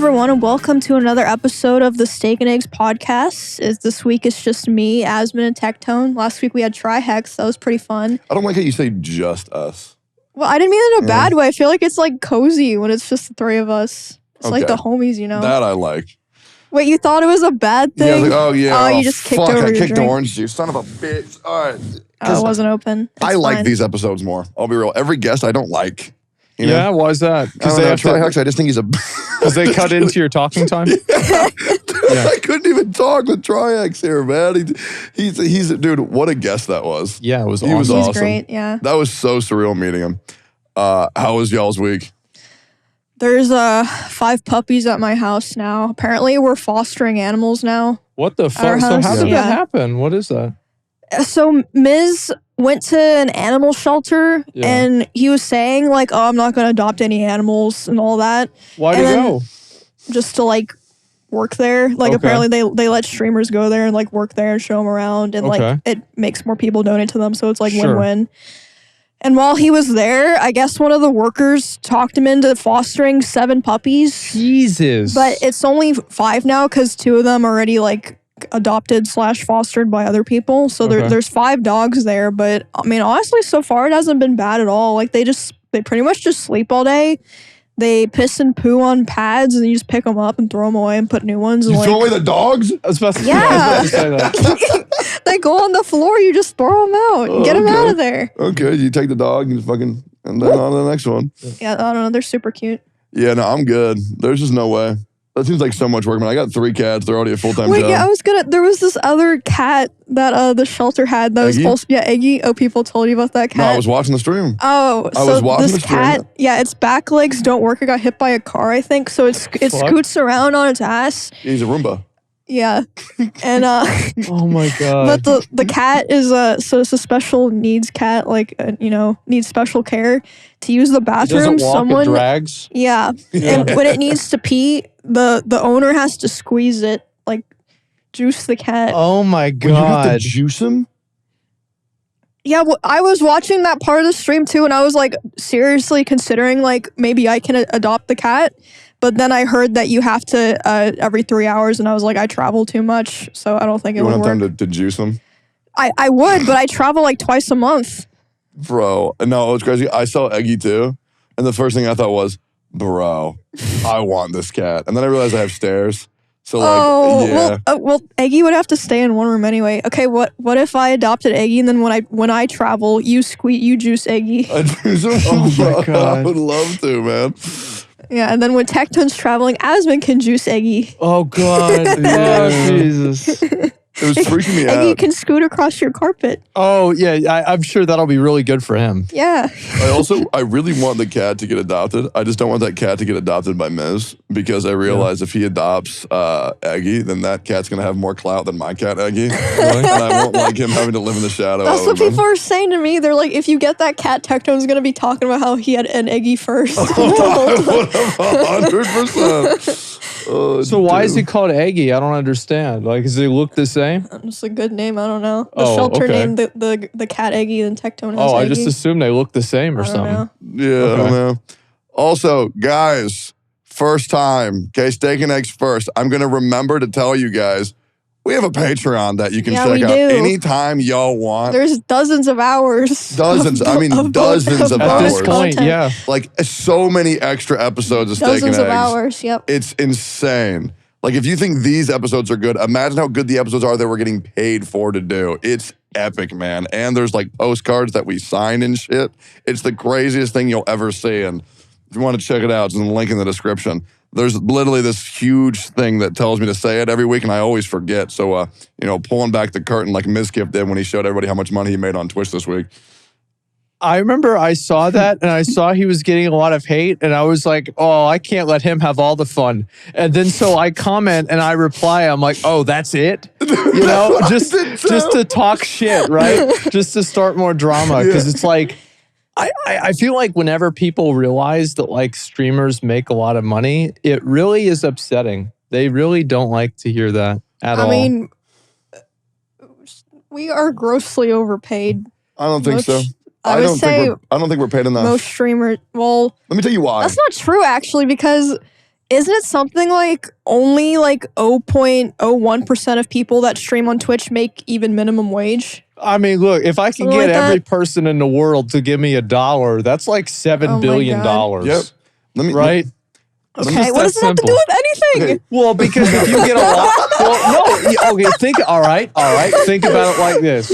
everyone, and welcome to another episode of the Steak and Eggs podcast. This week it's just me, Asmin, and Tectone. Last week we had Trihex. That was pretty fun. I don't like how you say just us. Well, I didn't mean it in a bad way. I feel like it's like cozy when it's just the three of us. It's like the homies, you know? That I like. Wait, you thought it was a bad thing? Yeah, I was like, oh yeah. Oh, you just kicked over your I kicked drink. orange juice. Son of a bitch. All right. Oh, it wasn't open. I like these episodes more. I'll be real. Every guest I don't like. You know? Yeah, why is that? Because they have Trihex. I just think he's a... Because they cut into your talking time? Yeah. I couldn't even talk with Trihex here, man. He's dude, what a guest that was. Yeah, it was He awesome. was He's awesome. great, yeah. That was so surreal meeting him. How was y'all's week? There's 5 puppies at my house now. Apparently, we're fostering animals now. What the Our fuck? So house, how did yeah. that happen? What is that? So Miz went to an animal shelter and he was saying like, oh, I'm not going to adopt any animals and all that. Why'd he go? Just to like work there. Like apparently they let streamers go there and like work there and show them around and like it makes more people donate to them. So it's like win-win. And while he was there, I guess one of the workers talked him into fostering 7 puppies. Jesus. But it's only 5 now because 2 of them are already like adopted / fostered by other people. So there's 5 dogs there. But I mean, honestly, so far it hasn't been bad at all. Like they pretty much just sleep all day. They piss and poo on pads and you just pick them up and throw them away and put new ones. You throw away the dogs? I was about to, Yeah. I was about to say that. They go on the floor, you just throw them out and get them out of there. Okay, you take the dog and fucking, and then on to the next one. Yeah, I don't know. They're super cute. Yeah, no, I'm good. There's just no way. That seems like so much work, man. I got 3 cats. They're already a full-time Wait, job. yeah, there was this other cat that the shelter had that was Eggy? also, Eggy. Oh, people told you about that cat? No, I was watching the stream. Oh, I was watching this the stream. cat, its back legs don't work. It got hit by a car, I think. So it scoots around on its ass. He's a Roomba. Yeah. And Oh my God. but the cat is so it's a special needs cat, like needs special care to use the It bathroom. doesn't walk, it drags. Yeah. And when it needs to pee, the owner has to squeeze it, like juice the cat. Oh my You have to God. juice him? Yeah, well, I was watching that part of the stream too, and I was like seriously considering like maybe I can adopt the cat. But then I heard that you have to every 3 hours, and I was like, I travel too much, so I don't think it would You work. want time to juice him? I would, but I travel like twice a month. Bro, no, it's crazy. I saw Eggy too, and the first thing I thought was, bro, I want this cat. And then I realized I have stairs. So like, well, Eggy would have to stay in one room anyway. Okay, what if I adopted Eggy, and then when I travel, you juice Eggy? I juice him? Oh my God. I would love to, man. Yeah, and then when Tectone's traveling, Asmin can juice Eggy. Oh God. Oh, Jesus. It was freaking me Eggy out. can scoot across your carpet. Oh, yeah. I'm sure that'll be really good for him. Yeah. I really want the cat to get adopted. I just don't want that cat to get adopted by Miz because I realize if he adopts Eggy, then that cat's going to have more clout than my cat, Eggy. And I won't like him having to live in the shadow That's of what him. people are saying to me. They're like, if you get that cat, Tectone's going to be talking about how he had an Eggy first. I would have 100%. So why is he called Eggy? I don't understand. Like, does he look the same? It's a good name. I don't know. The Oh, shelter okay. named the cat Eggy, and Tectone has Oh, I Eggy. just assumed they look the same or I don't something. know. Yeah, I don't know. Also, guys, first time, okay, Steak and Eggs first. I'm going to remember to tell you guys, we have a Patreon that you can check we out do. anytime y'all want. There's dozens of hours. Dozens, I mean dozens of At this hours. point, content. yeah. Like so many extra episodes of Steak and Dozens Eggs. of hours, yep. It's insane. Like if you think these episodes are good, imagine how good the episodes are that we're getting paid for to do. It's epic, man. And there's like postcards that we sign and shit. It's the craziest thing you'll ever see. And if you want to check it out, it's in the link in the description. There's literally this huge thing that tells me to say it every week, and I always forget. So, pulling back the curtain like Mizkif did when he showed everybody how much money he made on Twitch this week. I remember I saw that and I saw he was getting a lot of hate and I was like, oh, I can't let him have all the fun. And then so I comment and I reply, I'm like, oh, that's it? You know, just to talk shit, right? Just to start more drama. Because it's like, I feel like whenever people realize that like streamers make a lot of money, it really is upsetting. They really don't like to hear that at all. I mean, we are grossly overpaid. I don't think so. I would say I don't think we're paid enough. most streamers. Well, let me tell you why. that's not true actually, because isn't it something like only like 0.01% of people that stream on Twitch make even minimum wage? I mean, look, if I can Something get like every that? person in the world to give me $1, that's like Oh $7 my billion. God. Yep. Let me Right? Let me Okay, just what that does it have to do simple. with anything? Okay. Well, because if you get a lot, well, no, okay, all right, think about it like this.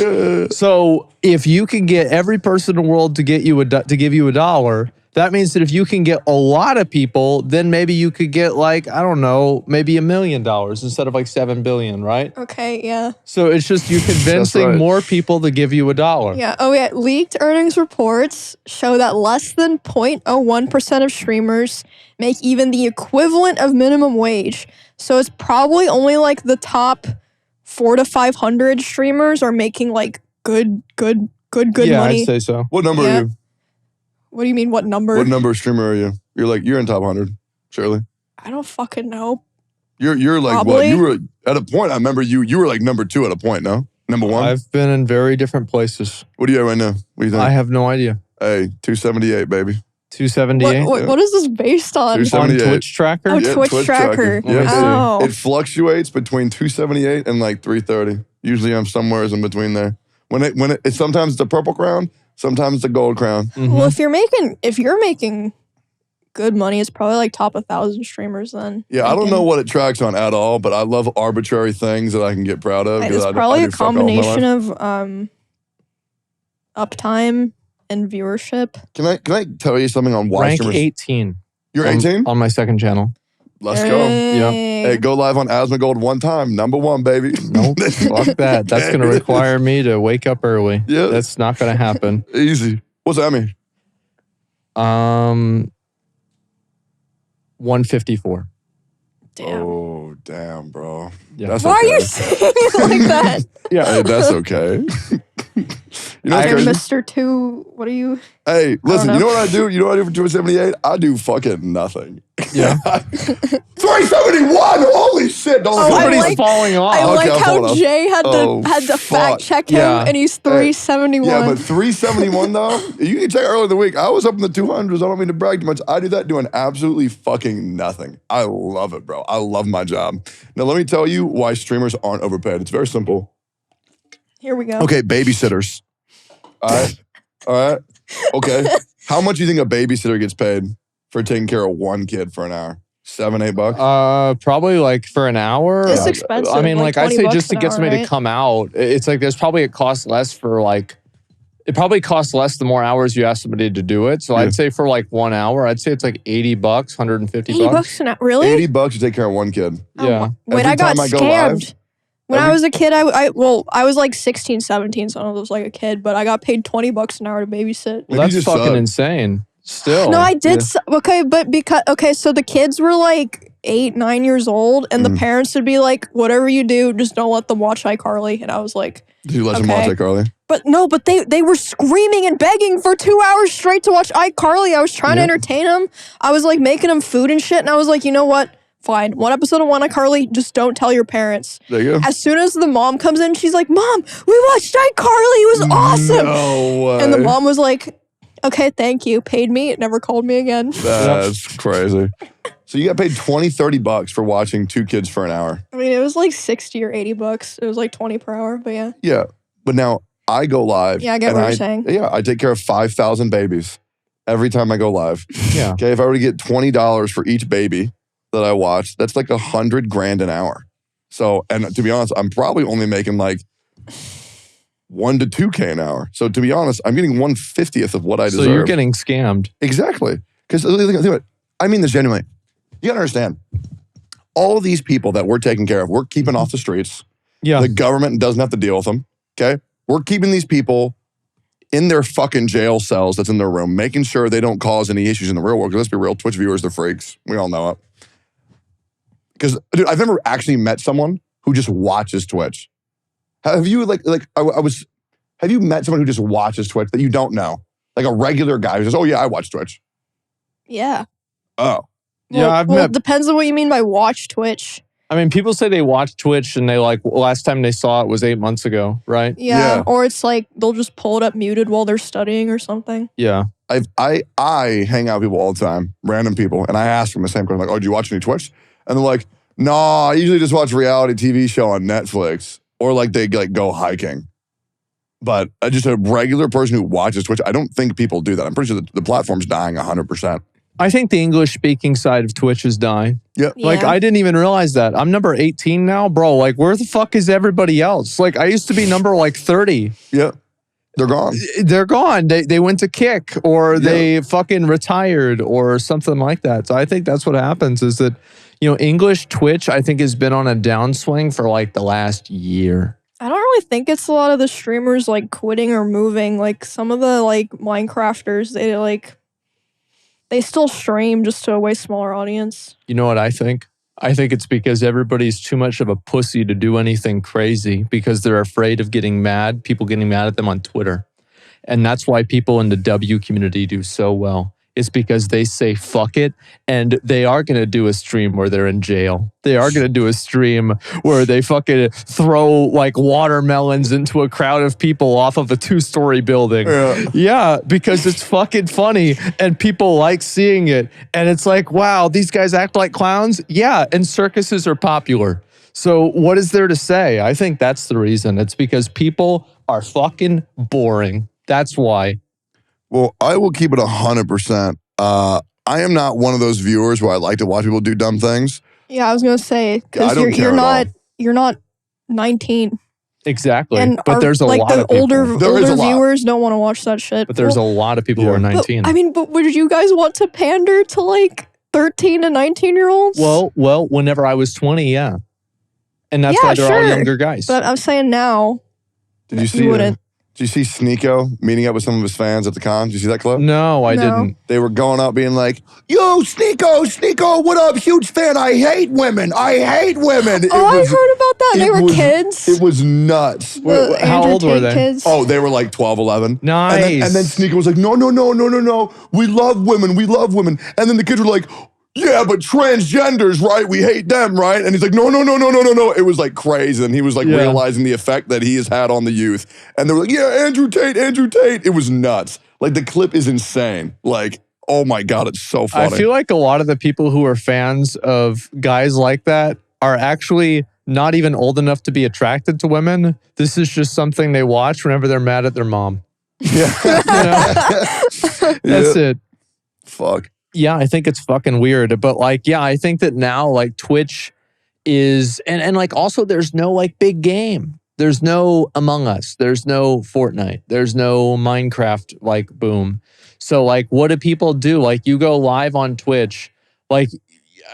So if you can get every person in the world to give you $1, that means that if you can get a lot of people, then maybe you could get like, I don't know, maybe $1 million instead of like 7 billion, right? Okay, yeah. So it's just you convincing right. more people to give you $1. Yeah. Oh, yeah. Leaked earnings reports show that less than 0.01% of streamers make even the equivalent of minimum wage. So it's probably only like the top 400 to 500 streamers are making like good Yeah, money. I'd say so. What number Yeah. are you? What do you mean? What number? What number streamer are you? You're in top 100, surely. I don't fucking know. You're like what? Probably. You were at a point. I remember you were like number 2 at a point. No, number 1. I've been in very different places. What do you have right now? What do you think? I have no idea. Hey, 278, baby. 278 What is this based on? 278. on Twitch Tracker. Oh, Yeah, Twitch tracker. Let me see. Oh. It fluctuates between 278 and like 330. Usually I'm somewhere in between there. When it sometimes it's a purple crown, sometimes it's a gold crown. Mhm. Well, if you're making good money, it's probably like top 1,000 streamers then. Yeah, I don't know what it tracks on at all, but I love arbitrary things that I can get proud of. 'cause It's I probably do a fuck all my life. combination of uptime and viewership. Can I tell you something on why Rank streamers? 18. You're on- 18? on my second channel. Let's go. Hey. Hey, go live on Asmongold one time. Number 1, baby. Nope, fuck that. That's going to require me to wake up early. Yeah. That's not going to happen. Easy. What's that mean? 154. Damn. Oh, damn, bro. Yeah. That's Why okay. are you saying it like that? Hey, that's okay. You know what's You're crazy? Mr. 2. What are you? Hey, listen, know. you know what I do? You know what I do for 278? I do fucking nothing. Yeah. 371! Holy shit. Don't Oh, I Somebody's like- falling off. I okay, like I'll how pull it up. Jay had Oh, to fuck. fact check him, Yeah. and he's 371. Yeah, but 371 though, you can check earlier in the week. I was up in the 200s. I don't mean to brag too much. I do that doing absolutely fucking nothing. I love it, bro. I love my job. Now, let me tell you why streamers aren't overpaid. It's very simple. Here we go. Okay, babysitters. All right. All right. Okay. How much do you think a babysitter gets paid for taking care of one kid for an hour? $7-8? Probably like for an hour. It's expensive, I mean, like like I'd 20 say bucks just to an get hour, somebody right? to come out, it's like there's probably it costs less for like, it probably costs less the more hours you ask somebody to do it. So Yeah. I'd say for like 1 hour, I'd say it's like $80, 150 $80 bucks. an hour? Really? $80 to take care of one kid. Oh, Yeah. Wait, Every I got time I go live, scammed. When I was a kid, I was like 16, 17, so I was like a kid, but I got paid $20 an hour to babysit. Well, Maybe that's you just fucking suck. insane. Still. No, I did. Yeah. Okay, but so the kids were like 8, 9 years old, and the parents would be like, "Whatever you do, just don't let them watch iCarly." And I was like, Did you let them Okay. watch iCarly? but they were screaming and begging for 2 hours straight to watch iCarly. I was trying to Yeah. entertain them. I was like making them food and shit, and I was like, you know what? Fine, one episode of iCarly. Just don't tell your parents. There you go. As soon as the mom comes in, she's like, "Mom, we watched iCarly. It was awesome." No way. And the mom was like, "Okay, thank you." Paid me. It never called me again. That's crazy. So you got paid $20-$30 for watching 2 kids for an hour. I mean, it was like $60 or $80. It was like 20 per hour, but yeah. Yeah. But now I go live. Yeah, I get and what you're saying. Yeah, I take care of 5,000 babies every time I go live. Yeah. Okay, if I were to get $20 for each baby that I watch, that's like $100,000 an hour. So, and to be honest, I'm probably only making like $1 to $2K an hour. So to be honest, I'm getting 1/50th of what I deserve. So you're getting scammed. Exactly. Because I mean this genuinely. You gotta understand, all of these people that we're taking care of, we're keeping off the streets. Yeah. The government doesn't have to deal with them. Okay? We're keeping these people in their fucking jail cells that's in their room, making sure they don't cause any issues in the real world. Because let's be real, Twitch viewers, they're freaks. We all know it. Because, dude, I've never actually met someone who just watches Twitch. Have you, have you met someone who just watches Twitch that you don't know? Like a regular guy who says, "Oh yeah, I watch Twitch." Yeah. Oh. Yeah, I've well, met- it depends on what you mean by watch Twitch. I mean, people say they watch Twitch and they like, last time they saw it was 8 months ago, right? Yeah. Yeah. Or it's like they'll just pull it up muted while they're studying or something. Yeah. I hang out with people all the time, random people, and I ask them the same question, like, oh, do you watch any Twitch? And they're like, no, I usually just watch a reality TV show on Netflix, or like they like go hiking. But just a regular person who watches Twitch, I don't think people do that. I'm pretty sure the platform's dying 100%. I think the English-speaking side of Twitch is dying. Yep. Yeah. Like, I didn't even realize that. I'm number 18 now, bro. Like, where the fuck is everybody else? Like, I used to be number, like, 30. Yep. They're gone. They're gone. They went to Kick, or they fucking retired, or something like that. So I think that's what happens is that, you know, English Twitch, I think, has been on a downswing for, like, the last year. I don't really think it's a lot of the streamers like quitting or moving. Like some of the like Minecrafters, they still stream just to a way smaller audience. You know what I think? I think it's because everybody's too much of a pussy to do anything crazy because they're afraid of getting mad, people getting mad at them on Twitter. And that's why people in the W community do so well. It's because they say fuck it, and they are going to do a stream where they're in jail. They are going to do a stream where they fucking throw like watermelons into a crowd of people off of a 2-story building. Yeah, because it's fucking funny and people like seeing it. And it's like, wow, these guys act like clowns? Yeah, and circuses are popular. So what is there to say? I think that's the reason. It's because people are fucking boring. That's why. Well, I will keep it 100%. I am not one of those viewers where I like to watch people do dumb things. Yeah, I was gonna say because you're not 19. Exactly. And but there's a lot of people. older viewers don't want to watch that shit. But there's a lot of people who are 19. But would you guys want to pander to like 13 and 19-year-olds? Well, whenever I was 20, yeah. And that's why they're all younger guys. But I'm saying now, Did you see? Did you see Sneeko meeting up with some of his fans at the con? Did you see that clip? No, I didn't. They were going up being like, yo, Sneeko, what up? Huge fan. I hate women. I heard about that. They were kids. It was nuts. How old were they? Kids. Oh, they were like 12, 11. Nice. And then Sneeko was like, no. We love women. And then the kids were like, yeah, but transgenders, right? We hate them, right? And he's like, no. It was like crazy. And he was like realizing the effect that he has had on the youth. And they were like, yeah, Andrew Tate. It was nuts. Like the clip is insane. Like, oh my God, it's so funny. I feel like a lot of the people who are fans of guys like that are actually not even old enough to be attracted to women. This is just something they watch whenever they're mad at their mom. Yeah. That's it. Fuck. Yeah, I think it's fucking weird. But like, yeah, I think that now like Twitch is, and like also there's no like big game. There's no Among Us. There's no Fortnite. There's no Minecraft like boom. So like, what do people do? Like you go live on Twitch. Like,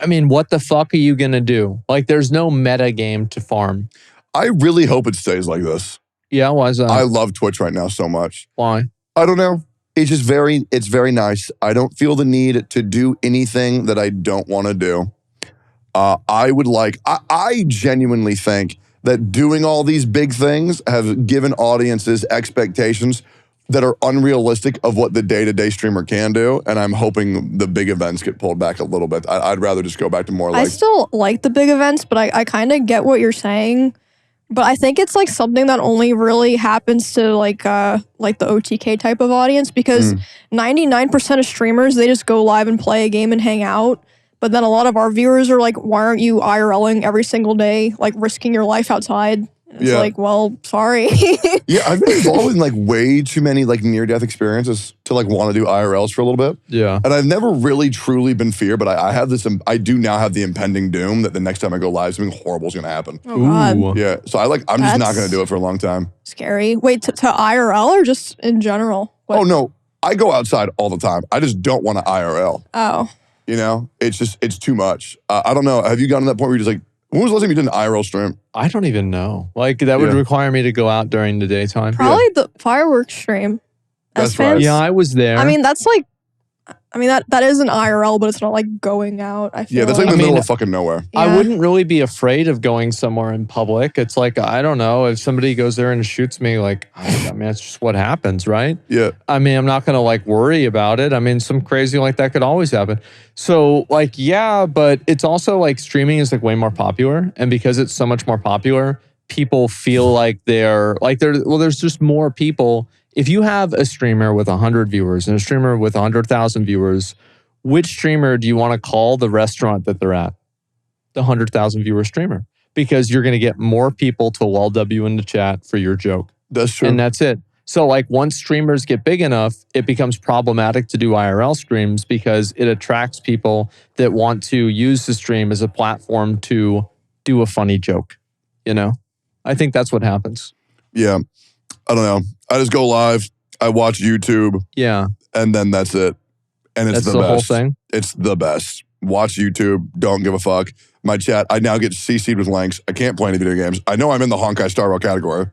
I mean, what the fuck are you going to do? Like there's no meta game to farm. I really hope it stays like this. Yeah, why is that? I love Twitch right now so much. Why? I don't know. It's just it's very nice. I don't feel the need to do anything that I don't want to do. I genuinely think that doing all these big things have given audiences expectations that are unrealistic of what the day-to-day streamer can do. And I'm hoping the big events get pulled back a little bit. I'd rather just go back to more like... I still like the big events, but I kind of get what you're saying. But I think it's like something that only really happens to like the OTK type of audience because 99% of streamers, they just go live and play a game and hang out. But then a lot of our viewers are like, why aren't you IRLing every single day, like risking your life outside? It's like, well, sorry. Yeah, I've been involved in like way too many like near-death experiences to like want to do IRLs for a little bit. Yeah. And I've never really truly been feared, but I have this, I do now have the impending doom that the next time I go live, something horrible is going to happen. Oh, God. Yeah, so I'm just not going to do it for a long time. Scary. Wait, to IRL or just in general? What? Oh, no. I go outside all the time. I just don't want to IRL. Oh. You know, it's too much. I don't know. Have you gotten to that point where you're just like, when was the last time you did an IRL stream? I don't even know. Like, that would require me to go out during the daytime. Probably the fireworks stream. That's right. Yeah, I was there. I mean, that's like, that is an IRL, but it's not like going out. I feel that's like in the middle of fucking nowhere. Yeah. I wouldn't really be afraid of going somewhere in public. It's like, I don't know, if somebody goes there and shoots me, like, I mean, that's just what happens, right? Yeah. I mean, I'm not going to like worry about it. I mean, some crazy like that could always happen. So like, yeah, but it's also like streaming is like way more popular. And because it's so much more popular, people feel like there's just more people if you have a streamer with 100 viewers and a streamer with 100,000 viewers, which streamer do you want to call the restaurant that they're at? The 100,000 viewer streamer. Because you're going to get more people to lol W in the chat for your joke. That's true. And that's it. So like once streamers get big enough, it becomes problematic to do IRL streams because it attracts people that want to use the stream as a platform to do a funny joke. You know? I think that's what happens. Yeah. I don't know. I just go live. I watch YouTube. Yeah. And then that's it. And it's That's the the whole best. thing? It's the best. Watch YouTube. Don't give a fuck. My chat, I now get CC'd with links. I can't play any video games. I know I'm in the Honkai Star Rail category.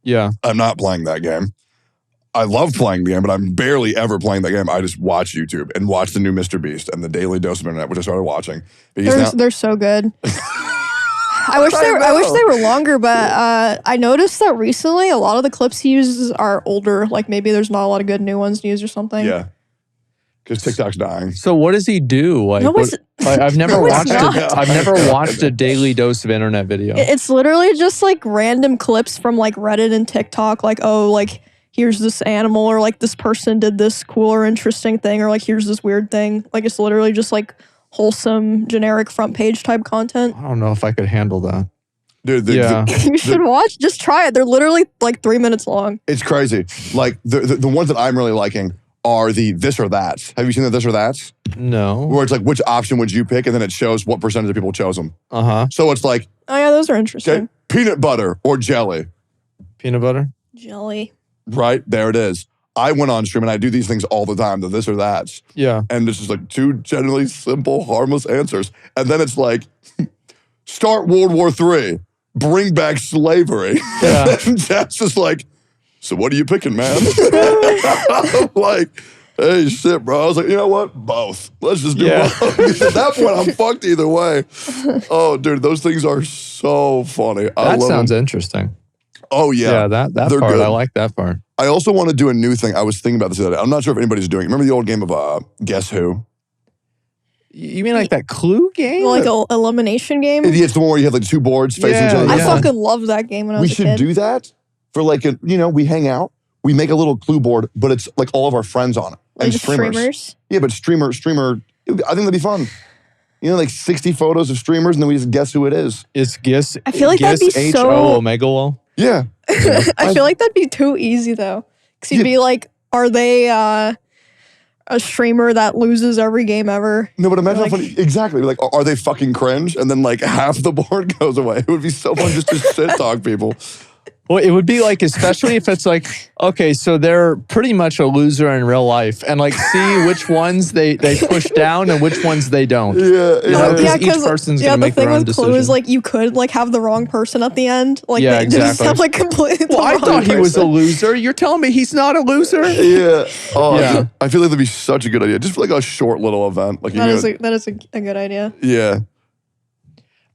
Yeah. I'm not playing that game. I love playing the game, but I'm barely ever playing that game. I just watch YouTube and watch the new Mr. Beast and the Daily Dose of Internet, which I started watching. They're so good. I wish they were longer, but I noticed that recently a lot of the clips he uses are older. Like maybe there's not a lot of good new ones to use or something. Yeah. Because TikTok's dying. So what does he do? Like, I've never watched I've never watched a Daily Dose of Internet video. It's literally just like random clips from like Reddit and TikTok. Like, oh, like here's this animal, or like this person did this cool or interesting thing, or like here's this weird thing. Like it's literally just like wholesome, generic front page type content. I don't know if I could handle that. Dude, you should watch. Just try it. They're literally like 3 minutes long. It's crazy. Like the ones that I'm really liking are the this or that's. Have you seen the this or that's? No. Where it's like, which option would you pick? And then it shows what percentage of people chose them. Uh-huh. So it's like, oh yeah, those are interesting. Okay, peanut butter or jelly. Peanut butter? Jelly. Right, there it is. I went on stream and I do these things all the time, the this or that's. Yeah. And it's just like two generally simple, harmless answers. And then it's like, start World War III, bring back slavery. Yeah. And that's just like, so what are you picking, man? I'm like, hey, shit, bro. I was like, you know what? Both. Let's just do both. At that point, I'm fucked either way. Oh, dude, those things are so funny. That sounds interesting. Oh, yeah. Yeah, that They're part, good. I like that part. I also want to do a new thing. I was thinking about this the other day. I'm not sure if anybody's doing it. Remember the old game of Guess Who? You mean like that Clue game? Like an elimination game? It's the one where you have like two boards facing each other. I fucking loved that game when I was We a kid. should do that for like, we hang out. We make a little clue board, but it's like all of our friends on it. Like And streamers. Yeah, but streamer. I think that'd be fun. Like 60 photos of streamers, and then we just guess who it is. It's Guess. I feel like that'd be Guess so- H-O Omega. Yeah. I feel like that'd be too easy though. Because you'd be like, are they a streamer that loses every game ever? No, but imagine Like- how funny. Exactly. Like, are they fucking cringe? And then like half the board goes away. It would be so fun just to shit talk people. Well, it would be like, especially if it's like, okay, so they're pretty much a loser in real life, and like see which ones they push down and which ones they don't. Yeah. You know, Yeah, each person's yeah, gonna the make thing their own with Clue decision. is like you could like have the wrong person at the end. Like Yeah, they just exactly. have like completely Well, the I wrong thought he was a person. loser. You're telling me he's not a loser? Yeah. Oh, Yeah. I feel like that'd be such a good idea. Just for like a short little event. Like, That is a good idea. yeah.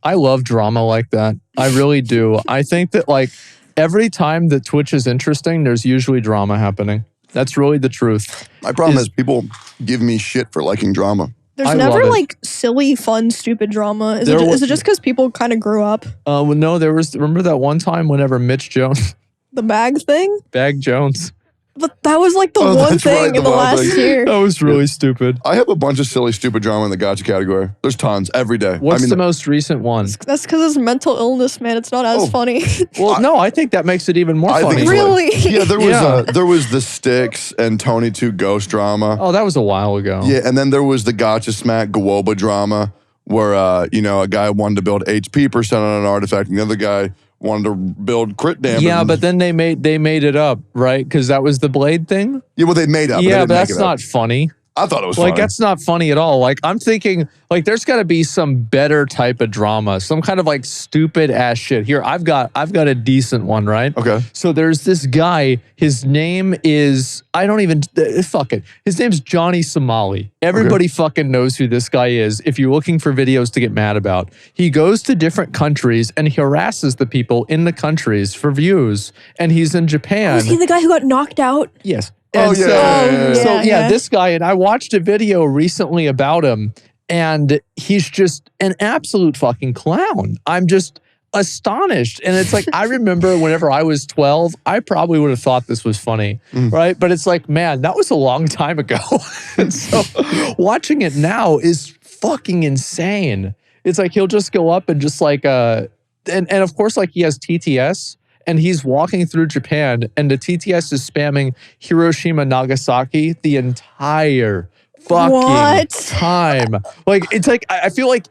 I love drama like that. I really do. I think that like every time that Twitch is interesting, there's usually drama happening. That's really the truth. My problem is people give me shit for liking drama. There's I never love it. like silly, fun, stupid drama. Is There it was- just because people kind of grew up? Well, no, remember that one time whenever Mitch Jones, The bag thing? Bag Jones, But that was like the Oh, one that's thing right, in the the one last thing. year. that was really stupid. I have a bunch of silly, stupid drama in the gotcha category. There's tons every day. What's the most recent one? That's because it's mental illness, man. It's not as Oh. funny. Well, no, I think that makes it even more I think funny. it's Really? Yeah, Yeah. there was the Sticks and Tony 2 Ghost drama. Oh, that was a while ago. Yeah, and then there was the Gotcha Smack Gwoba drama where a guy wanted to build HP percent on an artifact and the other guy wanted to build crit damage. Yeah, but then they made it up, right? Because that was the blade thing. Yeah, well, they made up. Yeah, they but didn't make that's it up. not funny. I thought it was Like funny. that's not funny at all. Like I'm thinking, like there's got to be some better type of drama, some kind of like stupid ass shit. Here, I've got a decent one, right? Okay. So there's this guy. His name is fuck it. His name's Johnny Somali. Everybody fucking knows who this guy is. If you're looking for videos to get mad about, he goes to different countries and harasses the people in the countries for views. And he's in Japan. Was he the guy who got knocked out? Yes. Oh, And yeah, so, yeah, so yeah. this guy, and I watched a video recently about him, and he's just an absolute fucking clown. astonished. And it's like, I remember whenever I was 12, I probably would have thought this was funny, right? But it's like, man, that was a long time ago. And so watching it now is fucking insane. It's like, he'll just go up and just like, and of course, like he has TTS and he's walking through Japan and the TTS is spamming Hiroshima, Nagasaki the entire fucking time. Like, it's like, I feel like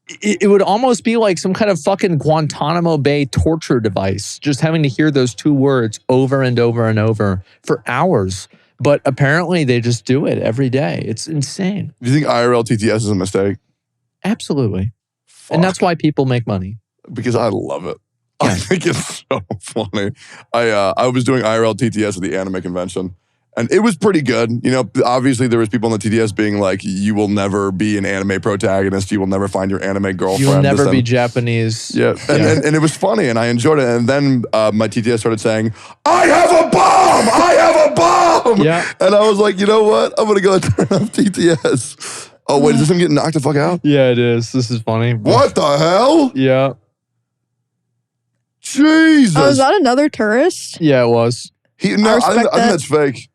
it would almost be like some kind of fucking Guantanamo Bay torture device, just having to hear those two words over and over and over for hours. But apparently they just do it every day. It's insane. Do you think IRL TTS is a mistake? Absolutely. Fuck. And that's why people make money. Because I love it. I think it's so funny. I was doing IRL TTS at the anime convention. And it was pretty good. You know, obviously there was people on the TTS being like, you will never be an anime protagonist. You will never find your anime girlfriend. You'll never be Japanese. Yeah. And it was funny and I enjoyed it. And then my TTS started saying, I have a bomb! I have a bomb! Yeah. And I was like, you know what? I'm going to go turn off TTS. Oh, wait, is this him getting knocked the fuck out? Yeah, it is. This is funny. What the hell? Yeah. Jesus. Oh, is that another tourist? Yeah, it was. I think that's fake.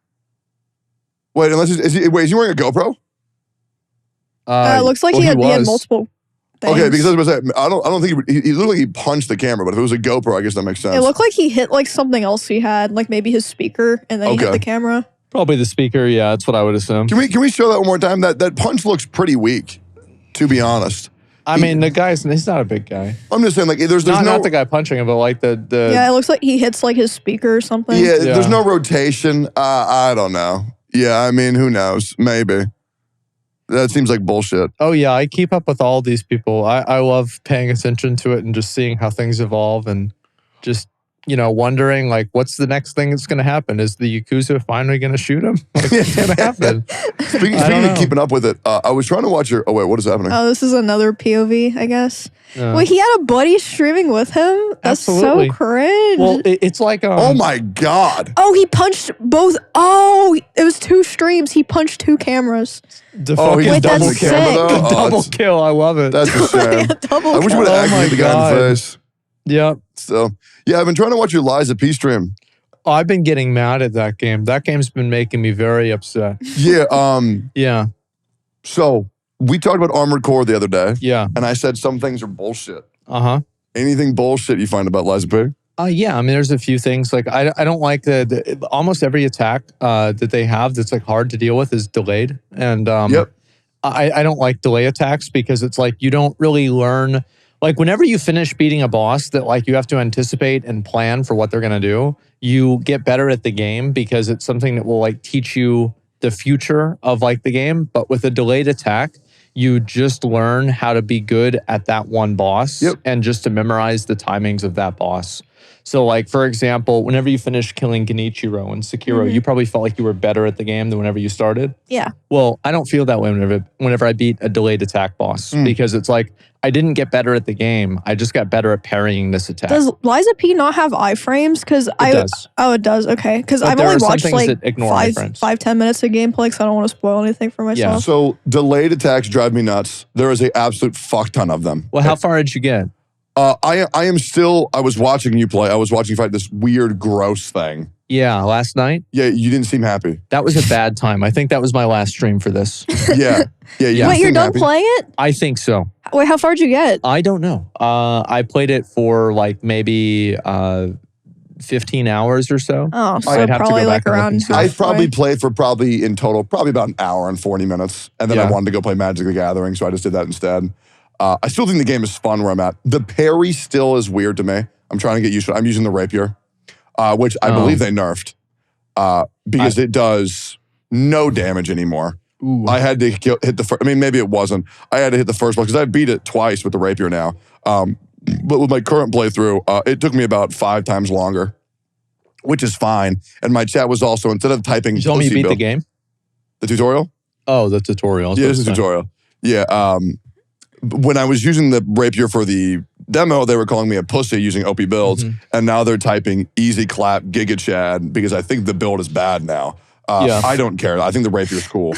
Wait, is he wearing a GoPro? It looks like he had multiple things. Okay, because I was going to say, I don't think he looked like he punched the camera, but if it was a GoPro, I guess that makes sense. It looked like he hit like something else he had, like maybe his speaker, and then he hit the camera. Probably the speaker, yeah, that's what I would assume. Can we show that one more time? That punch looks pretty weak, to be honest. I mean, the guy's, he's not a big guy. I'm just saying, like, there's not the guy punching him, but like the Yeah, it looks like he hits like his speaker or something. Yeah, there's no rotation. I don't know. Yeah, I mean, who knows? Maybe. That seems like bullshit. Oh, yeah, I keep up with all these people. I love paying attention to it and just seeing how things evolve and just, you know, wondering, like, what's the next thing that's going to happen? Is the Yakuza finally going to shoot him? Like, what's going to happen? Speaking of keeping up with it, I was trying to watch your... Oh, wait, what is happening? Oh, this is another POV, I guess. Wait, he had a buddy streaming with him? That's so cringe. Well, it's like... oh, my God. Oh, he punched both... Oh, it was two streams. He punched two cameras. The fucking Wait, double that's kill. sick. The double kill. I love it. That's a shame. I wish we would have activated the guy in the face. Yep. So, yeah, I've been trying to watch your Lies of P stream. I've been getting mad at that game. That game's been making me very upset. Yeah. Yeah. So, we talked about Armored Core the other day. Yeah. And I said some things are bullshit. Uh-huh. Anything bullshit you find about Lies of P? Yeah, I mean, there's a few things. Like, I don't like the almost every attack that they have that's like hard to deal with is delayed. And I don't like delay attacks because it's like you don't really learn. Like, whenever you finish beating a boss that like you have to anticipate and plan for what they're going to do, you get better at the game because it's something that will like teach you the future of like the game. But with a delayed attack, you just learn how to be good at that one boss and just to memorize the timings of that boss. So like, for example, whenever you finish killing Genichiro and Sekiro, you probably felt like you were better at the game than whenever you started. Yeah. Well, I don't feel that way whenever I beat a delayed attack boss because it's like, I didn't get better at the game. I just got better at parrying this attack. Does Liza P not have iframes? Because it does. Oh, it does. Okay. Because I've only watched like five, 10 minutes of gameplay because I don't want to spoil anything for myself. Yeah. So delayed attacks drive me nuts. There is an absolute fuck ton of them. Well, how far did you get? I was watching you play. I was watching you fight this weird, gross thing. Yeah, last night? Yeah, you didn't seem happy. That was a bad time. I think that was my last stream for this. Yeah. Wait, you're done playing it? I think so. Wait, how far did you get? I don't know. I played it for like maybe 15 hours or so. Oh, so probably like around halfway. I probably played for in total, about an hour and 40 minutes. And then I wanted to go play Magic the Gathering, so I just did that instead. I still think the game is fun where I'm at. The parry still is weird to me. I'm trying to get used to it. I'm using the rapier, which I believe they nerfed because it does no damage anymore. Ooh. I had to hit the first, I mean, maybe it wasn't. I had to hit the first one because I beat it twice with the rapier now. But with my current playthrough, it took me about 5 times longer, which is fine. And my chat was also, instead of typing... You told me you beat the game? The tutorial? Oh, the tutorial. Yeah, it's a tutorial. Yeah. When I was using the rapier for the demo, they were calling me a pussy using OP builds. And now they're typing easy clap, Giga Chad, because I think the build is bad now. I don't care. I think the rapier's cool.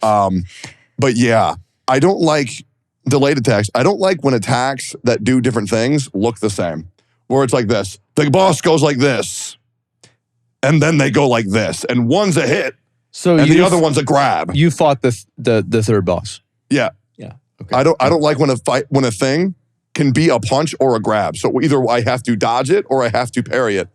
But yeah, I don't like delayed attacks. I don't like when attacks that do different things look the same. Where it's like this. The boss goes like this. And then they go like this. And one's a hit. And the other one's a grab. You fought the third boss. Yeah. Yeah. Okay. I don't like when a thing can be a punch or a grab. So either I have to dodge it or I have to parry it.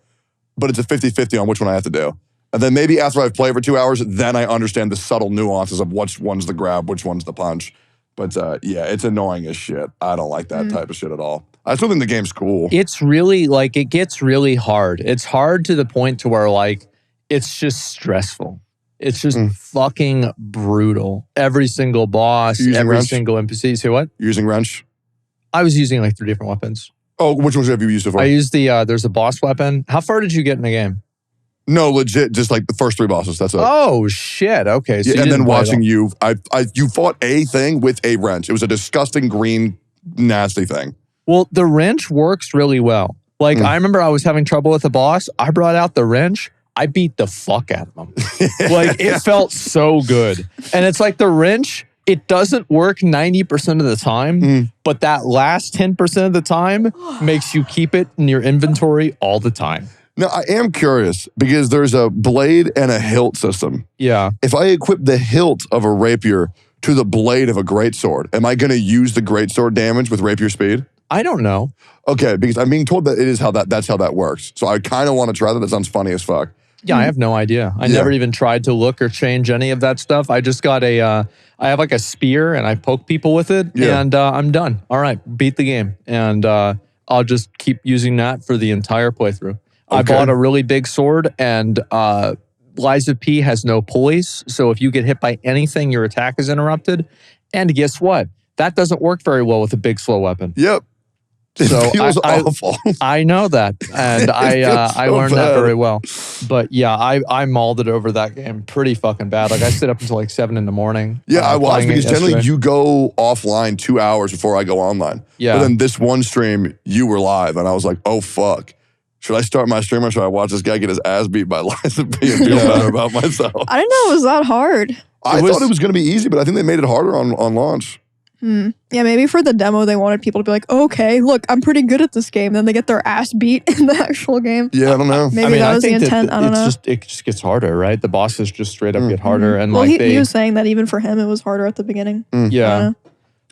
But it's a 50-50 on which one I have to do. And then maybe after I've played for 2 hours, then I understand the subtle nuances of which one's the grab, which one's the punch. But yeah, it's annoying as shit. I don't like that type of shit at all. I still think the game's cool. It's really, like, it gets really hard. It's hard to the point to where, like, it's just stressful. It's just fucking brutal. Every single boss, every single NPC. Say what? You're using wrench? I was using like 3 different weapons. Oh, which ones have you used so far? I used there's a boss weapon. How far did you get in the game? No, legit, just like the first 3 bosses. That's it. Oh shit! Okay, so yeah, and then watching you, you fought a thing with a wrench. It was a disgusting green, nasty thing. Well, the wrench works really well. Like I remember I was having trouble with the boss. I brought out the wrench. I beat the fuck out of him. Like it felt so good. And it's like the wrench. It doesn't work 90% of the time, but that last 10% of the time makes you keep it in your inventory all the time. Now, I am curious because there's a blade and a hilt system. Yeah. If I equip the hilt of a rapier to the blade of a greatsword, am I going to use the greatsword damage with rapier speed? I don't know. Okay, because I'm being told that it is that's how that works. So I kind of want to try that. That sounds funny as fuck. Yeah, I have no idea. I never even tried to look or change any of that stuff. I just got I have like a spear and I poke people with it and I'm done. All right, beat the game. And I'll just keep using that for the entire playthrough. Okay. I bought a really big sword and Liza P has no pulleys. So if you get hit by anything, your attack is interrupted. And guess what? That doesn't work very well with a big slow weapon. Yep. It feels awful. I know that, and I learned that very well. But yeah, I mauled it over that game pretty fucking bad. Like I stayed up until like 7 in the morning. Yeah, I watched because generally you go offline 2 hours before I go online. Yeah. But then this one stream, you were live, and I was like, oh fuck. Should I start my stream or should I watch this guy get his ass beat by Liza P and feel better about myself? I didn't know it was that hard. I thought it was going to be easy, but I think they made it harder on launch. Yeah, maybe for the demo, they wanted people to be like, okay, look, I'm pretty good at this game. Then they get their ass beat in the actual game. Yeah, I don't know. Maybe that was the intent. I don't know. It just gets harder, right? The bosses just straight up get harder. And well, he was saying that even for him, it was harder at the beginning. Yeah.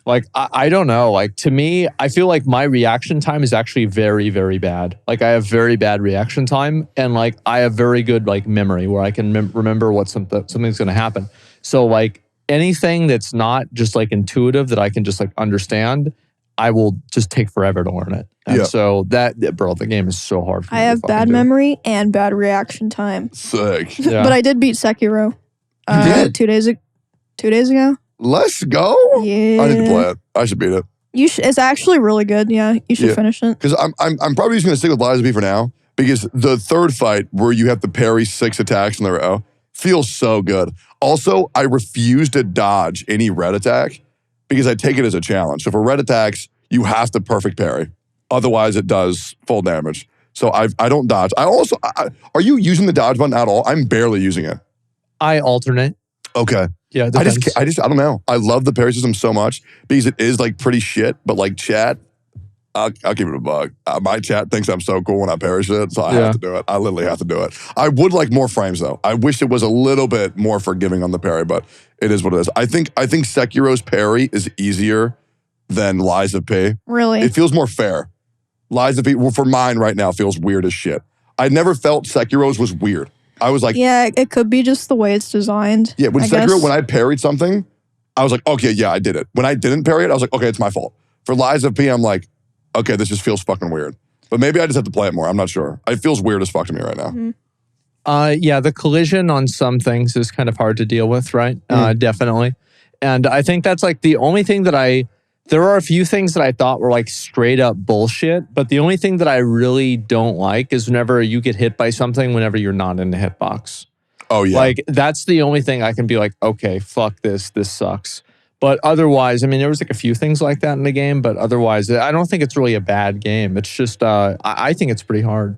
Like, I don't know. Like, to me, I feel like my reaction time is actually very, very bad. Like, I have very bad reaction time. And, like, I have very good, like, memory where I can remember what something's going to happen. So, like, anything that's not just like intuitive that I can just like understand, I will just take forever to learn it. And so bro, the game is so hard for me. I have bad memory and bad reaction time. Sick. Yeah. But I did beat Sekiro. You did? 2 days ago. Let's go. Yeah. I need to play it. I should beat it. It's actually really good. Yeah, you should finish it. Because I'm probably just going to stick with Liza P for now because the third fight where you have to parry 6 attacks in a row feels so good. Also, I refuse to dodge any red attack because I take it as a challenge. So for red attacks, you have to perfect parry. Otherwise, it does full damage. So I don't dodge. Are you using the dodge button at all? I'm barely using it. I alternate. Okay. Yeah, I don't know. I love the parry system so much because it is like pretty shit, but like chat, I'll give it a bug. My chat thinks I'm so cool when I parry shit, so I have to do it. I literally have to do it. I would like more frames though. I wish it was a little bit more forgiving on the parry, but it is what it is. I think Sekiro's parry is easier than Liza P. Really? It feels more fair. Liza P, well, for mine right now, feels weird as shit. I never felt Sekiro's was weird. I was like... Yeah, it could be just the way it's designed. Yeah, when I parried something, I was like, okay, yeah, I did it. When I didn't parry it, I was like, okay, it's my fault. For Liza P, I'm like, okay, this just feels fucking weird. But maybe I just have to play it more. I'm not sure. It feels weird as fuck to me right now. Yeah, the collision on some things is kind of hard to deal with, right? Definitely. And I think that's like the only thing that there are a few things that I thought were like straight up bullshit, but the only thing that I really don't like is whenever you get hit by something whenever you're not in the hitbox. Oh, yeah. Like, that's the only thing I can be like, okay, fuck this sucks. But otherwise, I mean, there was like a few things like that in the game, but otherwise, I don't think it's really a bad game. It's just, I think it's pretty hard.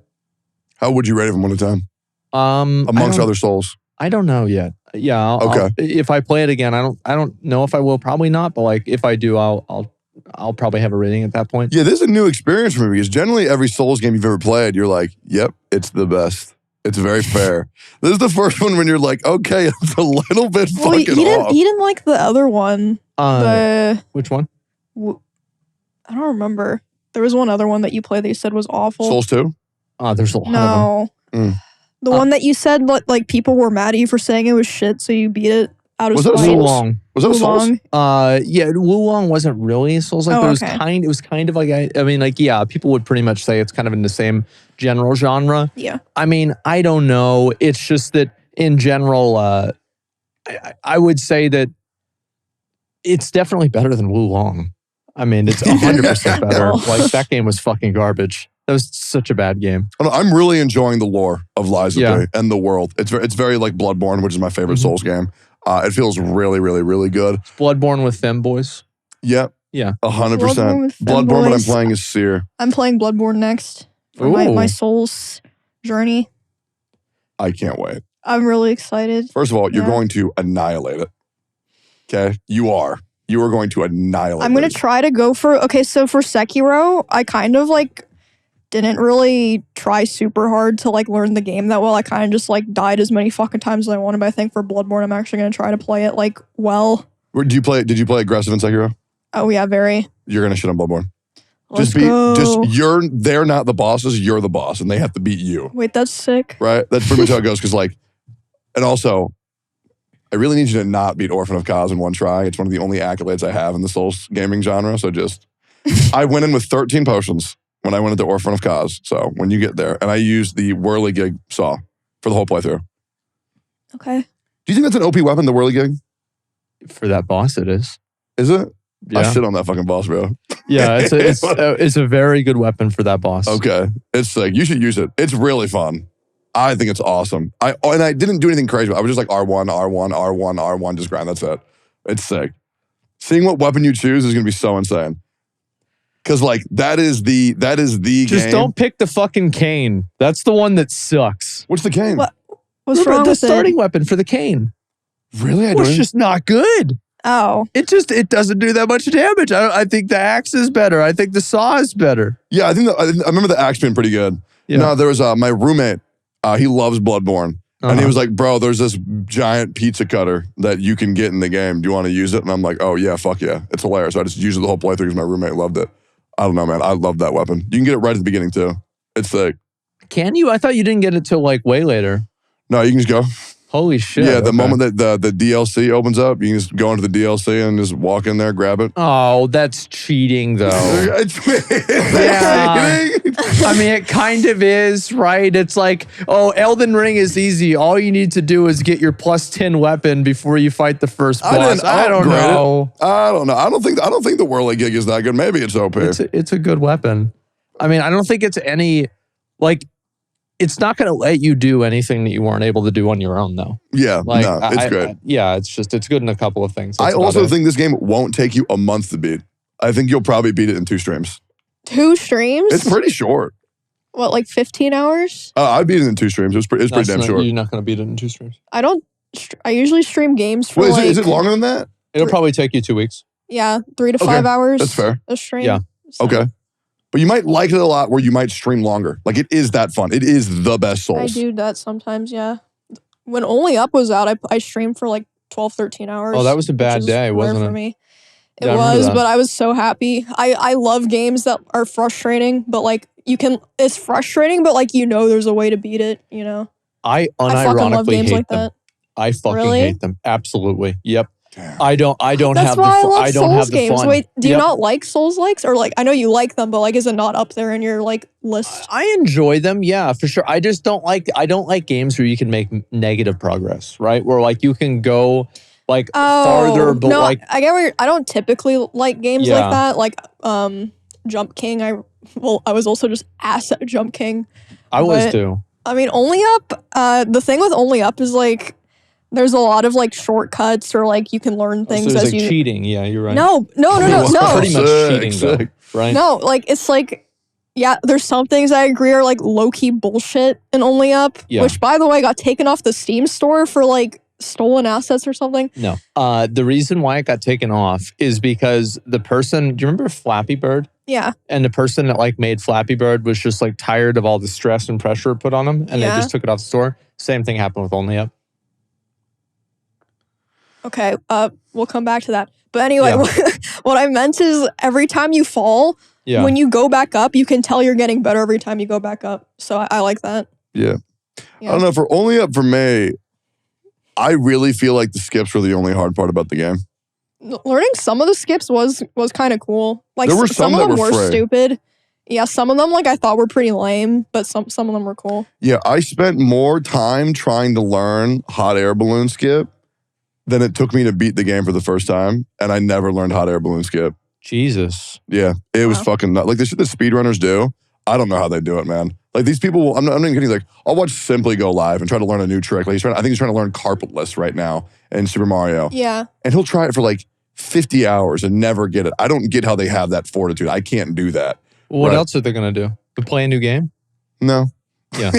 How would you rate it from 1 to 10? Amongst other Souls. I don't know yet. Yeah. If I play it again, I don't know if I will. Probably not. But like, if I do, I'll I'll probably have a rating at that point. Yeah, this is a new experience for me because generally every Souls game you've ever played, you're like, yep, it's the best. It's very fair. This is the first one when you're like, okay, it's a little bit fucking off. He didn't like the other one. Which one? I don't remember. There was one other one that you played that you said was awful. Souls 2? There's a lot of them. The one that you said like people were mad at you for saying it was shit, so you beat it out of Was that spite. Wulong? Was that a Souls? Yeah, Wulong wasn't really Souls like, Oh, but okay. it was kind of like I mean, like, yeah, people would pretty much say it's kind of in the same general genre. Yeah. I mean, I don't know. It's just that in general, I would say that it's definitely better than Wulong. I mean, it's 100% better. Like, that game was fucking garbage. That was such a bad game. I'm really enjoying the lore of Lies of P and the world. It's very like Bloodborne, which is my favorite Souls game. It feels really, really, really good. It's Bloodborne with femboys. Yep. Yeah. 100%. Bloodborne, what I'm playing is Seer. I'm playing Bloodborne next for my Souls journey. I can't wait. I'm really excited. First of all, you're going to annihilate it. Okay? You are. You are going to annihilate it. I'm going to try to go for... Okay, so for Sekiro, I kind of like... didn't really try super hard to like learn the game that well. I kind of just like died as many fucking times as I wanted. But I think for Bloodborne, I'm actually going to try to play it like well. Did you play aggressive in Sekiro? Oh yeah, very. You're going to shit on Bloodborne. Let's go. They're not the bosses, you're the boss, and they have to beat you. Wait, that's sick. Right? That's pretty much how it goes. Because like, and also, I really need you to not beat Orphan of Kaz in one try. It's one of the only accolades I have in the Souls gaming genre. So just, I went in with 13 potions when I went into Orphan of Kaz. So when you get there, and I used the whirligig saw for the whole playthrough. Okay. Do you think that's an OP weapon, the whirligig? For that boss, it is. Is it? Yeah. I shit on that fucking boss, bro. Yeah, it's a very good weapon for that boss. Okay. It's sick. You should use it. It's really fun. I think it's awesome. And I didn't do anything crazy. I was just like R1, R1, R1, R1, just grind. That's it. It's sick. Seeing what weapon you choose is going to be so insane. Because like that is the Just game. don't pick the fucking cane. That's the one that sucks. What's the cane? What's wrong the with starting it? weapon for the cane? Really? It's just not good. Oh. It doesn't do that much damage. I think the axe is better. I think the saw is better. Yeah, I remember the axe being pretty good. Yeah. No, there was my roommate. He loves Bloodborne. And he was like, bro, there's this giant pizza cutter that you can get in the game. Do you want to use it? And I'm like, oh yeah, fuck yeah. It's hilarious. I just used it the whole playthrough because my roommate loved it. I don't know, man. I love that weapon. You can get it right at the beginning too. It's sick. Can you? I thought you didn't get it till like way later. No, you can just go. Holy shit. Yeah, the moment that the DLC opens up, you can just go into the DLC and just walk in there, grab it. Oh, that's cheating though. Yeah. I mean, it kind of is, right? It's like, oh, Elden Ring is easy. All you need to do is get your +10 weapon before you fight the first boss. I don't know. I don't know. I don't think the whirligig is that good. Maybe it's OP. It's a good weapon. I mean, I don't think it's any like. It's not going to let you do anything that you weren't able to do on your own, though. Yeah, like, no, it's great. It's good in a couple of things. I also think this game won't take you a month to beat. I think you'll probably beat it in 2 streams. 2 streams? It's pretty short. What, like 15 hours? I beat it in 2 streams. It's pretty damn short. You're not going to beat it in 2 streams. I usually stream games for is it longer than that? It'll probably take you 2 weeks. Yeah, 3 to 5 hours. That's fair. A stream. Yeah. So. Okay. But you might like it a lot where you might stream longer. Like it is that fun. It is the best Souls. I do that sometimes, yeah. When Only Up was out, I streamed for like 12, 13 hours. Oh, that was a bad day, wasn't it? For me. It was, but I was so happy. I love games that are frustrating, but like it's frustrating, but like there's a way to beat it, I fucking love unironically games hate like them. that. I fucking Really? hate them. Absolutely. Yep. Damn. I don't That's have why the I love I don't Souls have the games. fun. Wait, do you not like Souls likes? Or like I know you like them, but like is it not up there in your like list? I enjoy them, yeah, for sure. I just don't like games where you can make negative progress, right? Where like you can go like farther, but no, like I get where I don't typically like games like that. Like Jump King, I was also just ass at Jump King. I was too. I mean, Only Up, the thing with Only Up is like there's a lot of like shortcuts or like you can learn things so as like you cheating. Yeah, you're right. No. It's pretty much cheating, Sick. though, right? No, like it's like there's some things I agree are like low key bullshit in Only Up, Yeah. which by the way got taken off the Steam store for like stolen assets or something? No. The reason why it got taken off is because the person, do you remember Flappy Bird? Yeah. And the person that like made Flappy Bird was just like tired of all the stress and pressure put on them, and they just took it off the store. Same thing happened with OnlyUp. Okay, we'll come back to that. But anyway, what I meant is every time you fall, when you go back up, you can tell you're getting better every time you go back up. So I like that. Yeah. I don't know, for OnlyUp for me, I really feel like the skips were the only hard part about the game. Learning some of the skips was kind of cool. Like there were some of them were free. stupid. Yeah, some of them like I thought were pretty lame, but some of them were cool. Yeah, I spent more time trying to learn hot air balloon skip than it took me to beat the game for the first time, and I never learned hot air balloon skip. Jesus. Yeah, it was fucking nuts. Like the shit that speedrunners do, I don't know how they do it, man. Like these people, I'm not even kidding. Like I'll watch Simply go live and try to learn a new trick. Like I think he's trying to learn carpetless right now in Super Mario. Yeah. And he'll try it for like 50 hours and never get it. I don't get how they have that fortitude. I can't do that. Well, what else are they going to do? To play a new game? No. Yeah.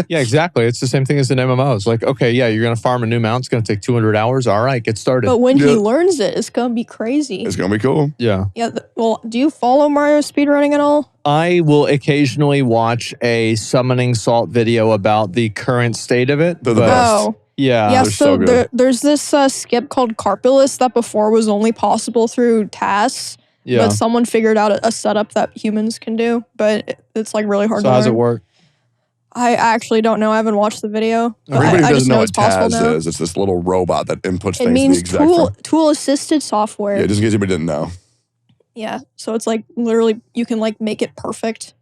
Yeah, exactly. It's the same thing as an MMO. It's like, okay, yeah, you're going to farm a new mount. It's going to take 200 hours. All right, get started. But when he learns it, it's going to be crazy. It's going to be cool. Yeah. Yeah. Well, do you follow Mario speedrunning at all? I will occasionally watch a summoning salt video about the current state of it. They're the best. Oh. Yeah. Yeah, so there's this skip called Carpeless that before was only possible through tasks. Yeah. But someone figured out a setup that humans can do, but it's like really hard to learn. So how does it work? I actually don't know. I haven't watched the video. Everybody I doesn't just know what it's possible Taz now. is. It's this little robot that inputs things It means to the exact tool-assisted software. Yeah, just in case anybody didn't know. Yeah, so it's like literally you can like make it perfect.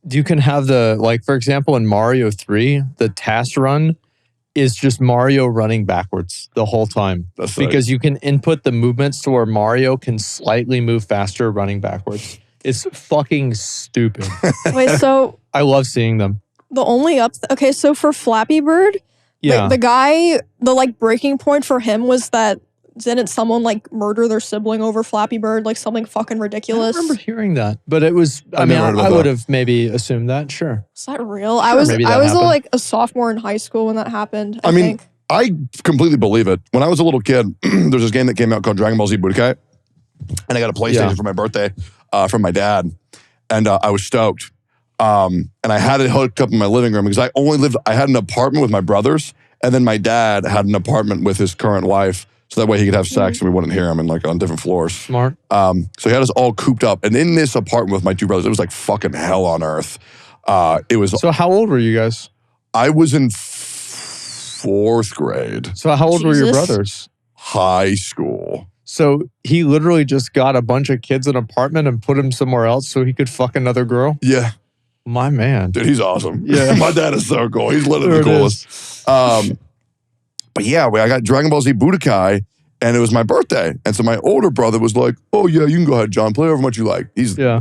You can have the, like, for example, in Mario 3, the task run is just Mario running backwards the whole time. That's because you can input the movements to where Mario can slightly move faster running backwards. It's fucking stupid. Wait, so I love seeing them. the only okay, so for Flappy Bird, the guy, the like breaking point for him was that didn't someone like murder their sibling over Flappy Bird, like something fucking ridiculous? I remember hearing that, but it was, I mean, I would have maybe assumed that, sure. Is that real? Sure, I was happened. like a sophomore in high school when that happened. I mean, think. I completely believe it. When I was a little kid, there's this game that came out called Dragon Ball Z Budokai, and I got a PlayStation for my birthday from my dad, and I was stoked. And I had it hooked up in my living room because I had an apartment with my brothers, and then my dad had an apartment with his current wife, so that way he could have sex and we wouldn't hear him and like on different floors. Smart. So he had us all cooped up, and in this apartment with my two brothers, it was like fucking hell on earth. It was. So how old were you guys? I was in 4th grade. So how old were your brothers? High school. So he literally just got a bunch of kids in an apartment and put him somewhere else so he could fuck another girl? Yeah. My man. Dude, he's awesome. Yeah. My dad is so cool. He's literally the coolest. But yeah, I got Dragon Ball Z Budokai, and it was my birthday. And so my older brother was like, oh yeah, you can go ahead, John, play however much you like.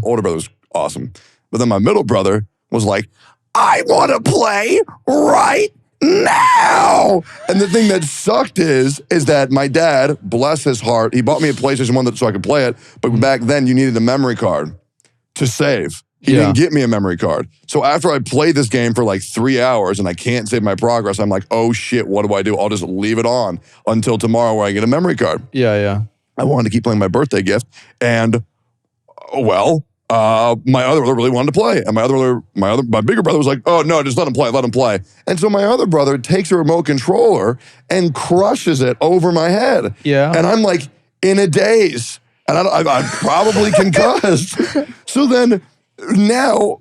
Older brother was awesome. But then my middle brother was like, I want to play right now. And the thing that sucked is that my dad, bless his heart, he bought me a PlayStation 1 so I could play it. But back then you needed a memory card to save. He didn't get me a memory card. So after I played this game for like 3 hours and I can't save my progress, I'm like, oh shit, what do? I'll just leave it on until tomorrow where I get a memory card. Yeah. I wanted to keep playing my birthday gift. And my other brother really wanted to play. And my bigger brother was like, oh no, just let him play. And so my other brother takes a remote controller and crushes it over my head. Yeah. And I'm like in a daze. And I'm probably concussed. So then now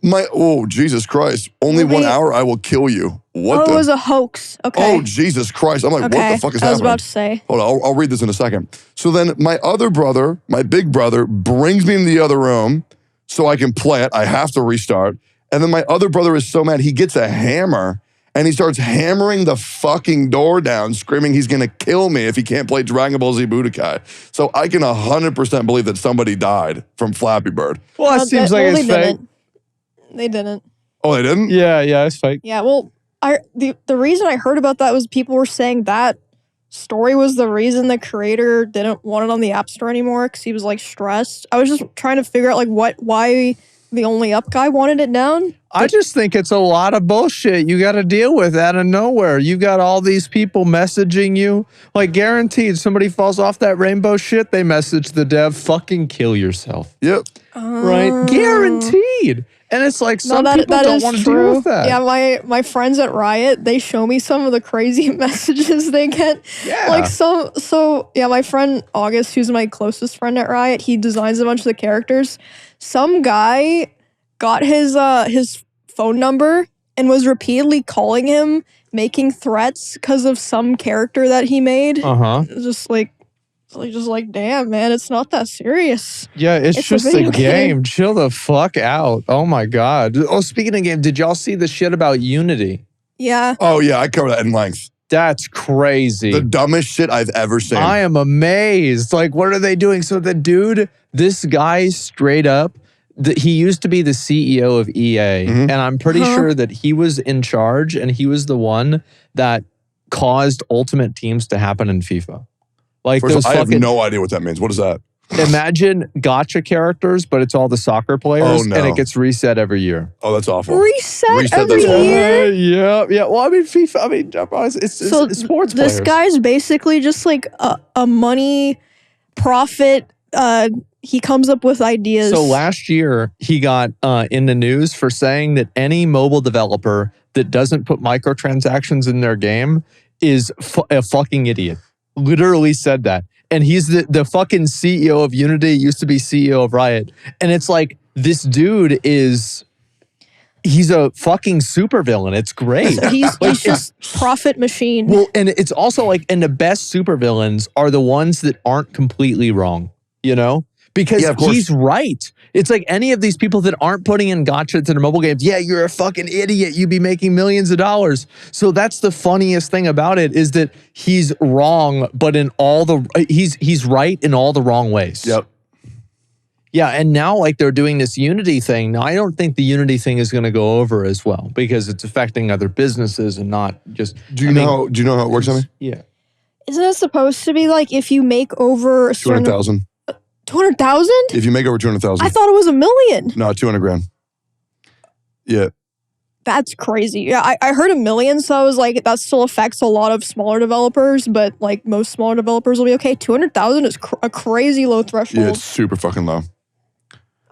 Jesus Christ, only 1 hour, I will kill you. What it was a hoax. Okay. Oh, Jesus Christ. I'm like, what the fuck is happening? I was about to say. Hold on, I'll read this in a second. So then my other brother, my big brother, brings me in the other room so I can play it. I have to restart. And then my other brother is so mad, he gets a hammer and he starts hammering the fucking door down, screaming he's gonna kill me if he can't play Dragon Ball Z Budokai. So I can 100% believe that somebody died from Flappy Bird. Well, it seems like it's fake. They didn't. Oh, they didn't? Yeah, it's fake. Yeah, well, the reason I heard about that was people were saying that story was the reason the creator didn't want it on the App Store anymore because he was like stressed. I was just trying to figure out like why the only up guy wanted it down. I just think it's a lot of bullshit you got to deal with out of nowhere. You got all these people messaging you. Like, guaranteed, somebody falls off that rainbow shit, they message the dev, fucking kill yourself. Yep. Right? Guaranteed. And it's like, some people don't want to deal with that. Yeah, my friends at Riot, they show me some of the crazy messages they get. Yeah. Like, so my friend August, who's my closest friend at Riot, he designs a bunch of the characters. Some guy got his phone number and was repeatedly calling him, making threats because of some character that he made. Just like, damn, man, it's not that serious. Yeah, it's just a game. Chill the fuck out. Oh my God. Oh, speaking of game, did y'all see the shit about Unity? Yeah. Oh yeah, I covered that in length. That's crazy. The dumbest shit I've ever seen. I am amazed. Like, what are they doing? So the dude, this guy straight up, he used to be the CEO of EA, and I'm pretty sure that he was in charge, and he was the one that caused Ultimate Teams to happen in FIFA. Like, First I have no idea what that means. What is that? Imagine gacha characters, but it's all the soccer players, and it gets reset every year. Oh, that's awful. Reset every year? Yeah. Well, I mean, FIFA, it's sports players. This guy's basically just like a money profit. He comes up with ideas. So last year, he got in the news for saying that any mobile developer that doesn't put microtransactions in their game is a fucking idiot. Literally said that. And he's the fucking CEO of Unity, used to be CEO of Riot. And it's like, this dude he's a fucking supervillain. It's great. He's just profit machine. Well, and it's also like, and the best supervillains are the ones that aren't completely wrong, you know? Because he's right. It's like any of these people that aren't putting in gotcha to their mobile games. Yeah, you're a fucking idiot. You'd be making millions of dollars. So that's the funniest thing about it, is that he's wrong, but in all he's right in all the wrong ways. Yep. Yeah, and now like they're doing this Unity thing. Now I don't think the Unity thing is going to go over as well, because it's affecting other businesses and not just. Do you know how it works, Emmy? Yeah. Isn't it supposed to be like if you make over a certain 200,000. 200,000? If you make over 200,000. I thought it was $1 million. No, 200 grand. Yeah. That's crazy. Yeah, I heard $1 million, so I was like, that still affects a lot of smaller developers, but like most smaller developers will be okay. 200,000 is a crazy low threshold. Yeah, it's super fucking low.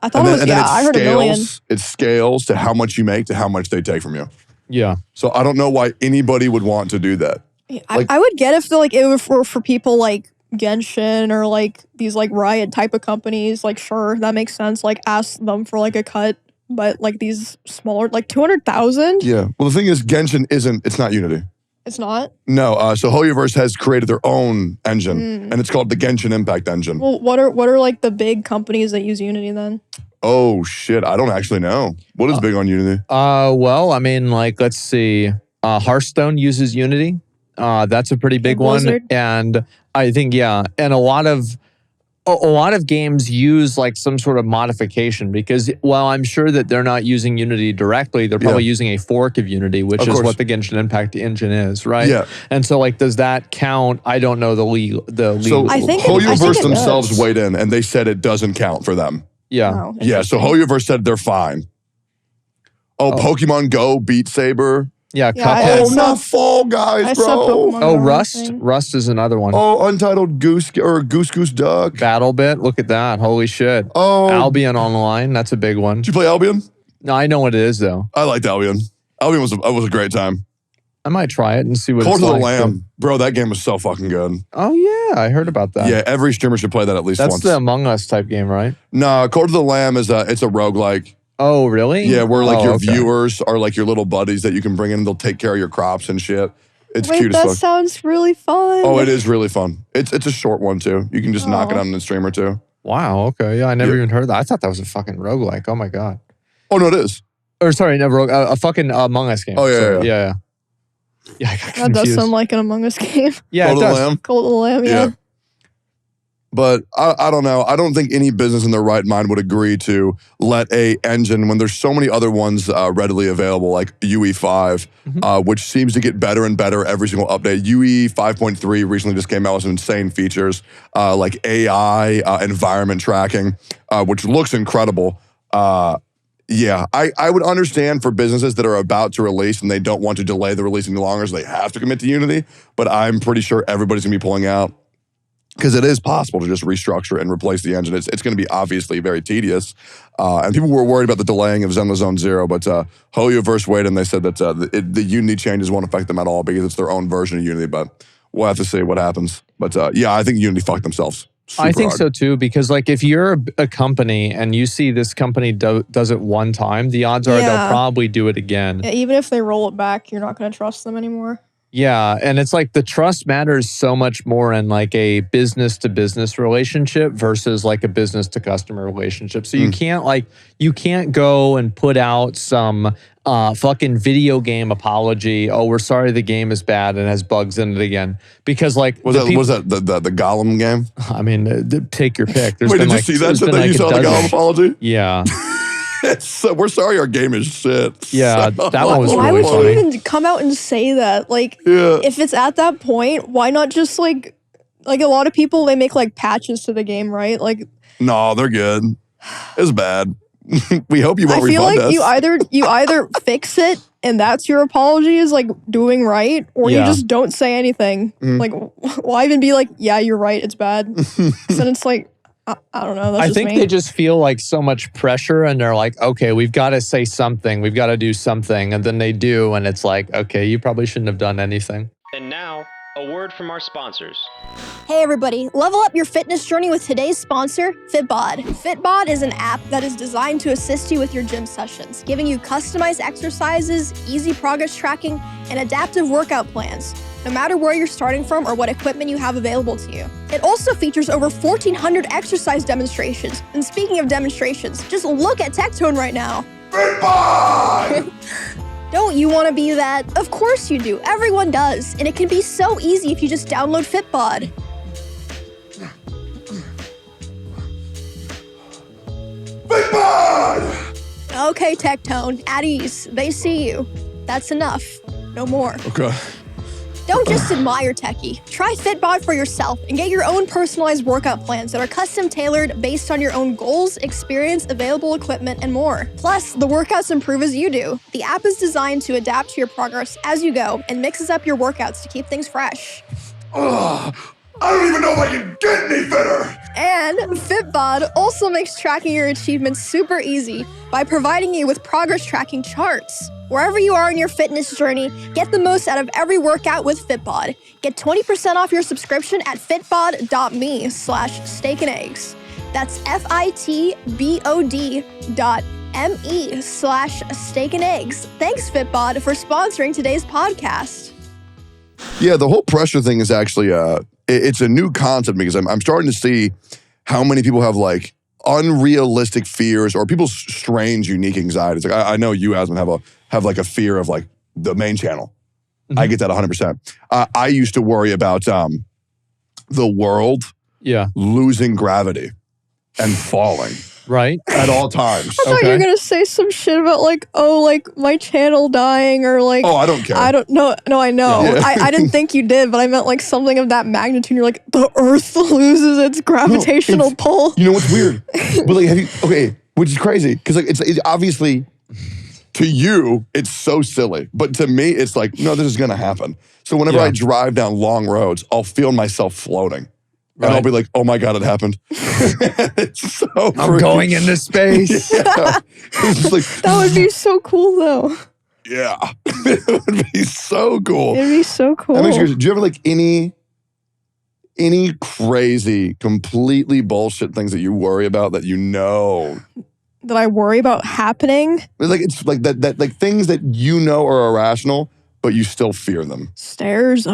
I thought I heard $1 million. It scales to how much you make to how much they take from you. Yeah. So I don't know why anybody would want to do that. I would get if it were for people like Genshin or like these like Riot type of companies, like sure, that makes sense. Like ask them for like a cut, but like these smaller, like 200,000. Yeah. Well, the thing is, Genshin it's not Unity. It's not? No. So Hoyoverse has created their own engine, and it's called the Genshin Impact Engine. Well, what are like the big companies that use Unity then? Oh shit, I don't actually know. What is big on Unity? Well, I mean, like, let's see. Hearthstone uses Unity. That's a pretty big one. And I think, yeah, and a lot of games use like some sort of modification, because while I'm sure that they're not using Unity directly, they're probably using a fork of Unity, which is what the Genshin Impact engine is, right? Yeah. And so like, does that count? I don't know the legal. So Hoyoverse themselves weighed in and they said it doesn't count for them. Yeah. Oh, Yeah. So Hoyoverse said they're fine. Pokemon Go, Beat Saber. Yeah, Cuphead. Not Fall Guys, bro. Oh, Rust. Rust is another one. Oh, Untitled Goose Duck. BattleBit. Look at that. Holy shit. Oh. Albion Online. That's a big one. Did you play Albion? No, I know what it is though. I liked Albion. Albion was a great time. I might try it and see what Cult it's of the like. Lamb. Bro, that game was so fucking good. Oh yeah, I heard about that. Yeah, every streamer should play that at least once. That's the Among Us type game, right? Nah, Cult of the Lamb is it's a roguelike. Oh, really? Yeah, where like your viewers are like your little buddies that you can bring in. They'll take care of your crops and shit. It's cute as fuck. That sounds really fun. Oh, it is really fun. It's a short one too. You can just knock it out in a stream or two. Wow, okay. Yeah, I never even heard that. I thought that was a fucking roguelike. Oh my God. Oh, no, it is. Or sorry, never a fucking Among Us game. Oh, yeah. Yeah, I got confused. That does sound like an Among Us game. Yeah, Cult it of does. the Lamb. Cult of the Lamb, yeah. But I don't know. I don't think any business in their right mind would agree to let a engine when there's so many other ones readily available, like UE5, which seems to get better and better every single update. UE 5.3 recently just came out with some insane features, like AI environment tracking, which looks incredible. Yeah, I would understand for businesses that are about to release and they don't want to delay the release any longer, so they have to commit to Unity. But I'm pretty sure everybody's gonna be pulling out because it is possible to just restructure and replace the engine. It's going to be obviously very tedious. And people were worried about the delaying of Zenless Zone Zero, but Hoyo versed Wade, and they said that the Unity changes won't affect them at all because it's their own version of Unity. But we'll have to see what happens. But yeah, I think Unity fucked themselves. I think hard. so too, because like if you're a company and you see this company does it one time, the odds are they'll probably do it again. Yeah, even if they roll it back, you're not going to trust them anymore. Yeah, and it's like the trust matters so much more in like a business to business relationship versus like a business to customer relationship. So you can't go and put out some fucking video game apology. Oh, we're sorry the game is bad and has bugs in it again. Because like was that the Gollum game? I mean, take your pick. Wait, did you see that? You saw the Gollum apology? Yeah. We're sorry our game is shit. Yeah, that one was why really would funny. you even come out and say that? Like, if it's at that point, why not just like a lot of people, they make like patches to the game, right? Like, no, they're good. It's bad. We hope you won't refund I feel us. like you either fix it and that's your apology is like doing right, or you just don't say anything. Like, why even be like, yeah, you're right, it's bad. Then it's like, I don't know. I think they just feel like so much pressure and they're like, okay, we've got to say something. We've got to do something. And then they do. And it's like, okay, you probably shouldn't have done anything. And now, a word from our sponsors. Hey everybody, level up your fitness journey with today's sponsor, Fitbod. Fitbod is an app that is designed to assist you with your gym sessions, giving you customized exercises, easy progress tracking, and adaptive workout plans, no matter where you're starting from or what equipment you have available to you. It also features over 1,400 exercise demonstrations. And speaking of demonstrations, just look at Tectone right now. Fitbod! Don't you want to be that? Of course you do. Everyone does. And it can be so easy if you just download Fitbod. Fitbod! Okay, Tectone, at ease. They see you. That's enough. No more. Okay. Don't just admire Techie. Try Fitbod for yourself and get your own personalized workout plans that are custom tailored based on your own goals, experience, available equipment, and more. Plus, the workouts improve as you do. The app is designed to adapt to your progress as you go and mixes up your workouts to keep things fresh. Ugh, I don't even know if I can get any fitter! And Fitbod also makes tracking your achievements super easy by providing you with progress tracking charts. Wherever you are in your fitness journey, get the most out of every workout with Fitbod. Get 20% off your subscription at fitbod.me/steakandeggs. That's fitbod.me/steakandeggs. Thanks, Fitbod, for sponsoring today's podcast. Yeah, the whole pressure thing is actually it's a new concept because I'm starting to see how many people have like unrealistic fears or people's strange, unique anxieties. Like I know you, Asman, have like a fear of like the main channel. I get that 100%. I used to worry about the world losing gravity and falling. Right. At all times. I thought you were going to say some shit about like, oh, like my channel dying or like. Oh, I don't care. I don't know. No, I know. Yeah. I didn't think you did, but I meant like something of that magnitude. You're like, the earth loses its gravitational pull. You know what's weird? But like, which is crazy. Because like, it's obviously, to you, it's so silly. But to me, it's like, no, this is going to happen. So whenever I drive down long roads, I'll feel myself floating. Right. And I'll be like, oh my God, it happened. It's so I'm going into space. Yeah. It's like, that would be so cool though. Yeah. It would be so cool. It'd be so cool. That makes you crazy. Do you ever like any crazy, completely bullshit things that you worry about that you know? That I worry about happening? Like it's like that like things that you know are irrational, but you still fear them. Stairs?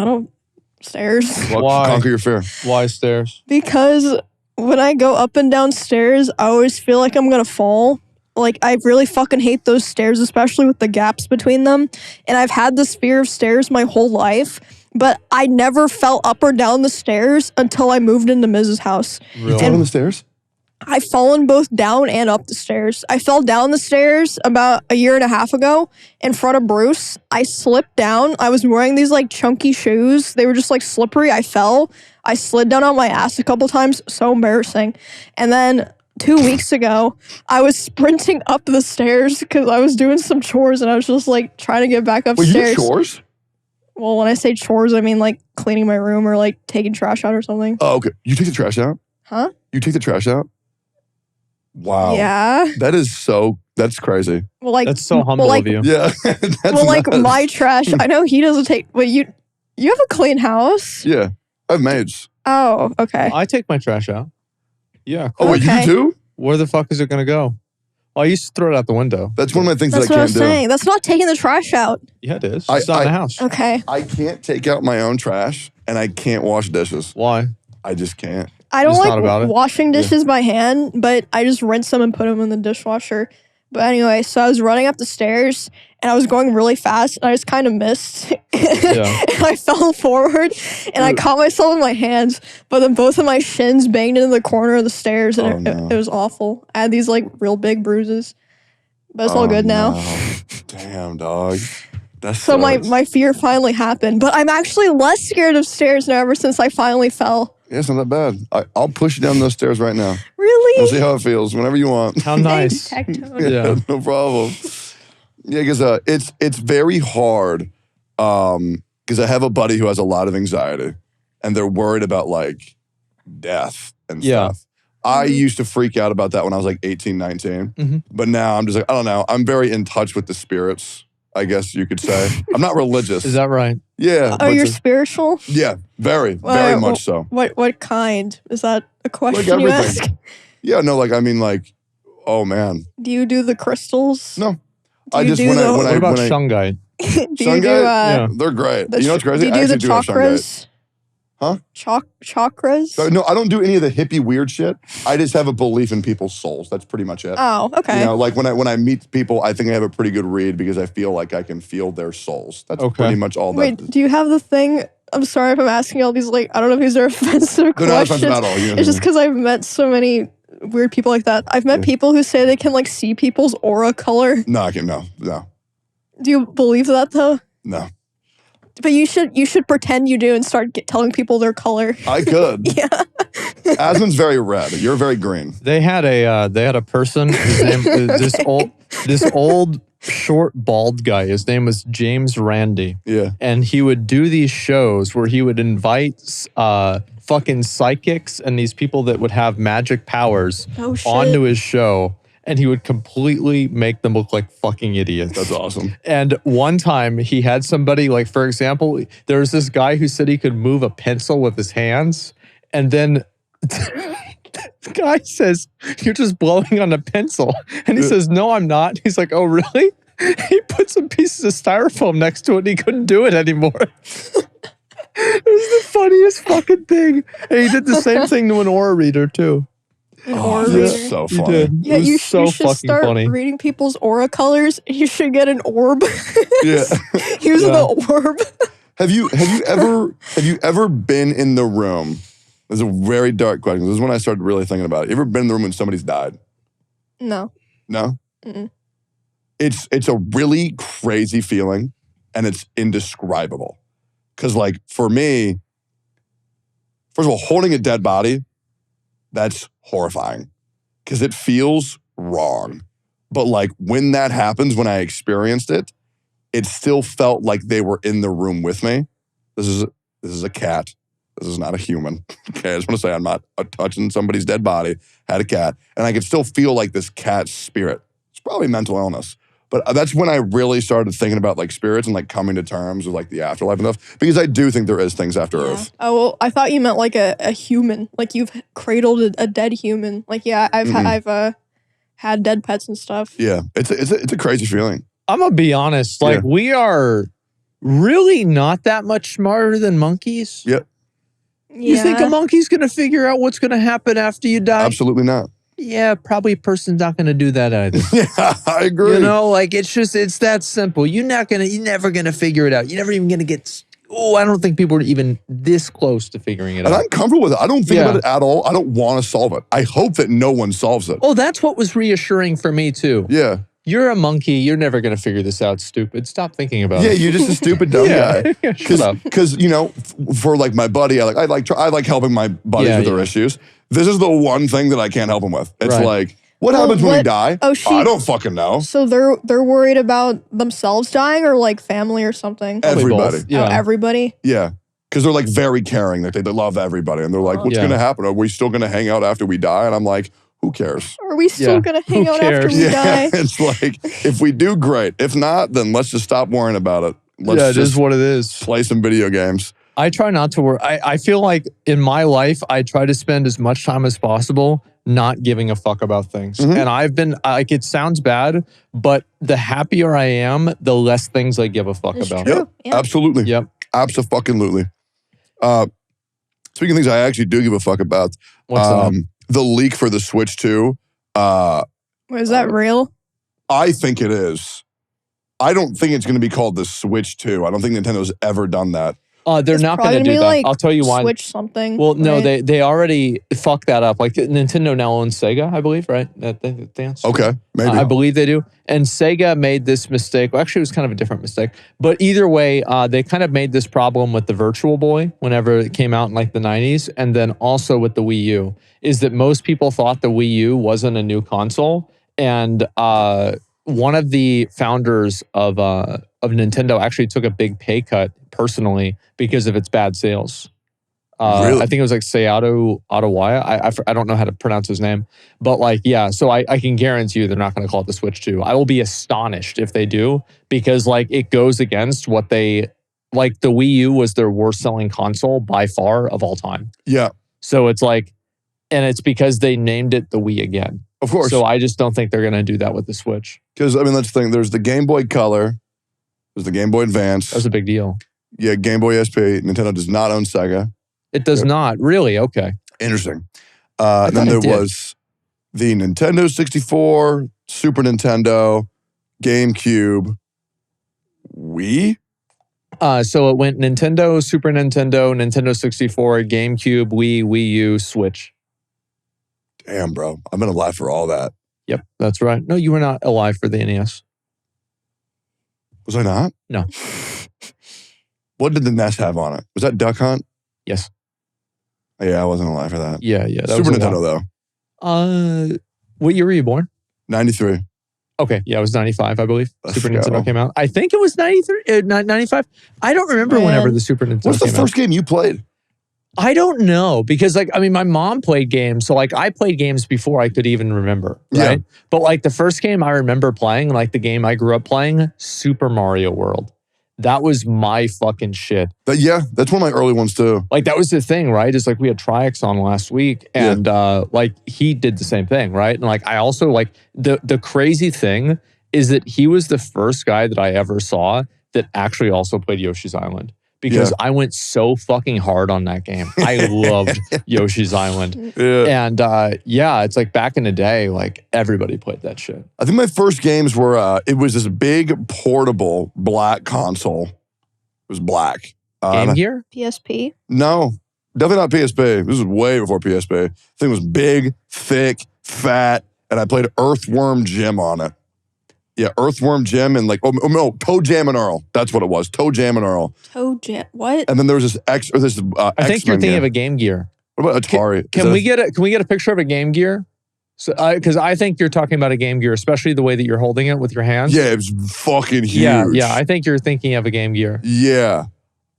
Stairs. Well, why? Conquer your fear. Why stairs? Because when I go up and down stairs, I always feel like I'm gonna fall. Like, I really fucking hate those stairs, especially with the gaps between them. And I've had this fear of stairs my whole life, but I never fell up or down the stairs until I moved into Mrs. house. Really? You fell on the stairs? I've fallen both down and up the stairs. I fell down the stairs about a year and a half ago in front of Bruce. I slipped down. I was wearing these like chunky shoes. They were just like slippery. I fell. I slid down on my ass a couple times. So embarrassing. And then 2 weeks ago, I was sprinting up the stairs because I was doing some chores and I was just like trying to get back Wait, upstairs. you do chores? Well, when I say chores, I mean like cleaning my room or like taking trash out or something. Oh, okay. You take the trash out? Huh? You take the trash out? Wow. Yeah. That's crazy. Well, like That's so humble like, of you. Yeah. That's well, like nuts. my trash. I know he doesn't take. But you have a clean house. Yeah. I have maids. Oh, okay. I take my trash out. Yeah. Oh, wait, Okay. you do? Where the fuck is it going to go? Well, I used to throw it out the window. That's one of my things That's that I what I can't was do. saying. That's not taking the trash out. Yeah, it is. I- It's not in the house. Okay. I can't take out my own trash and I can't wash dishes. Why? I just can't. I don't Just like thought about it. washing dishes by hand, but I just rinse them and put them in the dishwasher. But anyway, so I was running up the stairs and I was going really fast and I just kind of missed. Yeah. And I fell forward and I caught myself in my hands, but then both of my shins banged into the corner of the stairs and Oh, it, no. it was awful. I had these like real big bruises, but it's all Oh, good now. no. Damn, dog. That's So my fear finally happened, but I'm actually less scared of stairs now ever since I finally fell. Yeah, it's not that bad. I'll push you down those stairs right now. Really? We'll see how it feels whenever you want. How nice. Tectone. Yeah. No problem. Yeah, because it's very hard because I have a buddy who has a lot of anxiety and they're worried about like death and Yeah. stuff. I used to freak out about that when I was like 18, 19. Mhm. But now I'm just like, I don't know. I'm very in touch with the spirits, I guess you could say. I'm not religious. Is that right? Yeah. Oh, but you're the- spiritual? yeah, very Well, much so. What kind? Is that a question you everything. ask? Yeah, no, like, I mean, like, oh man. Do you do the crystals? No. Do I you just, do when I, the- when I, What about when I, Shungite? do you Shungite? do Yeah. they're great. the You know what's crazy? Do you I do the actually do have Shungite. chakras? Huh? Chakras? So, no, I don't do any of the hippie weird shit. I just have a belief in people's souls. That's pretty much it. Oh, okay. You know, like when I meet people, I think I have a pretty good read because I feel like I can feel their souls. That's Okay. pretty much all that. Wait, do you have the thing? I'm sorry if I'm asking all these, like, I don't know if these are offensive They're not questions. offensive at all. You know, It's just because I've met so many weird people like that. I've met people who say they can, like, see people's aura color. no, I can no. Do you believe that, though? No. But you should pretend you do and start telling people their color. I could. Yeah. Asmon's very red. You're very green. They had a person. His name this old short bald guy. His name was James Randi, Yeah. and he would do these shows where he would invite fucking psychics and these people that would have magic powers Oh, shit. onto his show, and he would completely make them look like fucking idiots. That's awesome. And one time he had somebody, like, for example, there was this guy who said he could move a pencil with his hands. And then the guy says, "You're just blowing on a pencil." And he says, "No, I'm not." He's like, "Oh, really?" He put some pieces of styrofoam next to it and he couldn't do it anymore. It was the funniest fucking thing. And he did the same thing to an aura reader, too. An Oh, aura that's reader. so He funny. did. Yeah, It was you so should fucking start funny. reading people's aura colors. You should get an orb. Yeah. Use Yeah. the orb. Have you ever been in the room? This is a very dark question. This is when I started really thinking about it. You ever been in the room when somebody's died? No. No? Mm-mm. It's a really crazy feeling and it's indescribable. Cause like for me, first of all, holding a dead body, that's horrifying. Cause it feels wrong. But like when that happens, when I experienced it, it still felt like they were in the room with me. This is a cat. This is not a human. Okay, I just want to say I'm not touching somebody's dead body. Had a cat. And I could still feel like this cat's spirit. It's probably mental illness. But that's when I really started thinking about like spirits and like coming to terms with like the afterlife and stuff. Because I do think there is things after Earth. Oh, well, I thought you meant like a human. Like you've cradled a dead human. Like, yeah, I've had dead pets and stuff. Yeah, it's a crazy feeling. I'm going to be honest. Like, we are really not that much smarter than monkeys. Yeah. You think a monkey's going to figure out what's going to happen after you die? Absolutely not. Yeah, probably a person's not going to do that either. Yeah, I agree. You know, like it's that simple. You're never going to figure it out. You're never even going to get, I don't think people are even this close to figuring it And out. I'm comfortable with it. I don't think about it at all. I don't want to solve it. I hope that no one solves it. Oh, that's what was reassuring for me too. Yeah. You're a monkey. You're never going to figure this out, stupid. Stop thinking about Yeah, it. you're just a stupid dumb guy. Yeah, shut up. Because you know, for like my buddy, I like helping my buddies with their issues. This is the one thing that I can't help them with. It's Right. like, what Well, happens when we what- die? oh, I don't fucking know. So they're worried about themselves dying or like family or something. Probably Everybody. both. Yeah. Oh, everybody. Yeah. Because they're like very caring. Like they love everybody. And they're like, what's Yeah. going to happen? Are we still going to hang out after we die? And I'm like, who cares? Are we still Yeah. gonna hang Who out after cares? we Yeah. die? It's like, if we do, great. If not, then let's just stop worrying about it. Let's Yeah, it just is what it is. play some video games. I try not to worry. I feel like in my life, I try to spend as much time as possible not giving a fuck about things. Mhm. And I've been, like, it sounds bad, but the happier I am, the less things I give a fuck It's about. true. Yep. Yeah. Absolutely. Yep. Abso-fucking-lutely. Speaking of things I actually do give a fuck about, What's up? the leak for the Switch 2, Is that real? I think it is. I don't think it's going to be called the Switch 2. I don't think Nintendo's ever done that. They're It's not probably going to gonna do be that. like I'll tell you why. Switch something. Well, no, right? they already fucked that up. Like Nintendo now owns Sega, I believe, right? Okay, maybe. I believe they do. And Sega made this mistake. Well, actually, it was kind of a different mistake. But either way, they kind of made this problem with the Virtual Boy whenever it came out in like the 90s. And then also with the Wii U, is that most people thought the Wii U wasn't a new console. And one of the founders of Nintendo actually took a big pay cut personally because of its bad sales. Really? I think it was like Seato Adawaya. I don't know how to pronounce his name. But like, yeah, so I can guarantee you they're not going to call it the Switch 2. I will be astonished if they do because like it goes against what they, like the Wii U was their worst selling console by far of all time. Yeah, So it's like, and it's because they named it the Wii again. of course. So I just don't think they're going to do that with the Switch. Because, I mean, let's think. There's the Game Boy Color. There's the Game Boy Advance. That's a big deal. Yeah, Game Boy SP. Nintendo does not own Sega. It does not. Really? Okay. Interesting. I And then thought there it did. was the Nintendo 64, Super Nintendo, GameCube, Wii. So it went Nintendo, Super Nintendo, Nintendo 64, GameCube, Wii U, Switch. Damn, bro. I've been alive for all that. Yep, that's right. No, you were not alive for the NES. Was I not? No. What did the NES have on it? Was that Duck Hunt? Yes. Yeah, I wasn't alive for that. Yeah. That Super was a Nintendo, while. though. What year were you born? 93. Okay, yeah, it was 95, I believe. Let's Super go. Nintendo came out. I think it was 93, 95. I don't remember Man. whenever the Super Nintendo What's the came first game you played? out. I don't know because, like, I mean, my mom played games, so like I played games before I could even remember, Yeah. right? But like the first game I remember playing, like the game I grew up playing, Super Mario World. That was my fucking shit. Yeah, that's one of my early ones, too. Like that was the thing, right? It's like we had Triax on last week, and like he did the same thing, right? And like I also like the crazy thing is that he was the first guy that I ever saw that actually also played Yoshi's Island because I went so fucking hard on that game. I loved Yoshi's Island, Yeah. and it's like back in the day, like everybody played that shit. I think my first games were, it was this big portable black console. It was black. Game Gear? PSP. No, definitely not PSP. This was way before PSP. The thing was big, thick, fat, and I played Earthworm Jim on it. Yeah, Earthworm Jim and like, Toe Jam and Earl. That's what it was. Toe Jam and Earl. Toe Jam. What? And then there was this I think you're thinking of a Game Gear. What about Atari? Can we get a picture of a Game Gear? So, because I think you're talking about a Game Gear, especially the way that you're holding it with your hands. Yeah, it was fucking huge. Yeah. I think you're thinking of a Game Gear. Yeah.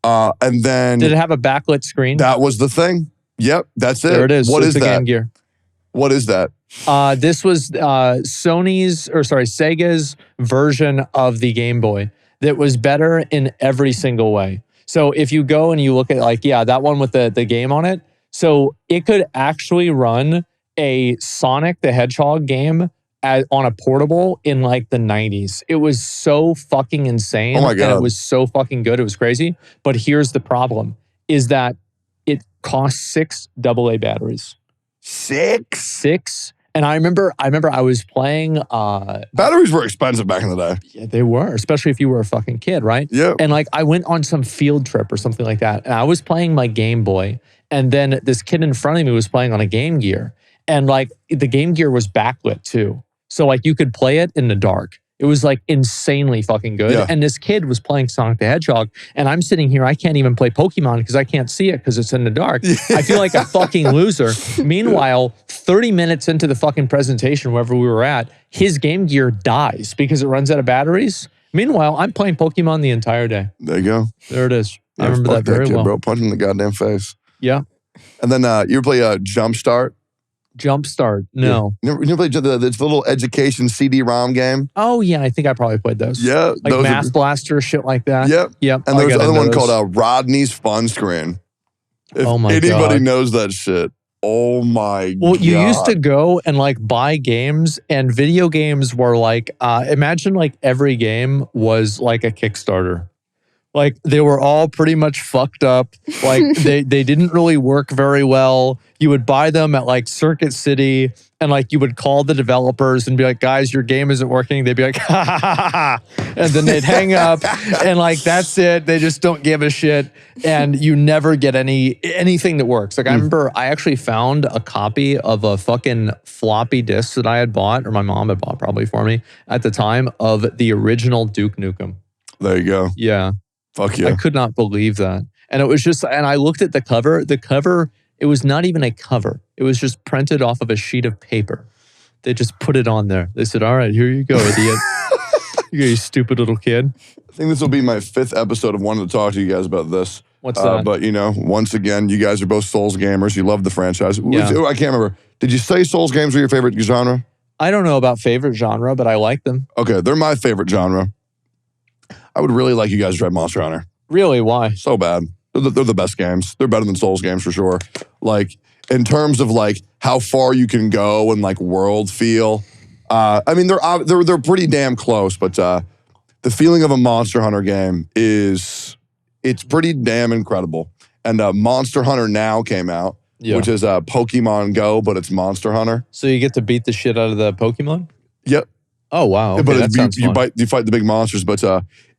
And then Did it have a backlit screen? that was the thing. Yep, that's it. There it is. What It's is the that? Game Gear. What is that? This was Sega's version of the Game Boy that was better in every single way. So if you go and you look at like, that one with the game on it, so it could actually run a Sonic the Hedgehog game on a portable in like the 90s. It was so fucking insane. Oh my God. And it was so fucking good. It was crazy. But here's the problem is that it costs 6 AA batteries. 6. And I remember I was playing Batteries were expensive back in the day. yeah, they were, especially if you were a fucking kid, right? Yeah. And like I went on some field trip or something like that, and I was playing my Game Boy, and then this kid in front of me was playing on a Game Gear, and like the Game Gear was backlit too. So like you could play it in the dark. It was like insanely fucking good. Yeah. And this kid was playing Sonic the Hedgehog, and I'm sitting here, I can't even play Pokemon because I can't see it because it's in the dark. I feel like a fucking loser. Meanwhile, 30 minutes into the fucking presentation, wherever we were at, his Game Gear dies because it runs out of batteries. Meanwhile, I'm playing Pokemon the entire day. There you go. There it is. I Yeah, remember fuck that very kid, well. bro. Punch him in the goddamn face. Yeah. And then you ever play Jumpstart? Jumpstart. No. You never played it's the little education CD-ROM game? Oh, yeah. I think I probably played those. Yeah. Like those Math Blaster, shit like that. Yep. Yep. And I there's got another into one those. called Rodney's Fun Screen. If Oh my anybody God. knows that shit, oh my God. Well, you used to go and like buy games, and video games were like, imagine like every game was like a Kickstarter. Like they were all pretty much fucked up. Like they didn't really work very well. You would buy them at like Circuit City, and like you would call the developers and be like, guys, your game isn't working. They'd be like, ha ha ha ha. And then they'd hang up and like, that's it. They just don't give a shit. And you never get anything that works. Like I remember I actually found a copy of a fucking floppy disk that I had bought, or my mom had bought probably for me at the time, of the original Duke Nukem. There you go. Yeah. Fuck yeah. I could not believe that. And it was just, and I looked at the cover. The cover, it was not even a cover. It was just printed off of a sheet of paper. They just put it on there. They said, all right, here you go, idiot. You stupid little kid. I think this will be my 5th episode of wanting to talk to you guys about this. What's that? But, you know, once again, you guys are both Souls gamers. You love the franchise. Yeah. I can't remember. Did you say Souls games are your favorite genre? I don't know about favorite genre, but I like them. Okay, they're my favorite genre. I would really like you guys to try Monster Hunter. Really? Why? So bad. They're the best games. They're better than Souls games for sure. Like, in terms of like how far you can go and like world feel. I mean, they're pretty damn close, but the feeling of a Monster Hunter game it's pretty damn incredible. And Monster Hunter Now came out, which is Pokemon Go, but it's Monster Hunter. So you get to beat the shit out of the Pokemon? Yep. Oh, wow. Okay, But that sounds fun. you fight the big monsters, but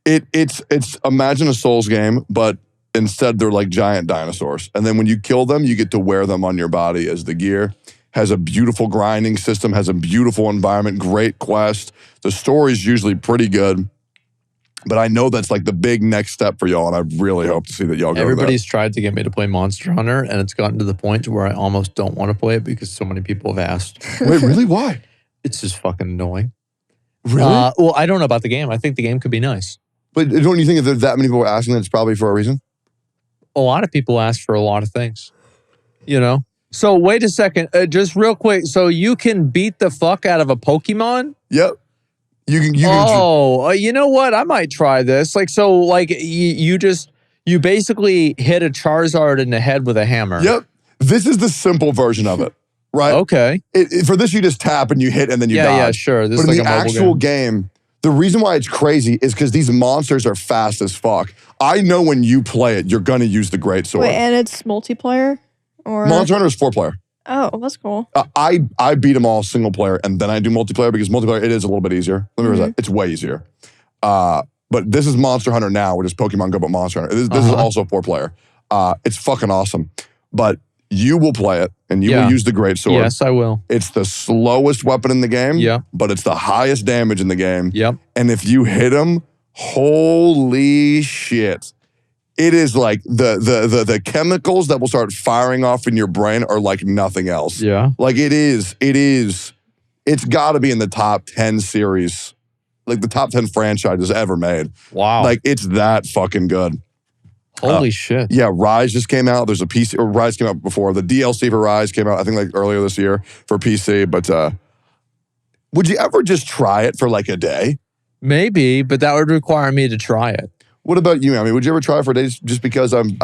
it's imagine a Souls game, but instead they're like giant dinosaurs. And then when you kill them, you get to wear them on your body as the gear. Has a beautiful grinding system, has a beautiful environment, great quest. The story's usually pretty good. But I know that's like the big next step for y'all, and I really hope to see that y'all go Everybody's tried to get me to play Monster Hunter, and it's gotten to the point where I almost don't want to play it because so many people have asked. Wait, really? Why? It's just fucking annoying. Really? Well, I don't know about the game. I think the game could be nice. But don't you think if there's that many people asking, that it's probably for a reason? A lot of people ask for a lot of things, you know? So wait a second, just real quick. So you can beat the fuck out of a Pokemon? Yep. You can. You know what? I might try this. Like, so like you basically hit a Charizard in the head with a hammer. Yep. This is the simple version of it, right? Okay. For this, you just tap and you hit and then you die. Yeah, sure. This But is in like the a mobile actual game. game, the reason why it's crazy is because these monsters are fast as fuck. I know when you play it, you're going to use the great sword. Wait, and it's multiplayer? Or Monster Hunter is 4-player. Oh, that's cool. I beat them all single player and then I do multiplayer because multiplayer, it is a little bit easier. Let me realize that. It's way easier. But this is Monster Hunter Now, which is Pokemon Go, but Monster Hunter. This is also 4-player. It's fucking awesome. But you will play it and you will use the great sword. Yes, I will. It's the slowest weapon in the game, but it's the highest damage in the game. Yep. And if you hit him, holy shit. It is like the chemicals that will start firing off in your brain are like nothing else. Yeah. Like it's got to be in the top 10 series, like the top 10 franchises ever made. Wow. Like it's that fucking good. Holy shit. Yeah, Rise just came out. There's a PC, or Rise came out before. The DLC for Rise came out, I think like earlier this year for PC. But would you ever just try it for like a day? Maybe, but that would require me to try it. What about you, Amy? Would you ever try it for a day just because I'm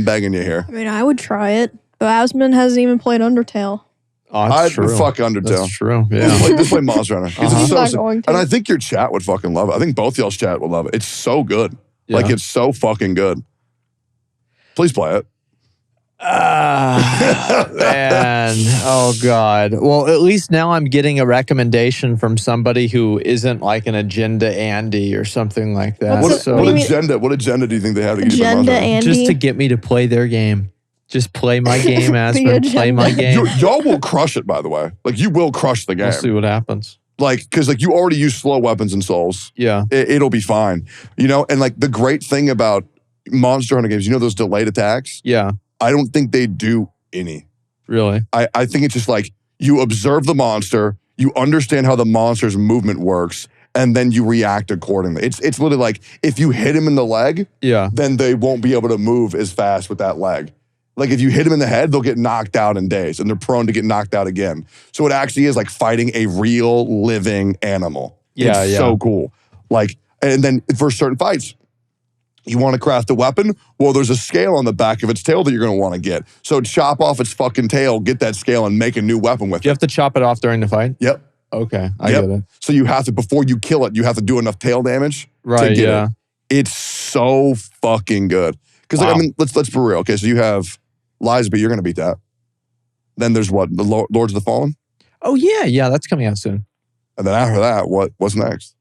begging you here? I mean, I would try it, but Asmund hasn't even played Undertale. Oh, that's true. Fuck Undertale. That's true. Yeah. Just play Monster Hunter. He's not going to. And I think your chat would fucking love it. I think both y'all's chat would love it. It's so good. Yeah. Like, it's so fucking good. Please play it. Man. Oh, God. Well, at least now I'm getting a recommendation from somebody who isn't like an Agenda Andy or something like that. What agenda do you think they have to get you to Agenda Monster Hunter? Andy? Just to get me to play their game. Just play my game, Aspen. Play my game. Y'all will crush it, by the way. Like, you will crush the game. We'll see what happens. Like, because like you already use slow weapons in Souls. Yeah. It'll be fine. You know, and like the great thing about Monster Hunter games, you know those delayed attacks? Yeah. I don't think they do any. Really? I think it's just like you observe the monster, you understand how the monster's movement works, and then you react accordingly. It's literally like if you hit him in the leg, then they won't be able to move as fast with that leg. Like if you hit them in the head, they'll get knocked out in days and they're prone to get knocked out again. So it actually is like fighting a real living animal. It's so cool. Like, and then for certain fights, you want to craft a weapon? Well, there's a scale on the back of its tail that you're going to want to get. So chop off its fucking tail, get that scale and make a new weapon with it. You have to chop it off during the fight? Yep. Okay, I get it. So you have to, before you kill it, you have to do enough tail damage to get it. It's so fucking good. Because like, I mean, let's be real. Okay, so you have Lies, but you're going to beat that. Then there's what? The Lords of the Fallen? Oh, yeah, that's coming out soon. And then after that, what's next?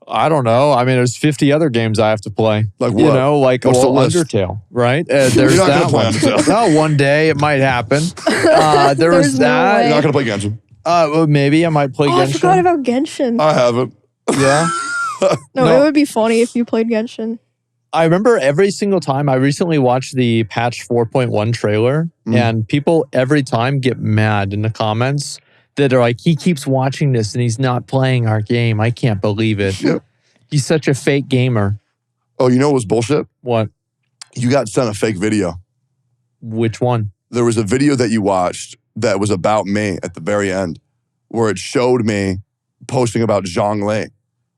I don't know. I mean, there's 50 other games I have to play. Like what? You know, like What's the list? Undertale, right? There's You're not that gonna play one. Undertale. No, one day it might happen. There was no that. way. You're not going to play Genshin. Well, maybe I might play Oh, Genshin. I forgot about Genshin. I haven't. Yeah. no, no. it would be funny if you played Genshin. I remember every single time, I recently watched the patch 4.1 trailer, and people every time get mad in the comments that are like, he keeps watching this and he's not playing our game. I can't believe it. Yep. He's such a fake gamer. Oh, you know what was bullshit? What? You got sent a fake video. Which one? There was a video that you watched that was about me at the very end, where it showed me posting about Zhongli,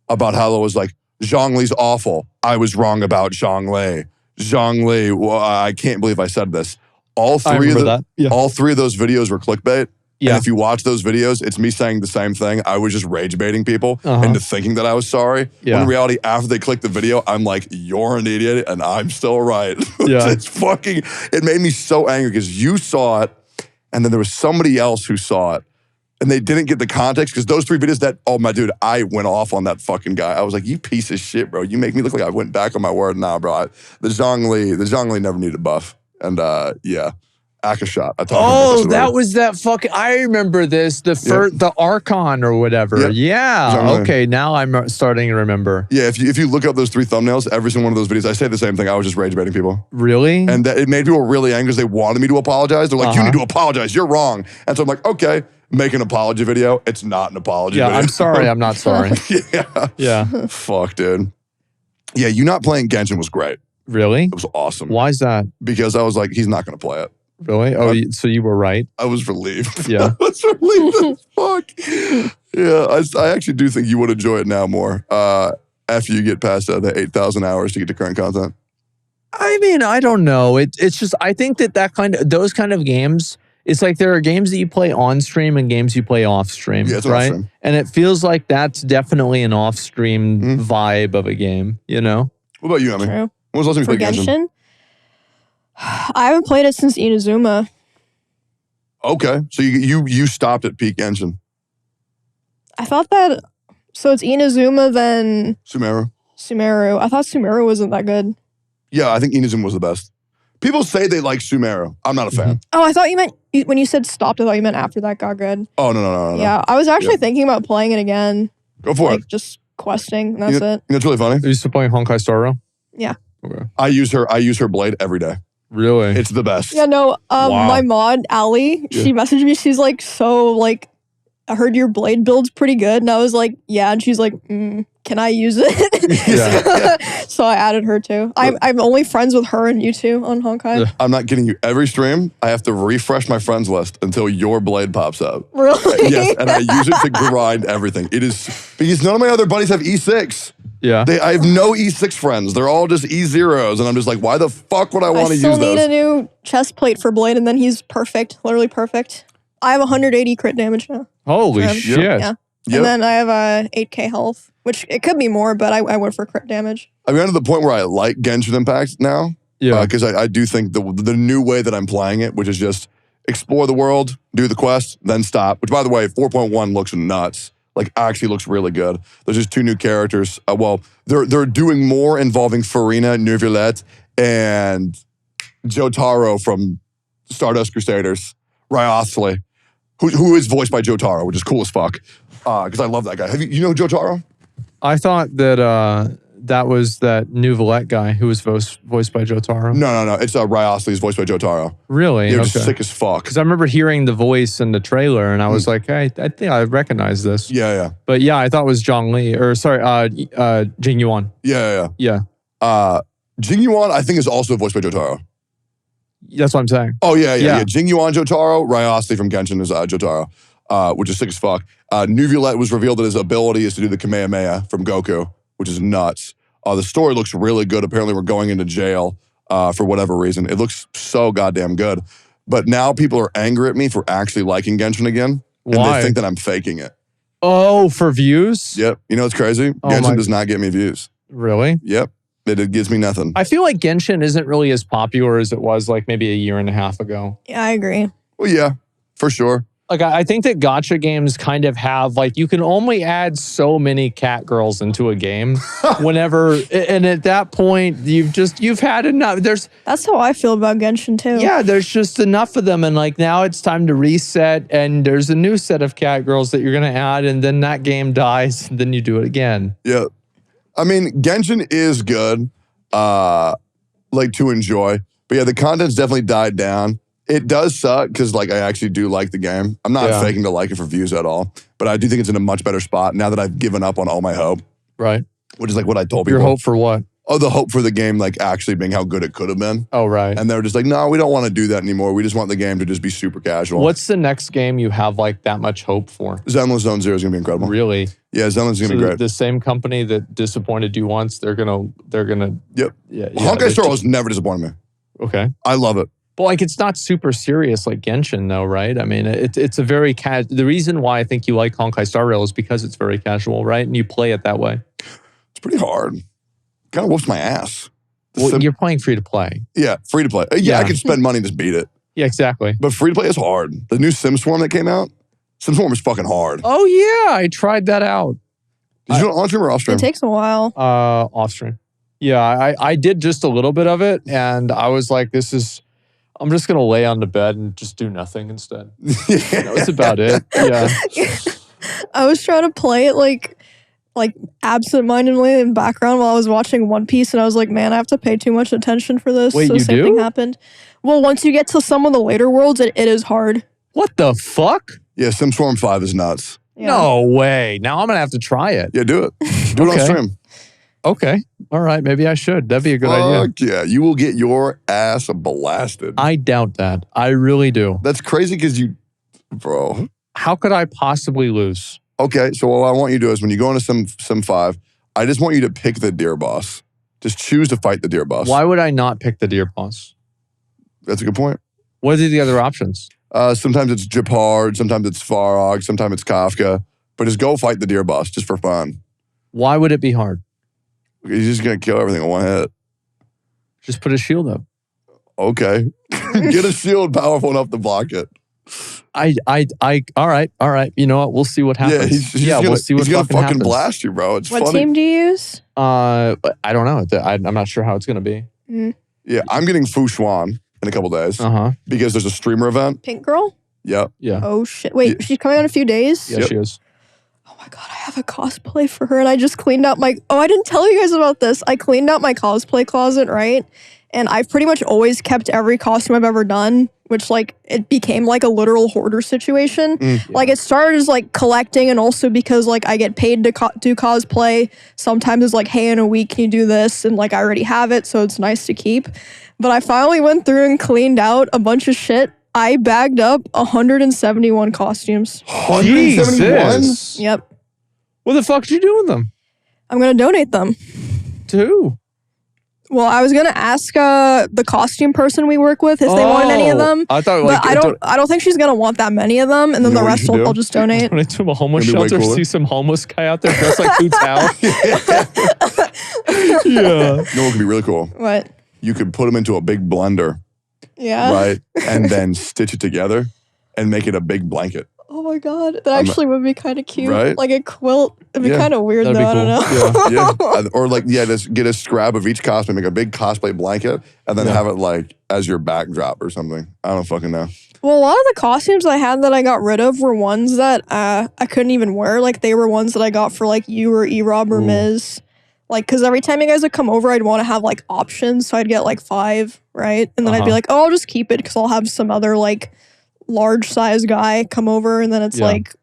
about how it was like, Zhongli's awful. I was wrong about Zhongli. Zhongli, well, I can't believe I said this. All three of those videos were clickbait. Yeah. And if you watch those videos, it's me saying the same thing. I was just rage baiting people into thinking that I was sorry. Yeah. When in reality, after they click the video, I'm like, you're an idiot and I'm still right. Yeah. It made me so angry because you saw it and then there was somebody else who saw it. And they didn't get the context because those 3 videos that, oh my dude, I went off on that fucking guy. I was like, you piece of shit, bro. You make me look like I went back on my word. Nah, bro. The Zhongli never needed a buff. And yeah, Akashat. That was that fucking, I remember this, the Archon or whatever. Yep. Yeah. Zhongli. Okay, now I'm starting to remember. Yeah, if you look up those 3 thumbnails, every single one of those videos, I say the same thing. I was just rage baiting people. Really? And that it made people really angry because they wanted me to apologize. They're like, you need to apologize. You're wrong. And so I'm like, okay. Make an apology video. It's not an apology video. I'm sorry. I'm not sorry. Yeah. Fuck, dude. Yeah, you not playing Genshin was great. Really? It was awesome. Why is that? Because I was like, he's not going to play it. Really? Oh, so you were right? I was relieved. Yeah. I was relieved as fuck. Yeah, I actually do think you would enjoy it now more after you get past the 8,000 hours to get to current content. I mean, I don't know. It's just, I think those kind of games, it's like there are games that you play on stream and games you play off stream, yeah, it's right? off-stream. And it feels like that's definitely an off stream vibe of a game, you know? What about you, Emmy? True. When was the last time you played Genshin? I haven't played it since Inazuma. Okay, so you stopped at peak Genshin. I thought that, so it's Inazuma, then Sumeru. I thought Sumeru wasn't that good. Yeah, I think Inazuma was the best. People say they like Sumeru. I'm not a fan. Oh, I thought you meant, when you said stopped, I thought you meant after that got good. Oh, no. Yeah, I was actually thinking about playing it again. Go for it. Just questing, and that's it. You know, it's really funny. Are you still playing Honkai Star Rail? Yeah. Okay. I use her blade every day. Really? It's the best. Yeah, no, my mod, Allie, she messaged me, she's like, so, like, I heard your blade build's pretty good, and I was like, yeah, and she's like, can I use it? So I added her too. I'm only friends with her and you two on Honkai. I'm not kidding you. Every stream, I have to refresh my friends list until your blade pops up. Really? Yes, and I use it to grind everything. It is, because none of my other buddies have E6. Yeah. I have no E6 friends. They're all just E0s, and I'm just like, why the fuck would I want to use those? I still need a new chest plate for Blade, and then he's perfect, literally perfect. I have 180 crit damage now. Holy shit. Yeah. Yep. And then I have 8k health, which it could be more, but I went for crit damage. I've gotten to the point where I like Genshin Impact now. Yeah. Because I do think the new way that I'm playing it, which is just explore the world, do the quest, then stop. Which, by the way, 4.1 looks nuts. Like, actually looks really good. There's just 2 new characters. Well, they're doing more involving Farina Neuvillette and Jotaro from Stardust Crusaders, Ryothsley, who is voiced by Jotaro, which is cool as fuck. Because I love that guy. You know Jotaro? I thought that that was that new Valette guy who was voiced by Jotaro. No. It's Ryosly's voiced by Jotaro. Really? They're just sick as fuck. Because I remember hearing the voice in the trailer, and I was like, hey, I think I recognize this. Yeah. But yeah, I thought it was Jing Yuan. Yeah. Jing Yuan, I think, is also voiced by Jotaro. That's what I'm saying. Oh, yeah. Jing Yuan Jotaro, Ryosly from Genshin is Jotaro, which is sick as fuck. Nuvulette was revealed that his ability is to do the Kamehameha from Goku, which is nuts. The story looks really good. Apparently, we're going into jail for whatever reason. It looks so goddamn good. But now people are angry at me for actually liking Genshin again. And Why? they think that I'm faking it. Oh, for views? Yep. You know what's crazy? Genshin does not get me views. Really? Yep. It gives me nothing. I feel like Genshin isn't really as popular as it was like maybe a year and a half ago. Yeah, I agree. Well, yeah, for sure. Like, I think that gacha games kind of have, like, you can only add so many cat girls into a game whenever, and at that point, you've had enough. That's how I feel about Genshin too. Yeah, there's just enough of them, and like now it's time to reset, and there's a new set of cat girls that you're gonna add, and then that game dies, and then you do it again. Yeah. I mean, Genshin is good, like, to enjoy. But yeah, the content's definitely died down. It does suck because, like, I actually do like the game. I'm not faking to like it for views at all. But I do think it's in a much better spot now that I've given up on all my hope. Right. Which is like what I told people. Your hope for what? Oh, the hope for the game, like, actually being how good it could have been. Oh, right. And they were just like, no, we don't want to do that anymore. We just want the game to just be super casual. What's the next game you have, like, that much hope for? Zenless Zone Zero is going to be incredible. Really? Yeah, Zenless is going to be great. The same company that disappointed you once, they're gonna. Yep. Yeah. Honkai Star Wars never disappointed me. Okay. I love it. But like, it's not super serious like Genshin, though, right? I mean, it's a very the reason why I think you like Honkai Star Rail is because it's very casual, right? And you play it that way. It's pretty hard. Kind of whoops my ass. Well, you're playing free to play. Yeah, free to play. Yeah, I can spend money and just beat it. Yeah, exactly. But free to play is hard. The new SimSwarm that came out, SimSwarm is fucking hard. Oh yeah, I tried that out. Did you do it on stream or off stream? It takes a while. Off stream. Yeah, I did just a little bit of it, and I was like, I'm just gonna lay on the bed and just do nothing instead. That was about it. Yeah. I was trying to play it like absent-mindedly in the background while I was watching One Piece, and I was like, man, I have to pay too much attention for this. Wait, so you same do? thing happened. Well, once you get to some of the later worlds, it is hard. What the fuck? Yeah, SimSwarm 5 is nuts. Yeah. No way. Now I'm gonna have to try it. Yeah, do it. Do it on Okay. stream. Okay. All right. Maybe I should. That'd be a good idea. Fuck yeah, you will get your ass blasted. I doubt that. I really do. That's crazy because bro. How could I possibly lose? Okay, so what I want you to do is when you go into Sim 5, I just want you to pick the deer boss. Just choose to fight the deer boss. Why would I not pick the deer boss? That's a good point. What are the other options? Sometimes it's Japard, sometimes it's Farog, sometimes it's Kafka. But just go fight the deer boss just for fun. Why would it be hard? He's just going to kill everything in one hit. Just put a shield up. Okay. Get a shield powerful enough to block it. All right. You know what? We'll see what happens. We'll see what he's gonna fucking happens. blast you, bro. It's What funny. team do you use? I don't know. I'm not sure how it's going to be. Yeah, I'm getting Fu Xuan in a couple days Uh-huh. because there's a streamer event. Pink Girl? Yep. Yeah. Oh, shit. Wait, she's coming out in a few days? Yeah, Yep. she is. Oh my god, I have a cosplay for her, and I just cleaned out my... Oh, I didn't tell you guys about this. I cleaned out my cosplay closet, right? And I've pretty much always kept every costume I've ever done, which, like, it became like a literal hoarder situation. Like, it started as, like, collecting, and also because, like, I get paid to do cosplay. Sometimes it's like, hey, in a week, can you do this? And, like, I already have it, so it's nice to keep. But I finally went through and cleaned out a bunch of shit. I bagged up 171 costumes. 171? Jesus. Yep. What the fuck did you do with them? I'm gonna donate them. To who? Well, I was gonna ask the costume person we work with if they wanted any of them. I thought, But I don't think she's gonna want that many of them, and then You know the what rest you should do? I'll just donate. When I to a homeless It'd be way shelter, cooler. see some homeless guy out there dressed like Fu Tao. Yeah. You know what could be really cool? What? You could put them into a big blender, Yeah. right? And then stitch it together and make it a big blanket. Oh my my god, that actually would be kind of cute. Right? Like a quilt. It'd be Yeah. kind of weird That'd though. be I don't know. Yeah. Or like, just get a scrap of each costume, make a big cosplay blanket, and then have it like as your backdrop or something. I don't fucking know. Well, a lot of the costumes I had that I got rid of were ones that I couldn't even wear. Like they were ones that I got for like you or E-Rob or Miz. Like, because every time you guys would come over, I'd want to have like options. So I'd get like 5, right? And then I'd be like, oh, I'll just keep it because I'll have some other like large size guy come over. And then it's like,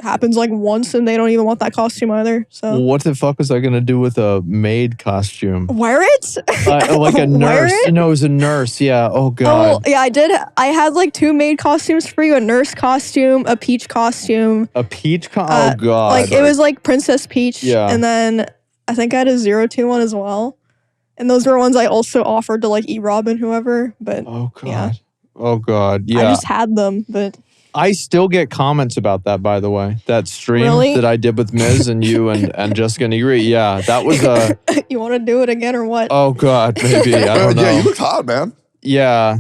happens like once and they don't even want that costume either. So Well, what the fuck was I going to do with a maid costume? wear it? Like a Wear nurse. it? No, it was a nurse. Yeah. Oh, Oh, God. yeah, I did. I had like 2 maid costumes for you, a nurse costume, a Peach costume. A peach? Oh, God. Like it was like Princess Peach. Yeah. And then I think I had a 02 one as well. And those were ones I also offered to like E-Rob and whoever. But Oh, God. yeah. Oh, God. I Yeah. just had them. But I still get comments about that, by the way. That stream Really? that I did with Miz and you and Jessica Negri. Yeah, that was a... you want to do it again or what? Oh, God, maybe. I don't know. Yeah, you looked hot, man. Yeah.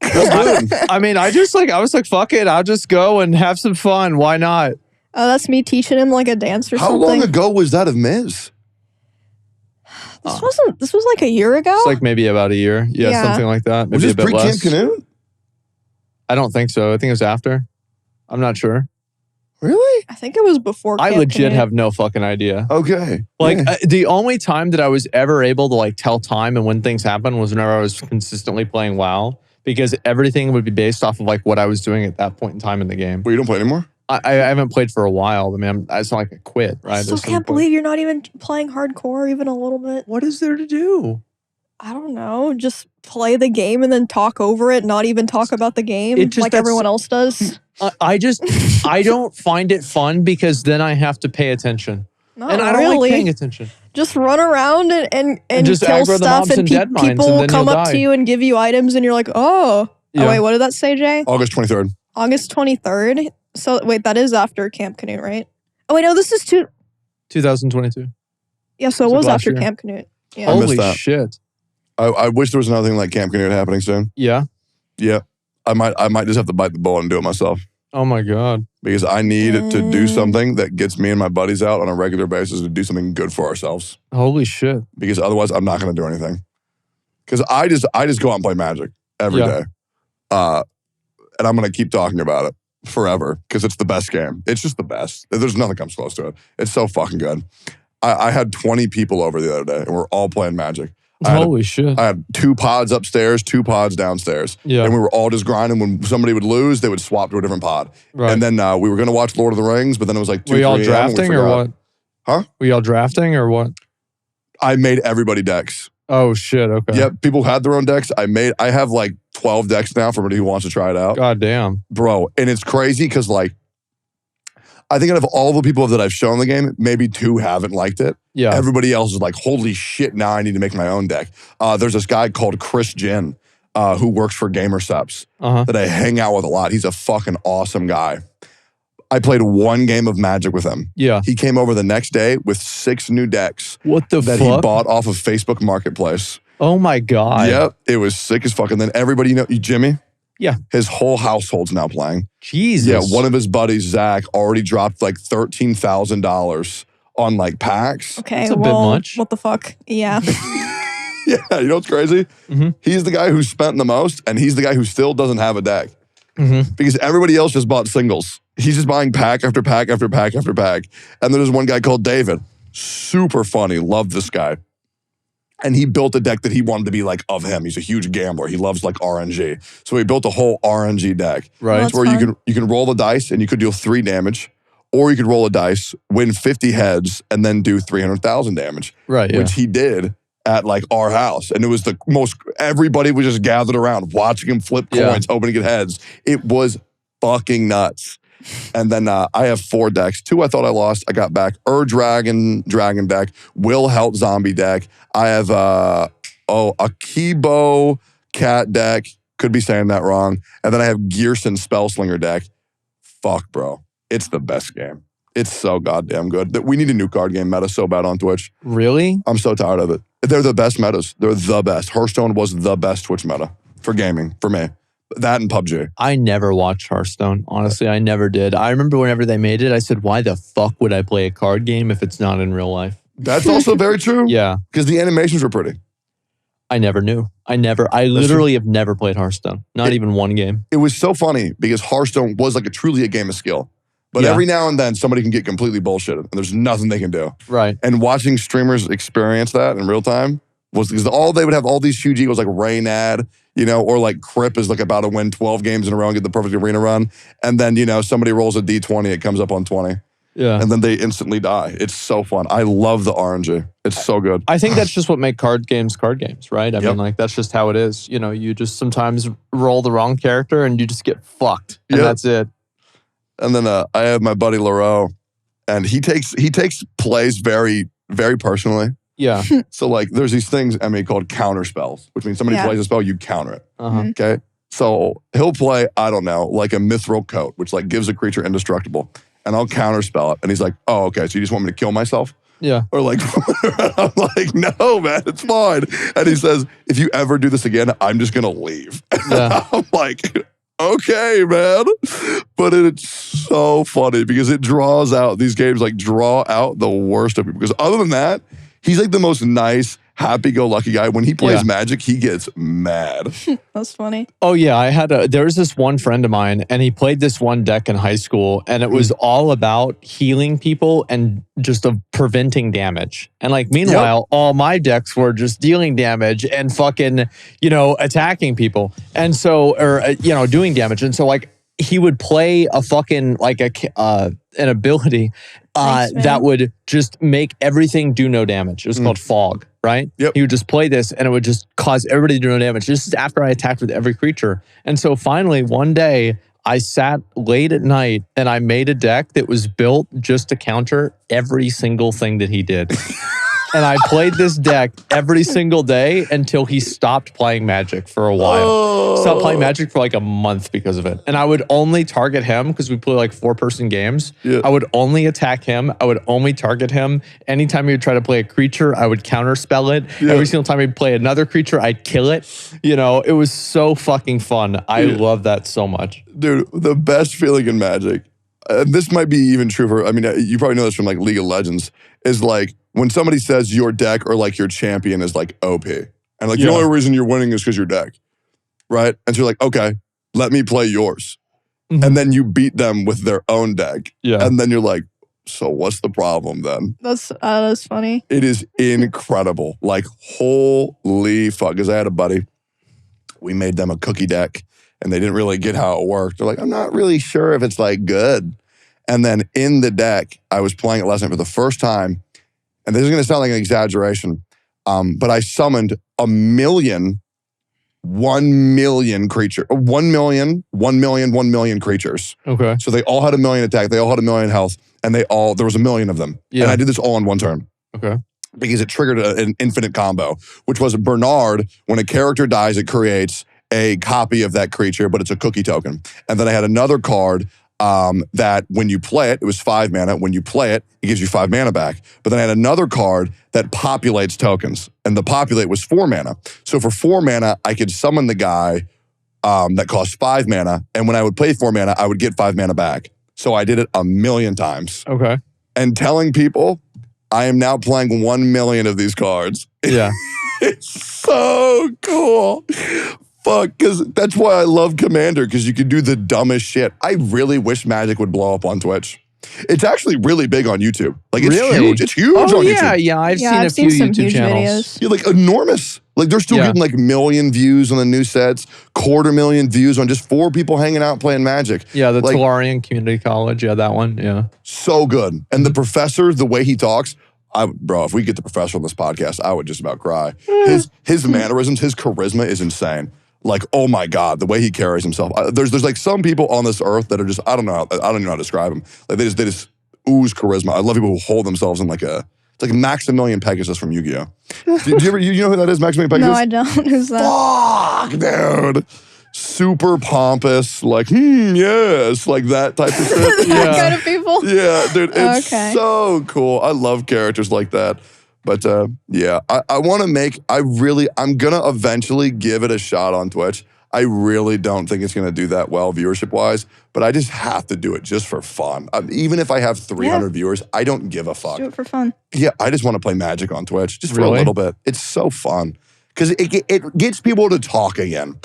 I mean, I was like, fuck it. I'll just go and have some fun. Why not? Oh, that's me teaching him like a dance or How something. long ago was that of Miz? This was like a year ago? It's like maybe about a year. Yeah, Yeah. something like that. Was Maybe this a bit pre-Camp less. Canoe? I don't think so. I think it was after. I'm not sure. Really? I think it was before I Camp legit Canoe. have no fucking idea. Okay. Like Yeah. the only time that I was ever able to like tell time and when things happen was whenever I was consistently playing WoW, because everything would be based off of like what I was doing at that point in time in the game. Well, you don't play anymore? I haven't played for a while. I mean, it's not like I quit, right? I still There's some can't point. believe you're not even playing hardcore even a little bit. What is there to do? I don't know. Just play the game and then talk over it, not even talk about the game It just- like that's- everyone else does. I don't find it fun because then I have to pay attention. Not And I don't really. like paying attention. Just run around and just kill aggro the stuff mobs and and dead mines, people and will then come you'll up die. to you and give you items and you're like, oh. Yeah. Oh, wait, what did that say, Jay? August 23rd. August 23rd? So, wait, that is after Camp Canoe, right? Oh, wait, no, this is 2022. Yeah, so it So was last after year. Camp Canoe. Yeah. I missed Holy that. shit. I wish there was another thing like Camp Canoe happening soon. Yeah. Yeah. I might just have to bite the bullet and do it myself. Oh my God. Because I need to do something that gets me and my buddies out on a regular basis to do something good for ourselves. Holy shit. Because otherwise, I'm not going to do anything. Because I just go out and play Magic every day, and I'm going to keep talking about it forever because it's the best game. It's just the best. There's nothing comes close to it. It's so fucking good. I had 20 people over the other day, and we're all playing Magic. Holy shit. I had 2 pods upstairs, 2 pods downstairs. Yeah. And we were all just grinding. When somebody would lose, they would swap to a different pod. Right. And then we were going to watch Lord of the Rings, but then it was like 2, Were y'all 3 a.m. and we drafting or forgot. what? Huh? Were y'all drafting or what? I made everybody decks. Oh shit. Okay. Yep, people had their own decks. I have like 12 decks now for anybody who wants to try it out. God damn. Bro, and it's crazy because like, I think out of all the people that I've shown the game, maybe 2 haven't liked it. Yeah. Everybody else is like, holy shit, now I need to make my own deck. There's this guy called Chris Jin who works for Gamerseps that I hang out with a lot. He's a fucking awesome guy. I played 1 game of Magic with him. Yeah. He came over the next day with 6 new decks What the that fuck? he bought off of Facebook Marketplace. Oh my God. Yep, it was sick as fuck. And then everybody, Jimmy? Yeah. His whole household's now playing. Jesus. Yeah, one of his buddies, Zach, already dropped like $13,000 on like packs. Okay, That's a bit well, much. what the fuck? Yeah. Yeah, you know what's crazy? Mhm. He's the guy who spent the most, and he's the guy who still doesn't have a deck. Mhm. Because everybody else just bought singles. He's just buying pack after pack after pack after pack. And then there's one guy called David. Super funny. Love this guy. And he built a deck that he wanted to be like of him. He's a huge gambler. He loves like RNG. So he built a whole RNG deck. Right. Well, It's where fun. you can roll the dice and you could deal 3 damage, or you could roll a dice, win 50 heads, and then do 300,000 damage, Right. Yeah. which he did at like our house. And it was the most, everybody was just gathered around watching him flip Yeah. coins, hoping to get heads. It was fucking nuts. And then I have 4 decks. 2 I thought I lost. I got back. Dragon deck. Will Help Zombie deck. I have a Kibo cat deck. Could be saying that wrong. And then I have Gearson Spellslinger deck. Fuck, bro. It's the best game. It's so goddamn good. We need a new card game meta so bad on Twitch. Really? I'm so tired of it. They're the best metas. They're the best. Hearthstone was the best Twitch meta for gaming, for me. That and PUBG. I never watched Hearthstone. Honestly, I never did. I remember whenever they made it, I said, why the fuck would I play a card game if it's not in real life? That's also very true. Yeah. Because the animations were pretty. I never knew. I literally have never played Hearthstone. Not even one game. It was so funny because Hearthstone was like truly a game of skill. But every now and then somebody can get completely bullshitted and there's nothing they can do. Right. And watching streamers experience that in real time was because they would have all these huge egos like Raynad, or like Crip is like about to win 12 games in a row and get the perfect arena run. And then, somebody rolls a D20, it comes up on 20. Yeah. And then they instantly die. It's so fun. I love the RNG. It's so good. I think that's just what make card games, right? I mean, like, that's just how it is. You just sometimes roll the wrong character and you just get fucked. And that's it. And then I have my buddy Lareau, and he takes plays very, very personally. Yeah. So like there's these things, Emmy, called counter spells, which means somebody plays a spell, you counter it. Okay? So he'll play, I don't know, like a mithril coat, which like gives a creature indestructible. And I'll counterspell it. And he's like, oh, okay, so you just want me to kill myself? Yeah. Or like, I'm like, no, man, it's fine. And he says, if you ever do this again, I'm just going to leave. Yeah. I'm like, okay, man. But it's so funny because it draws out, these games like draw out the worst of people. Because other than that, he's like the most nice, happy-go-lucky guy. When he plays Magic, he gets mad. That's funny. Oh yeah, there was this one friend of mine, and he played this one deck in high school, and it was all about healing people and just preventing damage. And like, meanwhile, all my decks were just dealing damage and fucking, attacking people. And so, or, doing damage. And so like, he would play a fucking, like an ability that would just make everything do no damage. It was called Fog, right? Yep. He would just play this and it would just cause everybody to do no damage. This is after I attacked with every creature. And so finally, one day, I sat late at night and I made a deck that was built just to counter every single thing that he did. And I played this deck every single day until he stopped playing Magic for a while. Stopped playing Magic for like a month because of it. And I would only target him because we play like 4-person games. Yeah. I would only attack him. I would only target him. Anytime he would try to play a creature, I would counterspell it. Yeah. Every single time he'd play another creature, I'd kill it. It was so fucking fun. I love that so much. Dude, the best feeling in Magic, this might be even true for, you probably know this from like League of Legends, is like, when somebody says your deck or like your champion is like OP, and like the only reason you're winning is because your deck, right? And so you're like, okay, let me play yours. Mm-hmm. And then you beat them with their own deck. Yeah. And then you're like, so what's the problem then? That's funny. It is incredible. Like, holy fuck. Because I had a buddy, we made them a cookie deck and they didn't really get how it worked. They're like, I'm not really sure if it's like good. And then in the deck, I was playing it last night for the first time. And this is going to sound like an exaggeration, but I summoned 1 million creatures. 1 million creatures. Okay. So they all had 1 million attack. They all had 1 million health. And there was 1 million of them. Yeah. And I did this all in one turn. Okay. Because it triggered an infinite combo, which was Bernard, when a character dies, it creates a copy of that creature, but it's a cookie token. And then I had another card that when you play it, it was 5 mana. When you play it, it gives you 5 mana back. But then I had another card that populates tokens. And the populate was 4 mana. So for 4 mana, I could summon the guy that cost 5 mana. And when I would play 4 mana, I would get 5 mana back. So I did it 1 million times. Okay. And telling people, I am now playing 1 million of these cards. Yeah. It's so cool. Fuck, because that's why I love Commander, because you can do the dumbest shit. I really wish Magic would blow up on Twitch. It's actually really big on YouTube. Like, it's huge. It's huge on YouTube. Yeah, I've seen a few YouTube channels. Yeah, like enormous. Like, they're still getting like 1 million views on the new sets, 250,000 views on just 4 people hanging out playing Magic. Yeah, the Tellurian Community College. Yeah, that one. Yeah. So good. And the professor, the way he talks, bro, if we get the professor on this podcast, I would just about cry. His mannerisms, his charisma is insane. Like, oh my God, the way he carries himself. There's like some people on this earth that are just, I don't even know how to describe them. Like they just ooze charisma. I love people who hold themselves in like it's like Maximilian Pegasus from Yu-Gi-Oh. Do you know who that is, Maximilian Pegasus? No, I don't. Who's that? Fuck, dude. Super pompous, like, yes, like that type of shit. That kind of people? Yeah, dude, it's so cool. I love characters like that. But yeah, I want to I'm going to eventually give it a shot on Twitch. I really don't think it's going to do that well viewership-wise, but I just have to do it just for fun. Even if I have 300 viewers, I don't give a fuck. Just do it for fun. Yeah, I just want to play Magic on Twitch, just for a Really? little bit. It's so fun. Because it gets people to talk again.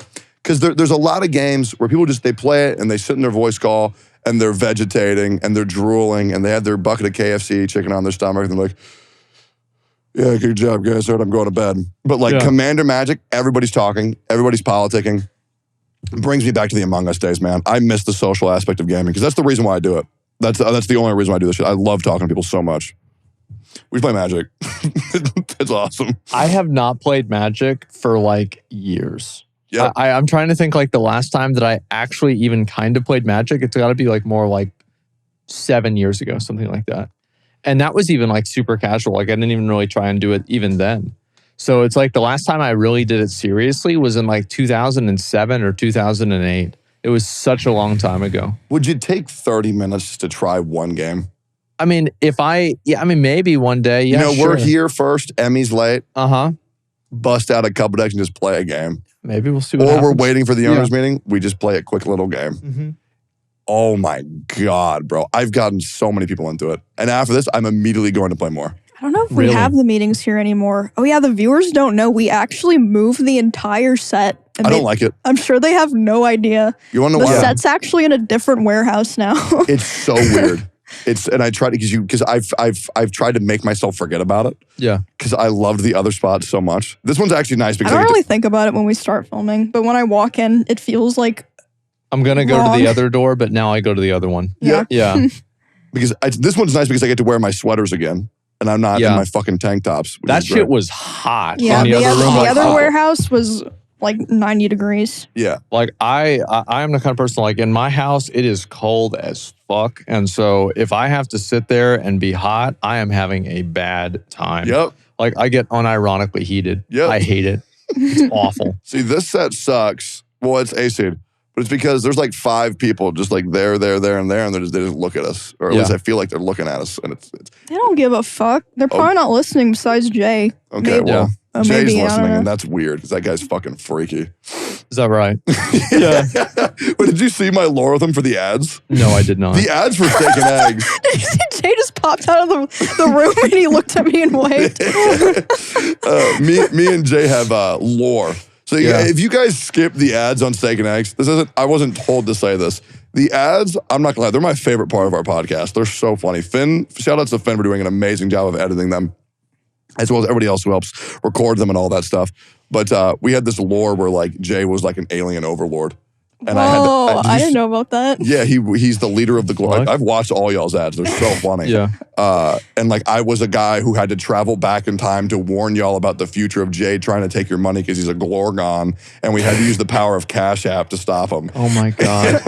Because there's a lot of games where people they play it and they sit in their voice call and they're vegetating and they're drooling and they have their bucket of KFC chicken on their stomach and they're like, yeah, good job, guys. All right, I'm going to bed. But like Commander Magic, everybody's talking, everybody's politicking. It brings me back to the Among Us days, man. I miss the social aspect of gaming because that's the reason why I do it. That's the only reason why I do this shit. I love talking to people so much. We play Magic. It's awesome. I have not played Magic for like years. Yeah, I'm trying to think like the last time that I actually even kind of played Magic. It's got to be like more like 7 years ago, something like that. And that was even like super casual. Like I didn't even really try and do it even then. So it's like the last time I really did it seriously was in like 2007 or 2008. It was such a long time ago. Would you take 30 minutes to try one game? I mean, maybe one day. Yeah, We're here first. Emmy's late. Uh-huh. Bust out a couple decks and just play a game. Maybe we'll see what Or happens. we're waiting for the owners meeting. We just play a quick little game. Mm-hmm. Oh my God, bro. I've gotten so many people into it. And after this, I'm immediately going to play more. I don't know if Really? we have the meetings here anymore. Oh yeah, the viewers don't know. We actually moved the entire set. And I don't like it. I'm sure they have no idea. You want to The know why? set's actually in a different warehouse now. It's so weird. And I tried because I've tried to make myself forget about it. Yeah. Because I loved the other spots so much. This one's actually nice I because don't really think about it when we start filming, but when I walk in, it feels like I'm going to go to Wrong. the other door, but now I go to the other one. Yeah. Yeah. because this one's nice because I get to wear my sweaters again. And I'm not in my fucking tank tops. which That is great. shit was hot. yeah. in The the other room. the Like, other oh. warehouse was like 90 degrees. Yeah. Like I am the kind of person like in my house, it is cold as fuck. And so if I have to sit there and be hot, I am having a bad time. Yep. Like I get unironically heated. Yep. I hate it. It's awful. See, this set sucks. Well, it's AC. But it's because there's like 5 people just like there, and they just look at us. Or at least I feel like they're looking at us. And it's They don't give a fuck. They're probably not listening besides Jay. okay, Maybe. well, Oh, Jay's maybe, I don't listening, know. and that's weird because that guy's fucking freaky. Is that right? But did you see my lore with him for the ads? No, I did not. The ads for steak and eggs. Did you see Jay just popped out of the room and he looked at me and waved? Me and Jay have lore. So if you guys skip the ads on steak and eggs, I wasn't told to say this. The ads, I'm not gonna lie, they're my favorite part of our podcast. They're so funny. Shout outs to Finn for doing an amazing job of editing them, as well as everybody else who helps record them and all that stuff. But we had this lore where like Jay was like an alien overlord. And Whoa, I didn't know about that. Yeah, he's the leader of the glory. What? I've watched all y'all's ads. They're so funny. Yeah. And like I was a guy who had to travel back in time to warn y'all about the future of Jay trying to take your money because he's a Glorgon, and we had to use the power of Cash App to stop him. Oh my God.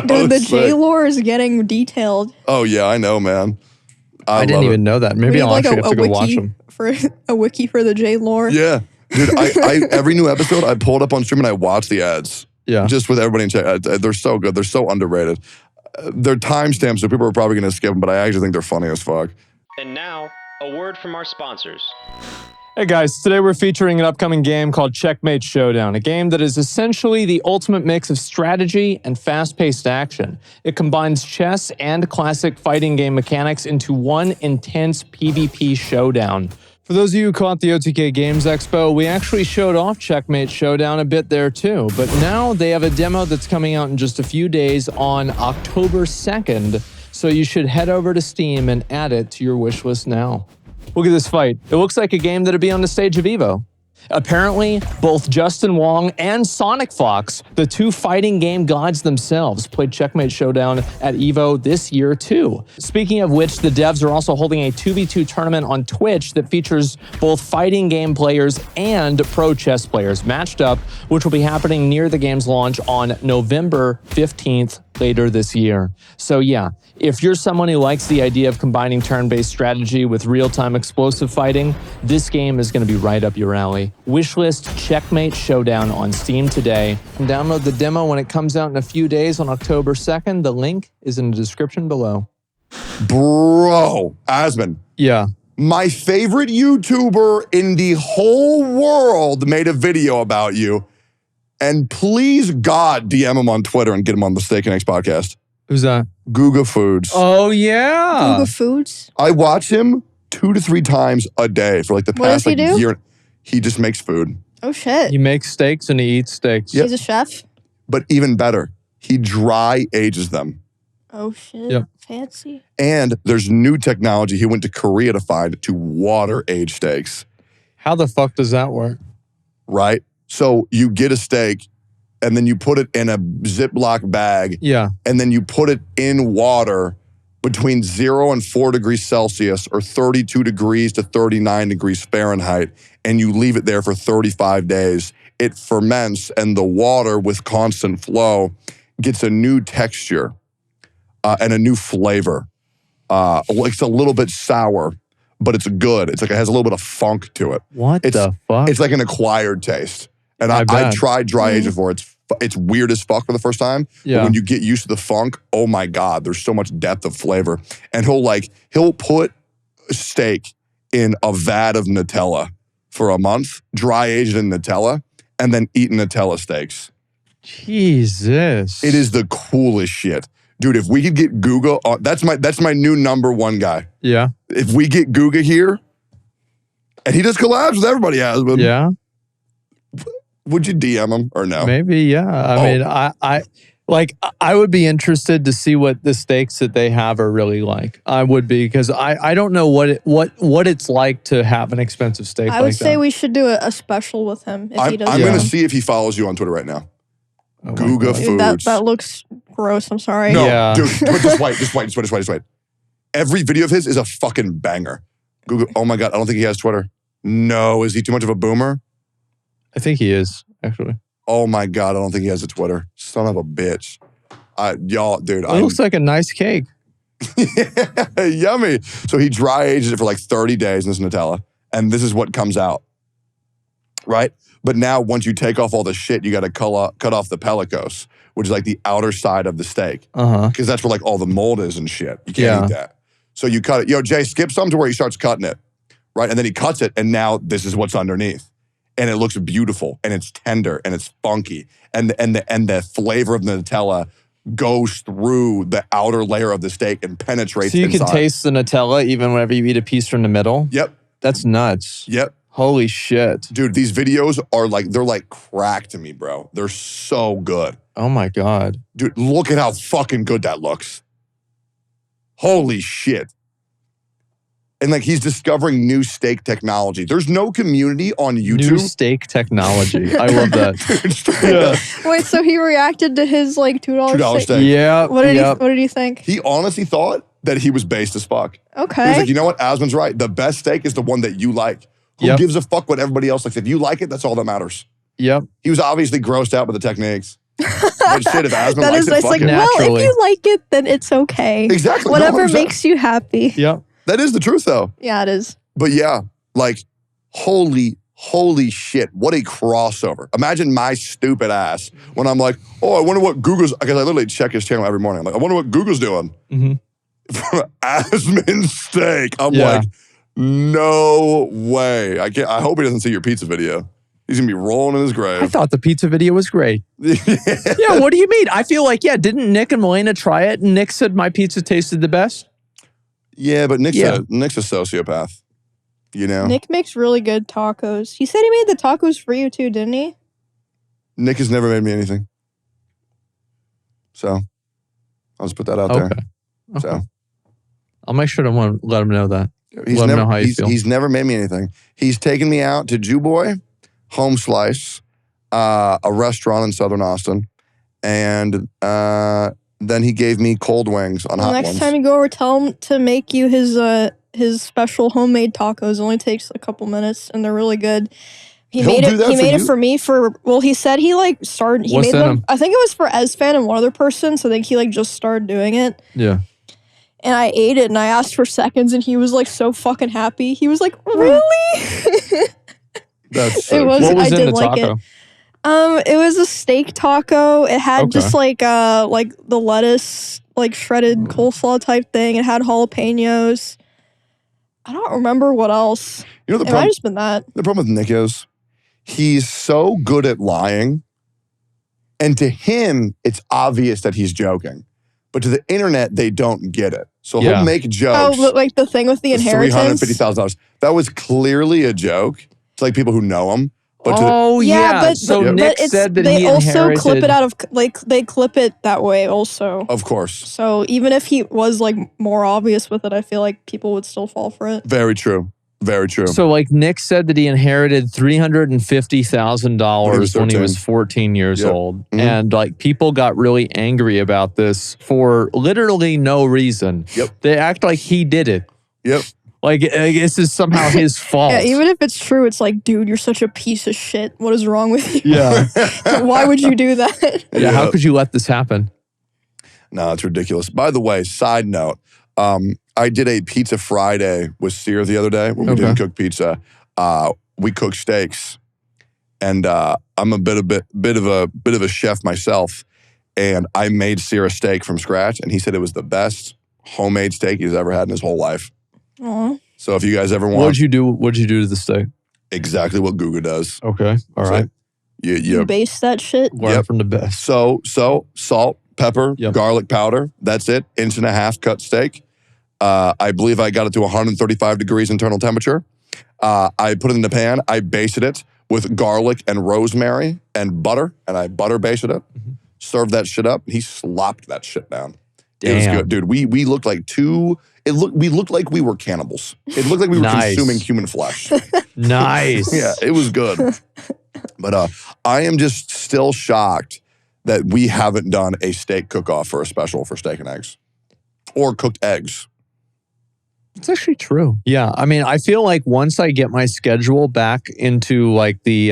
Dude, the sick. Jay lore is getting detailed. Oh yeah, I know, man. I didn't love even know that. Maybe We I'll need, like, actually have to go watch wiki them. for a wiki for the Jay lore. it. Yeah, dude. I every new episode I pull it up on stream and I watch the ads. Yeah. Just with everybody in chat. They're so good. They're so underrated. They're timestamps, so people are probably going to skip them, but I actually think they're funny as fuck. And now, a word from our sponsors. Hey guys, today we're featuring an upcoming game called Checkmate Showdown, a game that is essentially the ultimate mix of strategy and fast-paced action. It combines chess and classic fighting game mechanics into one intense PvP showdown. For those of you who caught the OTK Games Expo, we actually showed off Checkmate Showdown a bit there too, but now they have a demo that's coming out in just a few days on October 2nd, so you should head over to Steam and add it to your wish list now. Look at this fight. It looks like a game that'd be on the stage of EVO. Apparently, both Justin Wong and Sonic Fox, the 2 fighting game gods themselves, played Checkmate Showdown at EVO this year too. Speaking of which, the devs are also holding a 2v2 tournament on Twitch that features both fighting game players and pro chess players matched up, which will be happening near the game's launch on November 15th later this year. So yeah, if you're someone who likes the idea of combining turn-based strategy with real-time explosive fighting, this game is going to be right up your alley. Wishlist Checkmate Showdown on Steam today. And download the demo when it comes out in a few days on October 2nd. The link is in the description below. Bro, Asman, Yeah. my favorite YouTuber in the whole world made a video about you. And please, God, DM him on Twitter and get him on the Steak and Eggs podcast. Who's that? Guga Foods. Oh, yeah. Google Foods. I watch him 2 to 3 times a day for like the What past does he do? year. He just makes food. Oh shit. He makes steaks and he eats steaks. Yep. He's a chef. But even better, he dry ages them. Oh shit. Yep. Fancy. And there's new technology he went to Korea to find to water age steaks, How the fuck does that work? right? So you get a steak and then you put it in a Ziploc bag Yeah. and then you put it in water between 0 and 4 degrees Celsius or 32 degrees to 39 degrees Fahrenheit, and you leave it there for 35 days. It ferments, and the water with constant flow gets a new texture and a new flavor. It's a little bit sour, but it's good. It's like it has a little bit of funk to it. What It's- the fuck? It's like an acquired taste. And I I've bet. tried dry aging before. It's weird as fuck for the first time. Yeah. But when you get used to the funk, oh my God, there's so much depth of flavor. And he'll put a steak in a vat of Nutella for a month, dry aged in Nutella, and then eat Nutella steaks. Jesus. It is the coolest shit. Dude, if we could get Guga, that's my new number 1 guy. Yeah. If we get Guga here, and he does collabs with everybody has been, Yeah. would you DM him or no? Maybe, yeah. I mean, I would be interested to see what the steaks that they have are really like. I would be, because I don't know what it's like to have an expensive steak. I would like say that. we should do a special with him if he does. I'm Yeah. going to see if he follows you on Twitter right now. Oh my Guga God. Dude, Foods. that looks gross. I'm sorry. No, Yeah. dude, just wait. Every video of his is a fucking banger. Google, oh my God, I don't think he has Twitter. No, is he too much of a boomer? I think he is, actually. Oh my God, I don't think he has a Twitter. Son of a bitch. Y'all, dude, It looks like a nice cake. yummy. So he dry ages it for like 30 days in this Nutella, and this is what comes out, right? But now once you take off all the shit, you got to cut off the pellicose, which is like the outer side of the steak, Uh-huh. because that's where like all the mold is and shit. You can't Yeah. eat that. So you cut it. Yo, Jay, skip some to where he starts cutting it, right? And then he cuts it, and now this is what's underneath. And it looks beautiful, and it's tender, and it's funky. And the flavor of the Nutella goes through the outer layer of the steak and penetrates So you inside. can taste the Nutella even whenever you eat a piece from the middle? Yep, That's nuts. yep. Holy shit. Dude, these videos are like, they're like crack to me, bro. They're so good. Oh my God. Dude, look at how fucking good that looks. Holy shit. And like he's discovering new steak technology. There's no community on New YouTube. steak technology. I love that. Straight up. Wait, so he reacted to his like $2 $2 steak. steak. Yeah. What did he think? He honestly thought that he was based as fuck. He was Okay. like, you know what? Asmon's right. The best steak is the one that you like. Who Yep. gives a fuck what everybody else likes? If you like it, that's all that matters. Yep. He was obviously grossed out by the techniques. But shit, if Asmon That likes is it, nice. fuck Like, it. well, Naturally. if you like it, then it's okay. Exactly. Whatever 100%. makes you happy. Yep. That is the truth, though. Yeah, it is. But yeah, like, holy shit, what a crossover. Imagine my stupid ass when I'm like, oh, I wonder what Google's, because I literally check his channel every morning. I'm like, I wonder what Google's doing. Mhm. Asmon steak. I'm Yeah. like, no way. I hope he doesn't see your pizza video. He's gonna be rolling in his I grave. thought the pizza video was great. Yeah, what do you mean? I feel like, didn't Nick and Melena try it? And Nick said my pizza tasted the best. Yeah, but Nick's Yeah. a sociopath. You know? Nick makes really good tacos. He said he made the tacos for you too, didn't he? Nick has never made me anything. So I'll just put that out there. Okay. So I'll make sure to let him know that. he's Let him never, know how you feel. he's never made me anything. He's taken me out to Jew Boy, Home Slice, a restaurant in Southern Austin, and then he gave me cold wings on The hot next ones. time you go over, tell him to make you his special homemade tacos. It only takes a couple minutes, and they're really good. He He'll made do it. that He for made it you? for me he said he like started. He What's made in them. 'em? I think it was for Esfan and one other person. So I think he like just started doing it. Yeah. And I ate it, and I asked for seconds, and he was like so fucking happy. He was like, "Really?" That's so It was- cute. What was I in did the like taco? It was a steak taco. It had Okay. just like the lettuce, like shredded coleslaw type thing. It had jalapenos. I don't remember what else. You know the It might have problem, just been that. the problem with Nick is he's so good at lying And to him, it's obvious that he's joking. But to the internet, they don't get it. So he'll make jokes. Oh, like the thing with the inheritance? $350,000. That was clearly a joke. It's like people who know him. But but so but Nick said that he also inherited. clip it out of they clip it that way also. Of course. So even if he was like more obvious with it, I feel like people would still fall for it. Very true. Very true. So like Nick said that he inherited $350,000 when he was 14 years old. Mm-hmm. And like people got really angry about this for literally no reason. Yep. They act like he did it. Yep. Like this is somehow his fault. Yeah, even if it's true, it's like, dude, you're such a piece of shit. What is wrong with you? Yeah. Why would you do that? Yeah, how could you let this happen? No, it's ridiculous. By the way, side note, I did a Pizza Friday with Sear the other day when we didn't cook pizza. We cooked steaks. And I'm a bit of a chef myself. And I made Sear a steak from scratch, and he said it was the best homemade steak he's ever had in his whole life. Aww. So if you guys ever want, What'd you do to the steak? Exactly what Guga does. Okay, all right. You base that shit? Learn from the best. So salt, pepper, garlic powder. That's it. 1.5-inch cut steak. I believe I got it to 135 degrees internal temperature. I put it in the pan. I basted it with garlic and rosemary and butter, and I butter basted it. Served that shit up. He slopped that shit down. Damn. It was good, dude. We looked like we looked like we were cannibals. It looked like we were consuming human flesh. Nice. Yeah, it was good. But I am just still shocked that we haven't done a steak cook-off for a special for steak and eggs. Or cooked eggs. It's actually true. Yeah. I mean, I feel like once I get my schedule back into like the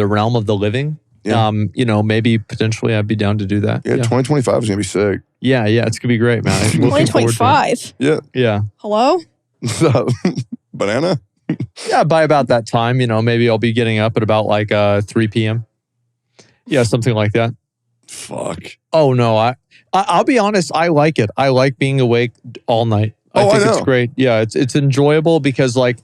realm of the living, maybe potentially I'd be down to do that. Yeah, 2025 is going to be sick. Yeah, it's going to be great, man. 2025? Yeah. Hello? Banana? Yeah, by about that time, maybe I'll be getting up at about like 3 p.m. Yeah, something like that. Fuck. Oh, no. I'll be honest. I like it. I like being awake all night. I think it's great. Yeah, it's enjoyable because like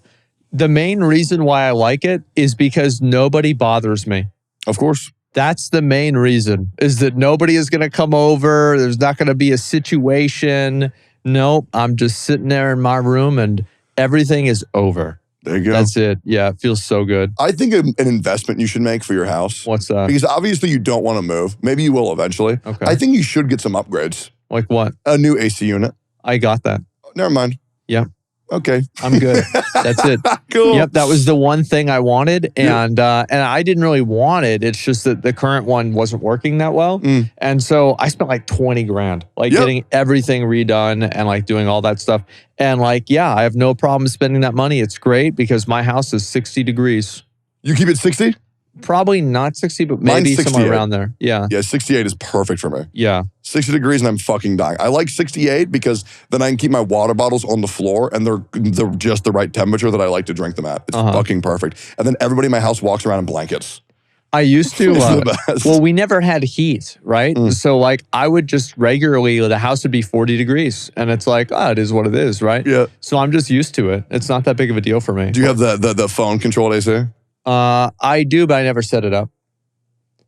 the main reason why I like it is because nobody bothers me. Of course. That's the main reason, is that nobody is going to come over. There's not going to be a situation. Nope. I'm just sitting there in my room and everything is over. There you go. That's it. Yeah, it feels so good. I think an investment you should make for your house. What's that? Because obviously you don't want to move. Maybe you will eventually. Okay. I think you should get some upgrades. Like what? A new AC unit. I got that. Never mind. Yeah. Okay. I'm good. That's it. Cool. Yep, that was the one thing I wanted, and I didn't really want it. It's just that the current one wasn't working that well, and so I spent like 20 grand, like getting everything redone and like doing all that stuff. And like, yeah, I have no problem spending that money. It's great because my house is 60 degrees. You keep it 60? Probably not 60, but maybe somewhere around there. Yeah. Yeah, 68 is perfect for me. Yeah. 60 degrees and I'm fucking dying. I like 68 because then I can keep my water bottles on the floor and they're just the right temperature that I like to drink them at. It's fucking perfect. And then everybody in my house walks around in blankets. I used to, well, we never had heat, right? So like I would just regularly, the house would be 40 degrees and it's like, it is what it is, right? Yeah. So I'm just used to it. It's not that big of a deal for me. Do you have the phone controlled AC? I do, but I never set it up.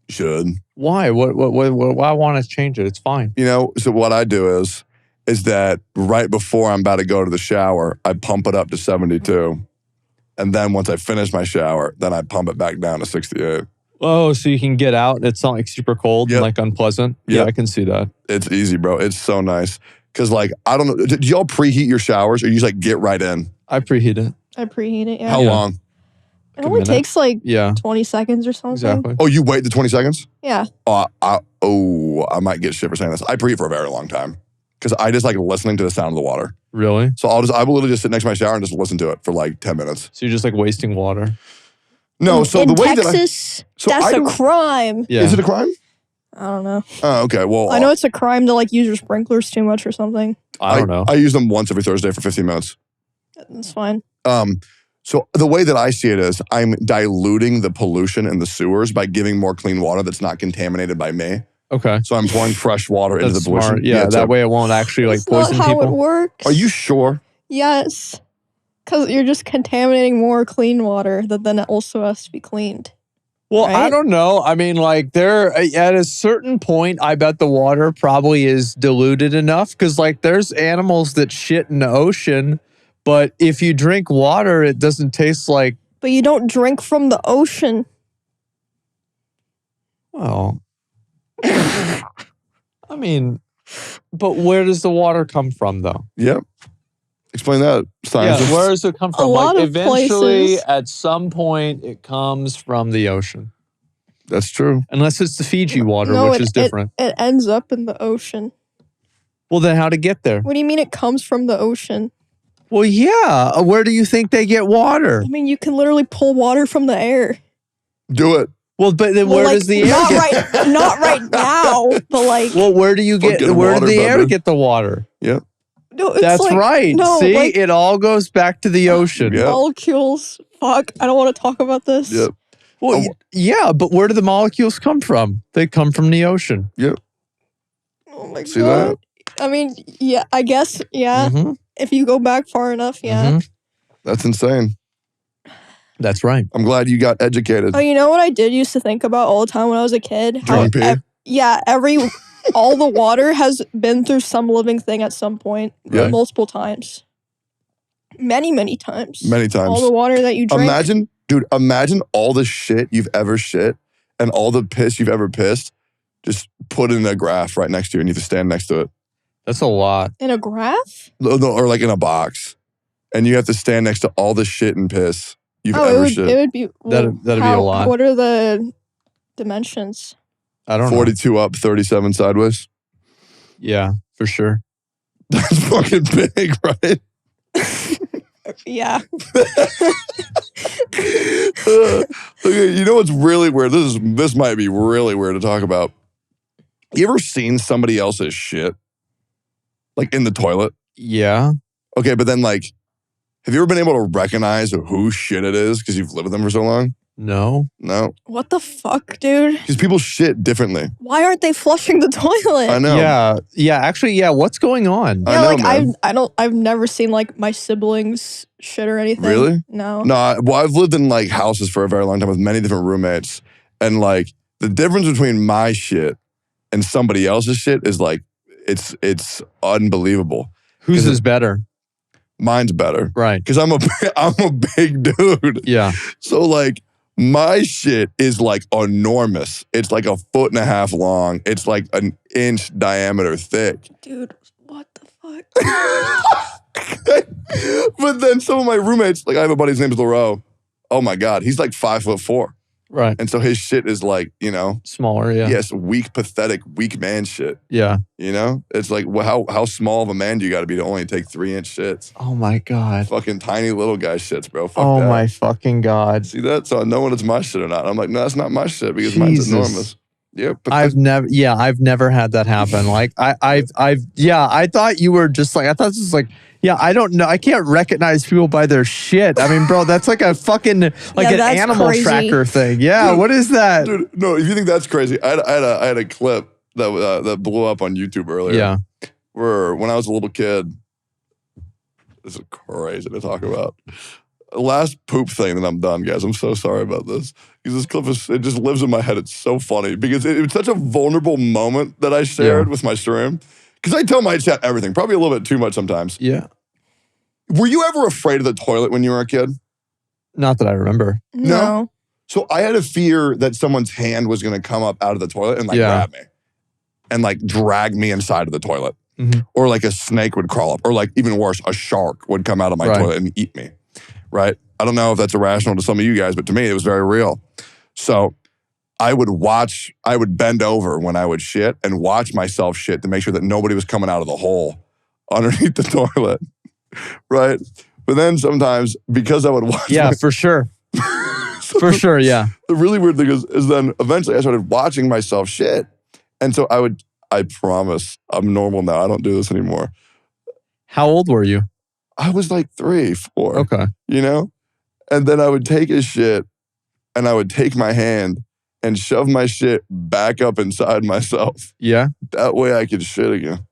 You should. Why? Why want to change it? It's fine. So what I do is that right before I'm about to go to the shower, I pump it up to 72. And then once I finish my shower, then I pump it back down to 68. Oh, so you can get out and it's not like super cold and like unpleasant? Yeah, I can see that. It's easy, bro. It's so nice. Because like, I don't know, do y'all preheat your showers or you just like get right in? I preheat it. I preheat it, yeah. How long? It only takes like 20 seconds or something. Exactly. Oh, you wait the 20 seconds? Yeah. I might get shit for saying this. I preheat for a very long time because I just like listening to the sound of the water. Really? So I will literally just sit next to my shower and just listen to it for like 10 minutes. So you're just like wasting water? No, so in the way Texas, that that's a crime. Yeah. Is it a crime? I don't know. Oh, okay. Well, I know it's a crime to like use your sprinklers too much or something. I don't know. I use them once every Thursday for 15 minutes. That's fine. So the way that I see it is I'm diluting the pollution in the sewers by giving more clean water that's not contaminated by me. Okay. So I'm pouring fresh water into the pollution. Smart. Yeah, that way it won't actually like poison not how people. It works. Are you sure? Yes. Because you're just contaminating more clean water that then also has to be cleaned. Well, right? I don't know. I mean, like there at a certain point, I bet the water probably is diluted enough because like there's animals that shit in the ocean, but if you drink water, it doesn't taste like. But you don't drink from the ocean. Well, I mean, but where does the water come from, though? Yep. Explain that, scientist. Yeah, where does it come from? A lot like of eventually, places. at some point, it comes from the ocean. That's true. Unless it's the Fiji water, No, which is different. It ends up in the ocean. Well, then how'd it get there? What do you mean it comes from the ocean? Well, yeah. Where do you think they get water? I mean, you can literally pull water from the air. Do it. Well, but then Well, where like, does the air not get? right, not right now, but like, Well, where do you get? Fucking Where water, did the air brother. get the water? Yep. no, it's That's like, right. No, See, like, it all goes back to the ocean. Yeah. molecules. Fuck, I don't want to talk about this. Yep. Well, yeah, but where do the molecules come from? They come from the ocean. Yep. Oh my See god. that? I mean, yeah, I guess, yeah. Mhm. If you go back far enough, yeah. Mhm. That's insane. That's right. I'm glad you got educated. Oh, you know what I did used to think about all the time when I was a kid? Drink pee? Yeah, all the water has been through some living thing at some point, Yeah. multiple times. Many times. Many times. All the water that you drink. Imagine all the shit you've ever shit and all the piss you've ever pissed. Just put in a graph right next to you and you have to stand next to it. That's a lot. In a graph? Or like in a box. And you have to stand next to all the shit and piss you've ever shit. It would be. That'd be a lot. What are the dimensions? I don't know. 42 up, 37 sideways. Yeah, for sure. That's fucking big, right? Yeah. Okay, you know what's really weird? This might be really weird to talk about. You ever seen somebody else's shit? Like in the toilet? Yeah. Okay, but then like, have you ever been able to recognize whose shit it is because you've lived with them for so long? No. No. What the fuck, dude? Because people shit differently. Why aren't they flushing the toilet? I know. Yeah. Yeah. Actually, yeah. What's going on? I Yeah, know, like man. I've never seen like my siblings shit or anything. Really? No. No, I've lived in like houses for a very long time with many different roommates. And like the difference between my shit and somebody else's shit is like, it's unbelievable. Whose is better? Mine's better. Right. Because I'm a big dude. Yeah. So like my shit is like enormous. It's like 1.5 feet long. It's like an inch diameter thick. Dude, what the fuck? But then some of my roommates, like I have a buddy's name's Leroy. Oh my God, he's like 5'4". Right. And so his shit is like, Smaller. Yeah. yes, weak, pathetic, weak man shit. Yeah. It's like, well, how small of a man do you got to be to only take 3-inch shits? Oh my God. Fucking tiny little guy shits, bro. Fuck Oh that. my fucking God. See that? So I know when it's my shit or not. I'm like, no, that's not my shit because mine's Jesus. enormous. Yeah, I've never had that happen. Like I thought you were just like, I thought this was like, yeah, I don't know. I can't recognize people by their shit. I mean, bro, that's like a fucking, like an that's animal crazy. tracker thing. Yeah. Dude, what is that? dude. No, if you think that's crazy, I had a clip that blew up on YouTube earlier. Yeah. Where when I was a little kid, this is crazy to talk about. Last poop thing, then I'm done, guys. I'm so sorry about this. Because this clip it just lives in my head. It's so funny because it's such a vulnerable moment that I shared with my stream. Because I tell my chat everything, probably a little bit too much sometimes. Yeah. Were you ever afraid of the toilet when you were a kid? Not that I remember. No. So I had a fear that someone's hand was going to come up out of the toilet and like grab me and like drag me inside of the toilet. Mhm. Or like a snake would crawl up, or like even worse, a shark would come out of my toilet and eat me. Right? I don't know if that's irrational to some of you guys, but to me, it was very real. So I would bend over when I would shit and watch myself shit to make sure that nobody was coming out of the hole underneath the toilet. Right? But then sometimes, because I would watch for sure. For sure, yeah. The really weird thing is then eventually I started watching myself shit. And so I promise, I'm normal now. I don't do this anymore. How old were you? I was like 3, 4. Okay. And then I would take his shit and I would take my hand and shove my shit back up inside myself. Yeah. That way I could shit again.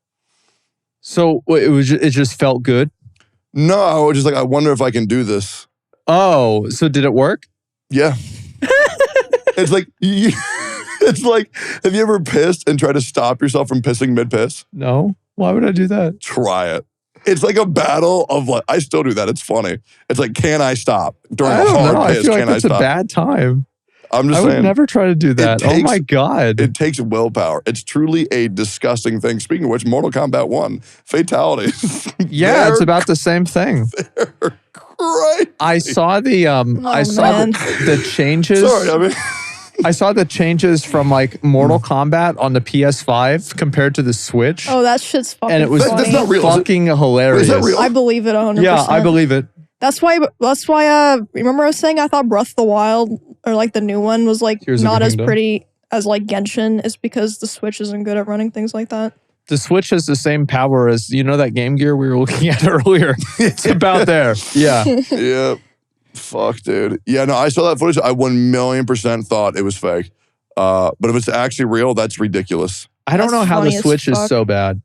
So it just felt good? No, I was just like, I wonder if I can do this. Oh, so did it work? Yeah. It's like, it's like, have you ever pissed and tried to stop yourself from pissing mid-piss? No. Why would I do that? Try it. It's like a battle of like, I still do that. It's funny. It's like, can I stop? During I a don't hard know. piss, I feel like can I that's a stop? bad time. I'm just I saying. would never try to do that. Oh my God. It takes willpower. It's truly a disgusting thing. Speaking of which, Mortal Kombat 1, fatalities. Yeah, it's about the same thing. Right. I saw the the changes. Sorry, I mean. I saw the changes from like Mortal Kombat on the PS5 compared to the Switch. Oh, that shit's fucking And it was funny. That's not real. fucking hilarious. Is that real? I believe it 100%. Yeah, I believe it. That's why remember I was saying I thought Breath of the Wild or like the new one was like Tears of not the as Kingdom. pretty as like Genshin is because the Switch isn't good at running things like that. The Switch has the same power as, you know, that Game Gear we were looking at earlier. It's about there. Yeah. Yeah. Fuck, dude. Yeah, no, I saw that footage. I 1,000,000% thought it was fake. But if it's actually real, that's ridiculous. I don't That's know how the funny as Switch is fuck. so bad.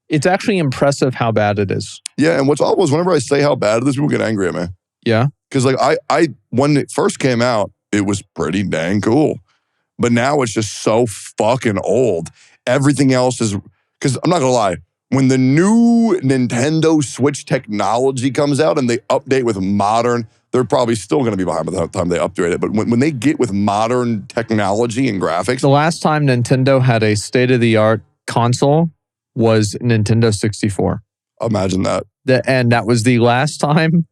It's actually impressive how bad it is. Yeah, and what's awful is whenever I say how bad it is, people get angry at me. Yeah. Because like I when it first came out, it was pretty dang cool. But now it's just so fucking old. Everything else is, because I'm not gonna lie, when the new Nintendo Switch technology comes out and they update with modern, they're probably still gonna be behind by the time they upgrade it. But when they get with modern technology and graphics, The last time Nintendo had a state-of-the-art console was Nintendo 64. imagine that. And that was the last time,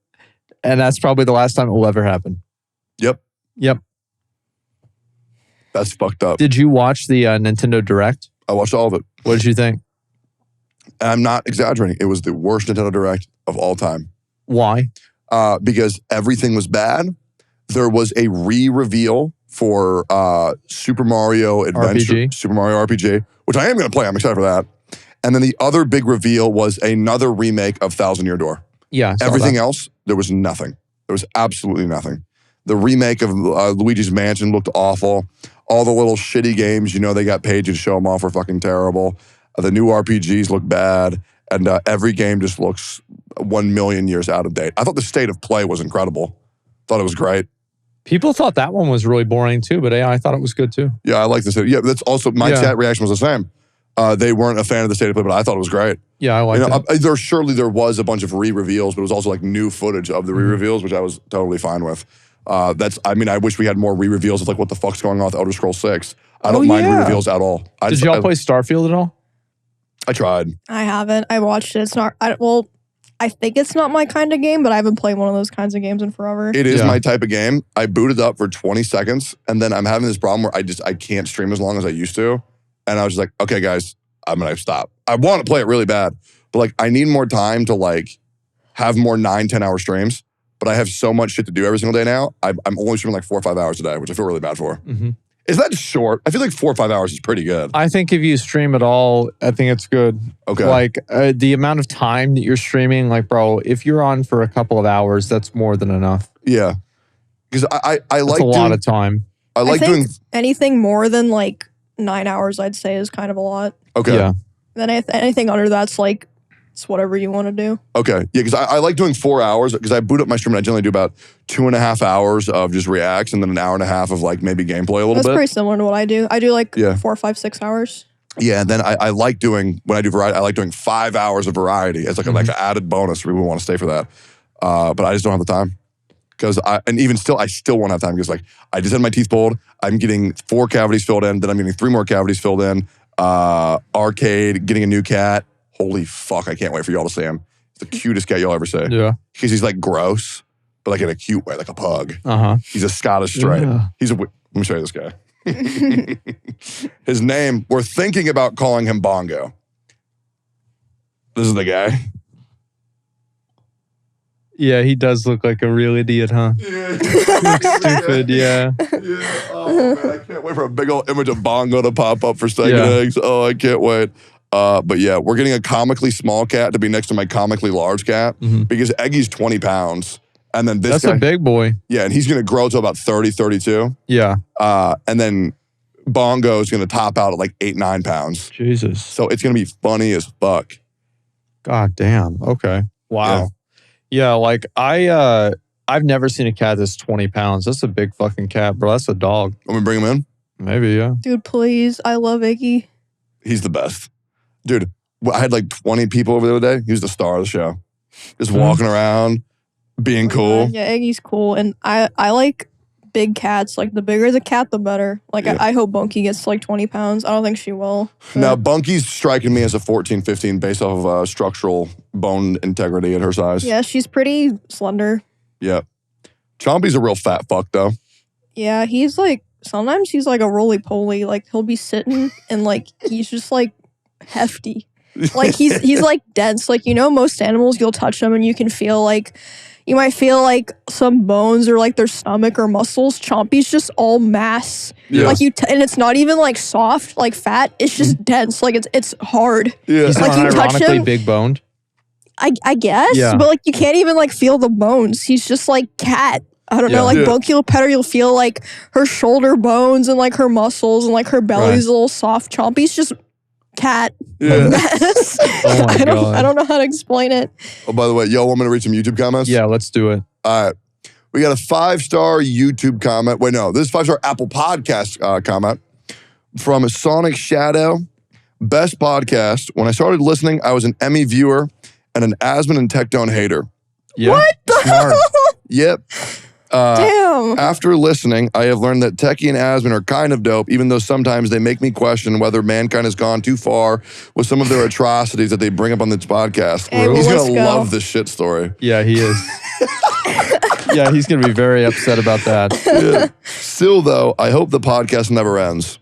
and that's probably the last time it will ever happen. Yep. Yep. That's fucked up. Did you watch the Nintendo Direct? I watched all of it. What did you think? And I'm not exaggerating. It was the worst Nintendo Direct of all time. Why? Because everything was bad. There was a re-reveal for Super Mario Adventure, RPG. Super Mario RPG, which I am going to play. I'm excited for that. And then the other big reveal was another remake of Thousand Year Door. Yeah. I saw Everything that. else, there was nothing. There was absolutely nothing. The remake of Luigi's Mansion looked awful. All the little shitty games, you know, they got paid to show them off were fucking terrible. The new RPGs look bad. And every game just looks 1,000,000 years out of date. I thought the state of play was incredible. Thought it was great. People thought that one was really boring too, but I thought it was good too. Yeah, I like this. Yeah, that's also, my chat reaction was the same. They weren't a fan of the state of play, but I thought it was great. Yeah, I liked it. There was a bunch of re-reveals, but it was also like new footage of the re-reveals, which I was totally fine with. I wish we had more re-reveals of like what the fuck's going on with Elder Scrolls 6. I don't mind re-reveals at all. Did y'all play Starfield at all? I tried. I haven't. I watched it. It's not. I think it's not my kind of game, but I haven't played one of those kinds of games in forever. It is my type of game. I booted up for 20 seconds, and then I'm having this problem where I can't stream as long as I used to. And I was just like, okay, guys, I'm gonna stop. I want to play it really bad, but like I need more time to like have more 9-10 hour streams. But I have so much shit to do every single day now. I'm only streaming like 4 or 5 hours a day, which I feel really bad for. Mm-hmm. Is that short? I feel like 4 or 5 hours is pretty good. I think if you stream at all, I think it's good. Okay. Like the amount of time that you're streaming, like, bro, if you're on for a couple of hours, that's more than enough. Yeah. Because I That's like a lot of time. I like think doing. anything more than like 9 hours, I'd say, is kind of a lot. Okay. Yeah. Then anything under that's like, it's whatever you want to do. Okay. Yeah, because I like doing 4 hours because I boot up my stream and I generally do about 2.5 hours of just reacts and then an hour and a half of like maybe gameplay a little That's bit. pretty similar to what I do. I do like Yeah. 4, 5, 6 hours. Yeah, and then I like doing, when I do variety, I like doing 5 hours of variety as like, like an added bonus. We want to stay for that. But I just don't have the time. Because and even still, I still won't have time because like I just had my teeth pulled. I'm getting 4 cavities filled in. Then I'm getting 3 more cavities filled in. Arcade, getting a new cat. Holy fuck, I can't wait for y'all to see him. He's the cutest cat you'll ever see. Yeah. Because he's like gross, but like in a cute way, like a pug. Uh-huh. He's a Scottish Strait. Yeah. Let me show you this guy. His name, we're thinking about calling him Bongo. This is the guy. Yeah, he does look like a real idiot, huh? Yeah. Stupid, yeah. Yeah. Oh, man, I can't wait for a big old image of Bongo to pop up for steak and Yeah. eggs. Oh, I can't wait. But yeah, we're getting a comically small cat to be next to my comically large cat because Eggy's 20 pounds. And then this That's guy, a big boy. yeah, and he's going to grow to about 30, 32. Yeah. And then Bongo is going to top out at like 8, 9 pounds. Jesus. So it's going to be funny as fuck. God damn. Okay. Wow. Yeah, like I I've never seen a cat that's 20 pounds. That's a big fucking cat, bro. That's a dog. Want me to bring him in? Maybe, yeah. Dude, please. I love Iggy. He's the best. Dude, I had like 20 people over the other day. He was the star of the show. Just walking around, being cool. Yeah, Iggy's cool. And I like big cats. Like, the bigger the cat, the better. Like, I hope Bunky gets like 20 pounds. I don't think she will. But. Now, Bunky's striking me as a 14, 15 based off of structural bone integrity at her size. Yeah, she's pretty slender. Yeah. Chompy's a real fat fuck, though. Yeah, he's like, sometimes he's like a roly-poly. Like, he'll be sitting and like, he's just like hefty. Like, he's like dense. Like, you know, most animals, you'll touch them and you can feel like, you might feel like some bones or like their stomach or muscles. Chompy's just all mass. Yeah. Like and it's not even like soft, like fat. It's just dense. Like it's hard. Yeah. He's Like, you touch unironically him- big boned. I guess, Yeah. but like you can't even like feel the bones. He's just like cat. I don't know, like Yeah. Bunky will pet her, you'll feel like her shoulder bones and like her muscles and like her belly's a little soft. Chompy's just cat. Yeah. Mess. Oh my God. I don't know how to explain it. Oh, by the way, y'all want me to read some YouTube comments? Yeah, let's do it. All right. We got a 5-star YouTube comment. Wait, no, this is 5-star Apple Podcast comment from Sonic Shadow. Best podcast. When I started listening, I was an Emmy viewer and an Asmon and Tectone hater. Yeah. What the Smart. Yep. Damn. After listening, I have learned that Techie and Asmon are kind of dope, even though sometimes they make me question whether mankind has gone too far with some of their atrocities that they bring up on this podcast. Hey, well, He's let's going to go. love this shit story. Yeah, he is. Yeah, he's going to be very upset about that. Yeah. Still, though, I hope the podcast never ends.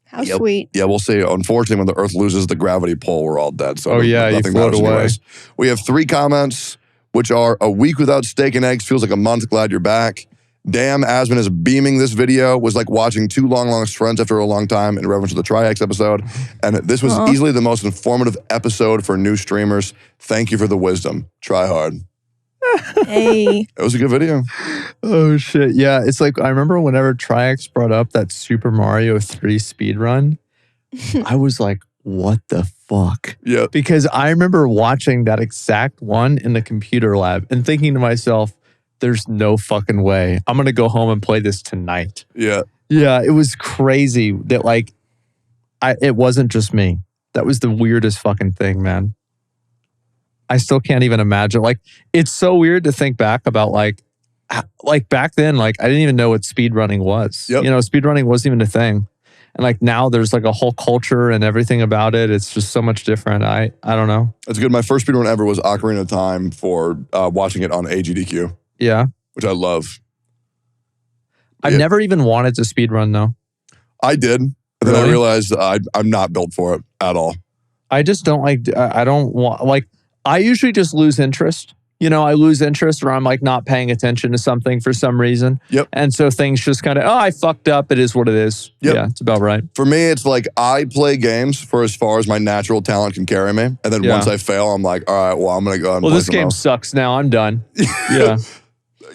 How sweet. Yeah, we'll see. Unfortunately, when the Earth loses the gravity pull, we're all dead. So Oh, yeah, you nothing float matters away. anyways. We have 3 comments, which are: a week without steak and eggs feels like a month. Glad you're back. Damn, Asmon is beaming this video. Was like watching 2 long lost friends after a long time in reference to the Tri-X episode. And this was easily the most informative episode for new streamers. Thank you for the wisdom. Try hard. Hey. It was a good video. Oh, shit. Yeah, it's like, I remember whenever Tri-X brought up that Super Mario 3 speedrun, I was like, what the fuck? Yeah. Because I remember watching that exact one in the computer lab and thinking to myself, there's no fucking way. I'm going to go home and play this tonight. Yeah. Yeah, it was crazy that like, it wasn't just me. That was the weirdest fucking thing, man. I still can't even imagine. Like, it's so weird to think back about like back then, like I didn't even know what speedrunning was. Yep. You know, speedrunning wasn't even a thing. And like now there's like a whole culture and everything about it. It's just so much different. I don't know. That's good. My first speedrun ever was Ocarina of Time for watching it on AGDQ, Yeah. which I love. I've Yeah. never even wanted to speedrun though. I did. And then I Really? realized I'm not built for it at all. I just don't like, I don't want, like, I usually just lose interest. You know, I lose interest or I'm like not paying attention to something for some reason. Yep. And so things just kind of, oh, I fucked up. It is what it is. Yep. Yeah, it's about right. For me, it's like I play games for as far as my natural talent can carry me. And then Yeah. once I fail, I'm like, all right, well, I'm going to go and Well, play this something game else. sucks now. I'm done. Yeah.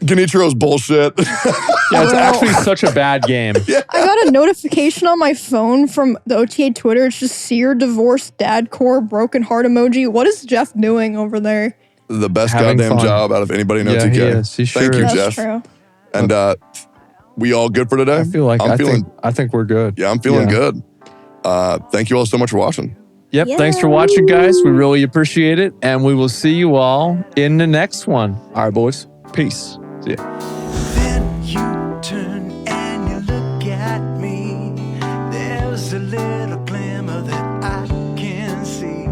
Genichiro's bullshit. Yeah, it's Well- actually such a bad game. I got a notification on my phone from the OTA Twitter. It's just seer, divorced, dad core, broken heart emoji. What is Jeff doing over there? The best Having goddamn fun. job out of anybody in Yeah, OTK. he is. He Thank sure you, is. That's Jeff. true. And we all good for today? I feel like I'm feeling, I think we're good. yeah, I'm feeling Yeah. good. Thank you all so much for watching. Yep. Thanks for watching, guys. We really appreciate it. And we will see you all in the next one. All right, boys. Peace. See ya. Then you turn and you look at me. There's a little glimmer that I can see.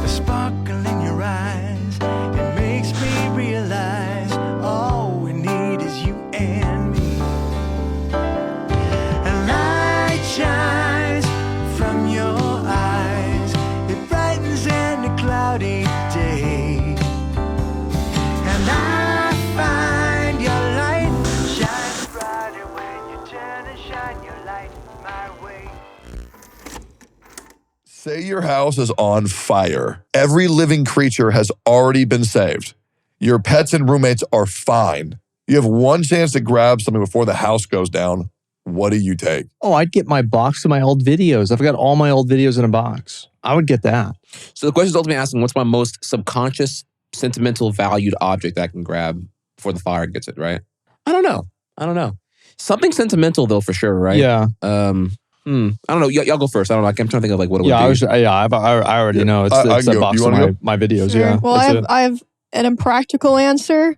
The sparkle in your eyes, it makes me realize all we need is you and me. A light shines from your eyes. It brightens any cloudy day. And I find your light shines brighter when you turn and shine your light my way. Say your house is on fire. Every living creature has already been saved. Your pets and roommates are fine. You have one chance to grab something before the house goes down. What do you take? Oh, I'd get my box of my old videos. I've got all my old videos in a box. I would get that. So the question is ultimately asking, what's my most subconscious, sentimental, valued object that I can grab? before the fire gets it, right? I don't know. Something sentimental though, for sure, right? Yeah. I don't know. Y'all go first. I don't know. I'm trying to think of like what it would be. I already know. It's I a can go. box You of wanna go? my videos. Sure. Yeah. Well, That's I have an impractical answer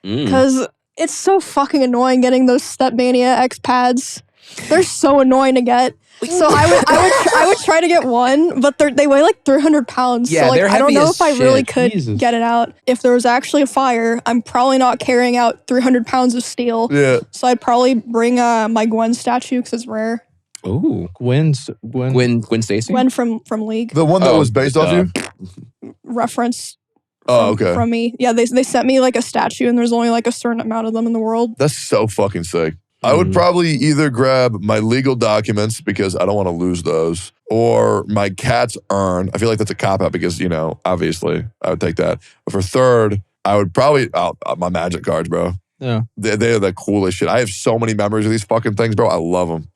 Mm. because it's so fucking annoying getting those Stepmania X pads. They're so annoying to get. So I would try to get one, but they weigh like 300 pounds. Yeah, so like they're I don't heavy know as if I really shit. could Jesus. get it out. If there was actually a fire, I'm probably not carrying out 300 pounds of steel. Yeah. So I'd probably bring my Gwen statue because it's rare. Ooh. Gwen. Gwen Stacy? Gwen from League. The one that was based off you? Reference Oh, okay. from me. Yeah, they sent me like a statue and there's only like a certain amount of them in the world. That's so fucking sick. I would probably either grab my legal documents because I don't want to lose those, or my cat's urn. I feel like that's a cop-out because, you know, obviously I would take that. But for third, I would probably, my magic cards, bro. Yeah. They are the coolest shit. I have so many memories of these fucking things, bro. I love them.